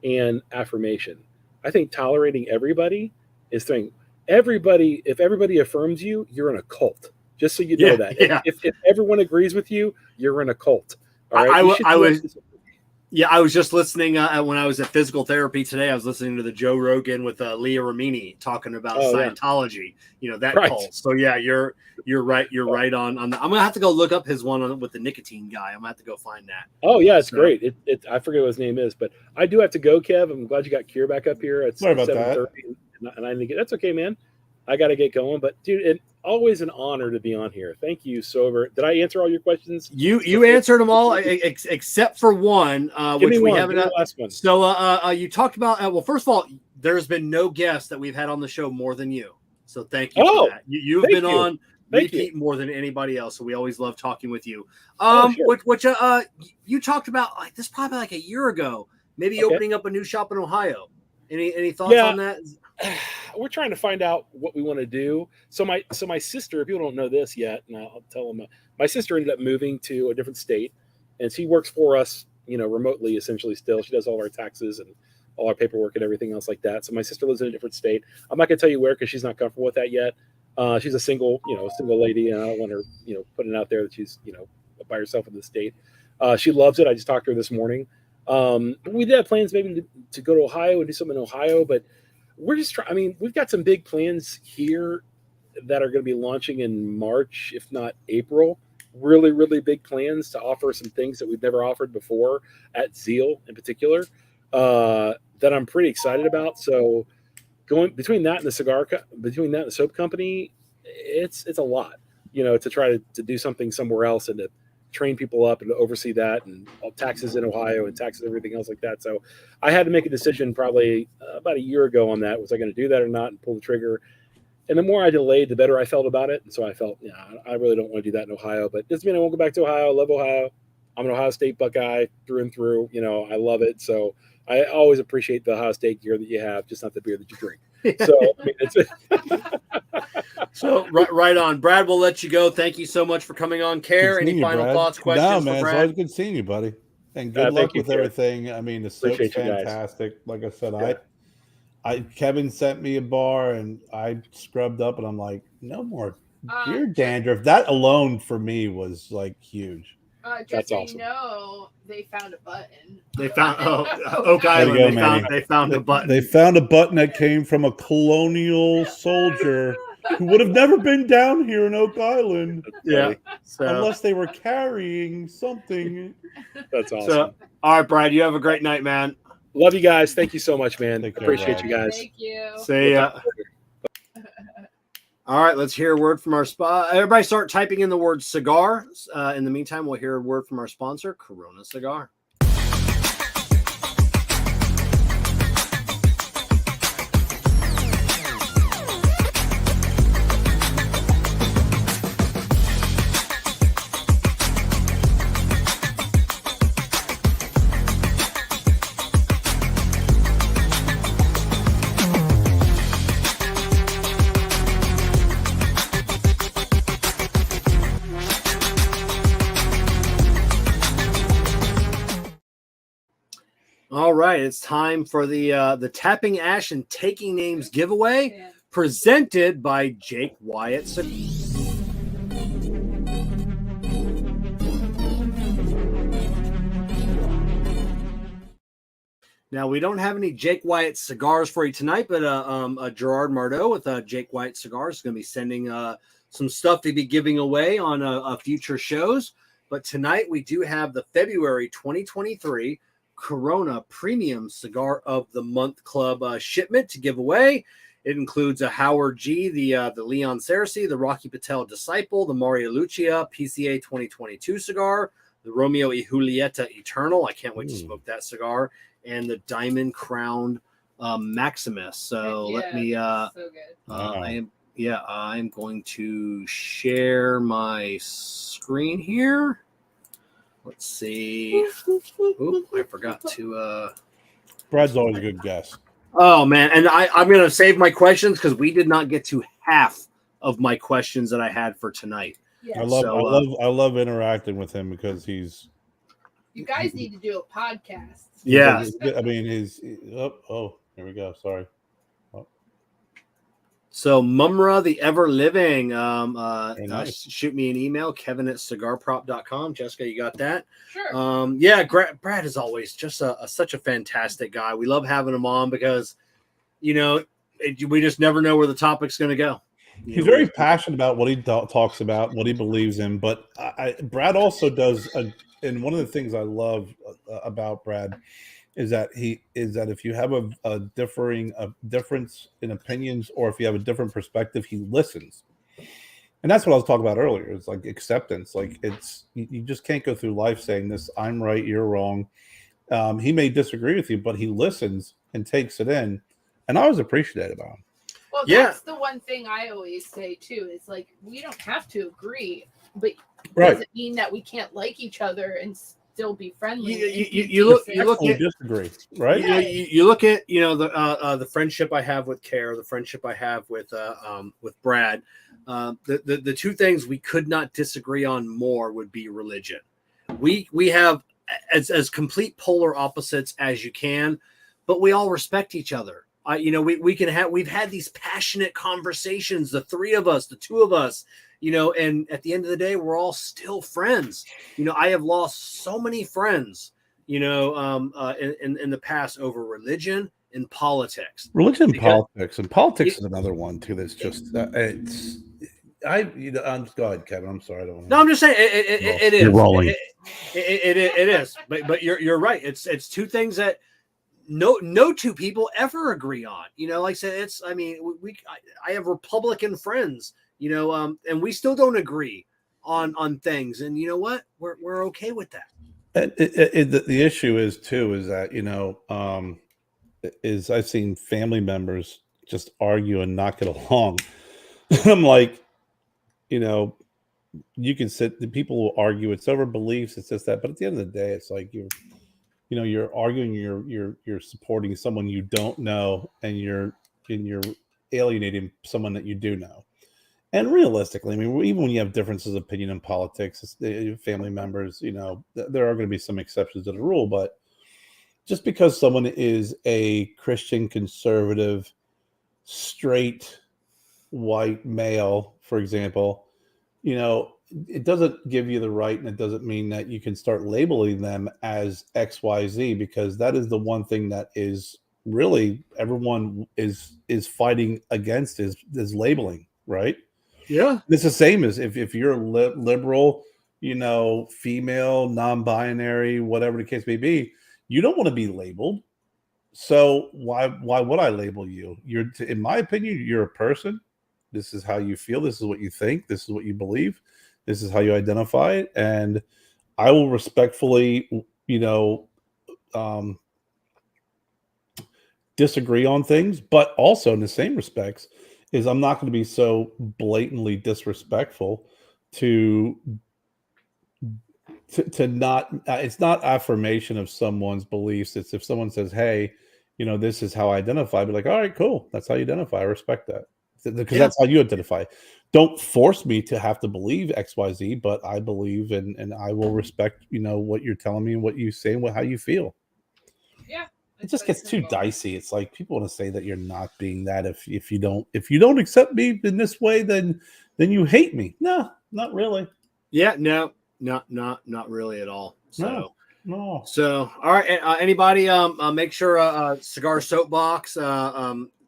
and affirmation. I think tolerating everybody is saying. If everybody affirms you, you're in a cult. Just so you know that. Yeah. If everyone agrees with you, you're in a cult. All right. I was just listening when I was at physical therapy today. I was listening to the Joe Rogan with Leah Remini talking about Scientology. That cult. So yeah, you're right. You're right on. I'm gonna have to go look up his one with the nicotine guy. I'm gonna have to go find that. Oh yeah, it's great. I forget what his name is, but I do have to go, Kev. I'm glad you got Kerr back up here at 7:30. And I think that's okay, man. I got to get going, but dude, it's always an honor to be on here. Thank you so much. Did I answer all your questions? You answered them all except for one, which we haven't. Last one. So you talked about. Well, first of all, there's been no guest that we've had on the show more than you. So thank you for that. You've been on repeat more than anybody else. So we always love talking with you. Sure. Which you talked about this probably like a year ago, maybe opening up a new shop in Ohio. Any thoughts on that? We're trying to find out what we want to do. So my sister, people don't know this yet, and I'll tell them. My sister ended up moving to a different state, and she works for us, remotely essentially. Still, she does all our taxes and all our paperwork and everything else like that. So my sister lives in a different state. I'm not gonna tell you where because she's not comfortable with that yet. She's a single lady, and I don't want her, putting out there that she's, by herself in the state. She loves it. I just talked to her this morning. We did have plans maybe to go to Ohio and do something in Ohio, but we're just trying. We've got some big plans here that are going to be launching in March, if not April. Really, really big plans to offer some things that we've never offered before at Zeal in particular, that I'm pretty excited about. So going between that and the soap company, it's a lot, to try to do something somewhere else and to train people up and to oversee that, and all taxes in Ohio and taxes, everything else like that. So I had to make a decision probably about a year ago on that. Was I going to do that or not and pull the trigger? And the more I delayed, the better I felt about it. And so I felt, I really don't want to do that in Ohio, but it doesn't mean I won't go back to Ohio. I love Ohio. I'm an Ohio State Buckeye through and through. I love it. So I always appreciate the Ohio State gear that you have, just not the beer that you drink. So, So right on, Brad. We'll let you go. Thank you so much for coming on. Kerr, any final thoughts, questions? No, man, for Brad? it's always good seeing you, buddy. And good luck with everything. The soap's fantastic. Like I said, Kevin sent me a bar and I scrubbed up, and I'm like, no more Deer dandruff. That alone for me was like huge. Just That's so awesome. you know, they found a button. They found Oak There Island. you go, They Manny. found a button. They found a button that came from a colonial soldier who would have never been down here in Oak Island Yeah. So, unless they were carrying something. That's awesome. so all right, Brad. You have a great night, man. Love you guys. Thank you so much, man. Take care, Appreciate Brad. you guys. Thank you. See ya. All right, let's hear a word from our spot. Everybody start typing in the word cigar. In the meantime, we'll hear a word from our sponsor, Corona Cigar. All right, it's time for the Tapping Ash and Taking Names giveaway, presented by Jake Wyatt. Now, we don't have any Jake Wyatt cigars for you tonight, but Gerard Mardeau with Jake Wyatt Cigars is going to be sending some stuff to be giving away on future shows. But tonight we do have the February 2023 Corona Premium Cigar of the Month Club shipment to give away. It includes a Howard G, the Leon Cersei, the Rocky Patel Disciple, the Maria Lucia PCA 2022 cigar, the Romeo y Julieta Eternal. I can't wait to smoke that cigar, and the Diamond Crowned Maximus. So let me. So good. I'm going to share my screen here. Let's see. Oop, I forgot to. Brad's always a good guess. Oh man, and I'm gonna save my questions because we did not get to half of my questions that I had for tonight. Yeah. I love interacting with him because he's. You guys need to do a podcast. Yeah. I mean, here we go. Sorry. So Mumra the Ever Living, Nice. shoot me an email, kevin@cigarprop.com. Jessica, you got that? Sure. Brad is always just such a fantastic guy. We love having him on because, we just never know where the topic's going to go. He's very passionate about what he talks about, what he believes in. But Brad also does, and one of the things I love about Brad is that if you have a difference in opinions, or if you have a different perspective, he listens. And that's what I was talking about earlier. It's like acceptance. Like you just can't go through life saying this, I'm right, you're wrong. He may disagree with you, but he listens and takes it in. And I was appreciative about him. Well, that's the one thing I always say too. Is like, we don't have to agree, but does it mean that we can't like each other and still be friendly? You look at disagree, right? You look at the friendship I have with Kerr, the friendship I have with Brad. The two things we could not disagree on more would be religion. We have as complete polar opposites as you can, but we all respect each other. We've had these passionate conversations, the three of us, the two of us, and at the end of the day, we're all still friends. I have lost so many friends, in the past over religion and politics. Religion and politics. And politics is another one too. That's just go ahead, Kevin. I'm sorry. I'm just saying it is. You're rolling. It is. But you're right. It's two things that no two people ever agree on. Like I said, I have Republican friends, and we still don't agree on things. And you know what? We're okay with that. And the issue is that, is I've seen family members just argue and not get along. I'm like, you can the people will argue. It's over beliefs. It's just that. But at the end of the day, it's like you're arguing, you're supporting someone you don't know, and you're alienating someone that you do know. And realistically, even when you have differences of opinion in politics, family members, there are going to be some exceptions to the rule. But just because someone is a Christian conservative, straight white male, for example, it doesn't give you the right, and it doesn't mean that you can start labeling them as XYZ, because that is the one thing that is really everyone is fighting against is labeling, right? Yeah. It's the same as if you're liberal, female, non-binary, whatever the case may be, you don't want to be labeled. So why would I label you? In my opinion, you're a person. This is how you feel. This is what you think. This is what you believe. This is how you identify it. And I will respectfully, disagree on things, but also in the same respects is I'm not going to be so blatantly disrespectful to not, it's not affirmation of someone's beliefs. It's if someone says, hey, this is how I identify, I'd be like, all right, cool. That's how you identify. I respect that. Because that's how you identify. Don't force me to have to believe XYZ, but I believe and I will respect, what you're telling me and what you say and how you feel. Yeah. It just gets too dicey. It's like people want to say that you're not being that if you don't accept me in this way, then you hate me. No, not really. Yeah, no, not really at all. So no. So all right, anybody make sure Cigar Soap Box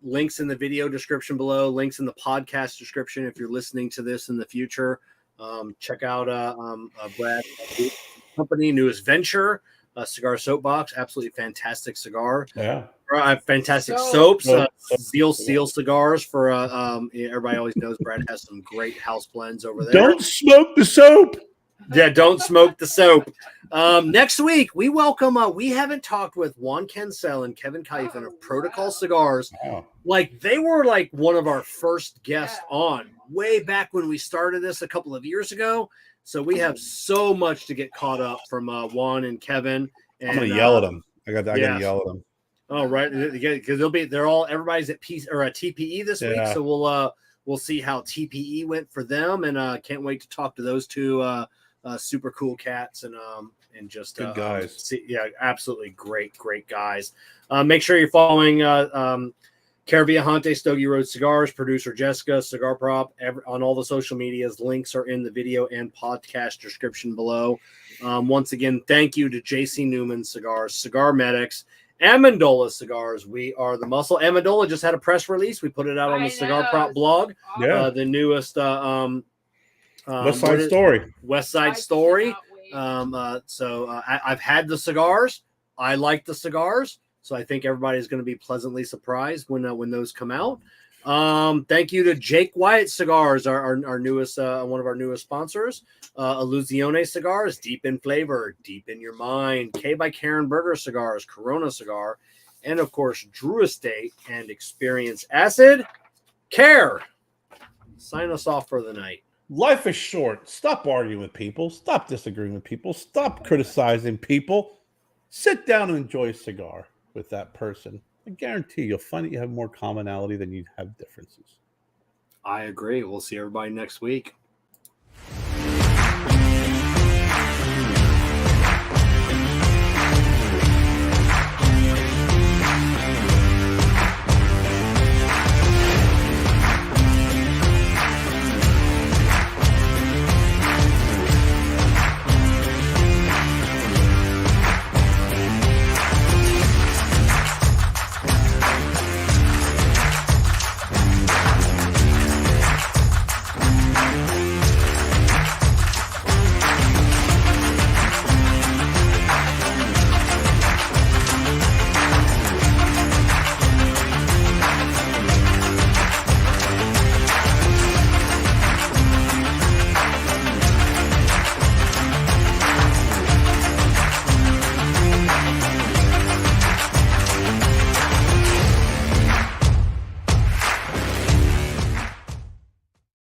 links in the video description below, links in the podcast description if you're listening to this in the future. Check out Brad company newest venture. Cigar Soap Box, absolutely fantastic cigar. Yeah, fantastic soaps. Zeal Cigars for everybody always knows Brad has some great house blends over there. Don't smoke the soap. Yeah, don't smoke the soap. Next week we welcome. We haven't talked with Juan Cancel and Kevin Shahan of Protocol Cigars. Wow. Like they were like one of our first guests on way back when we started this a couple of years ago. So we have so much to get caught up from Juan and Kevin. And, I'm gonna yell at them. I got to yell at them. Oh, right, because everybody's at TPE this week. So we'll see how TPE went for them, and can't wait to talk to those two super cool cats and just good guys. Absolutely great guys. Make sure you're following Kerr Viajante, Stogie Road Cigars, producer Jessica, Cigar Prop, on all the social medias. Links are in the video and podcast description below. Once again, thank you to JC Newman Cigars, CigarMedics, Amendola Cigars. We are the muscle. Amendola just had a press release. We put it out on the Cigar Prop blog. Yeah. The newest West Side Story. West Side Story. I've had the cigars. I like the cigars. So I think everybody's going to be pleasantly surprised when those come out. Thank you to Jake Wyatt Cigars, our newest one of our newest sponsors. Illusione Cigars, deep in flavor, deep in your mind. K by Karen Berger Cigars, Corona Cigar, and of course Drew Estate and Experience Acid. Kerr, sign us off for the night. Life is short. Stop arguing with people. Stop disagreeing with people. Stop criticizing people. Sit down and enjoy a cigar with that person. I guarantee you'll find that you have more commonality than you have differences. I agree. We'll see everybody next week.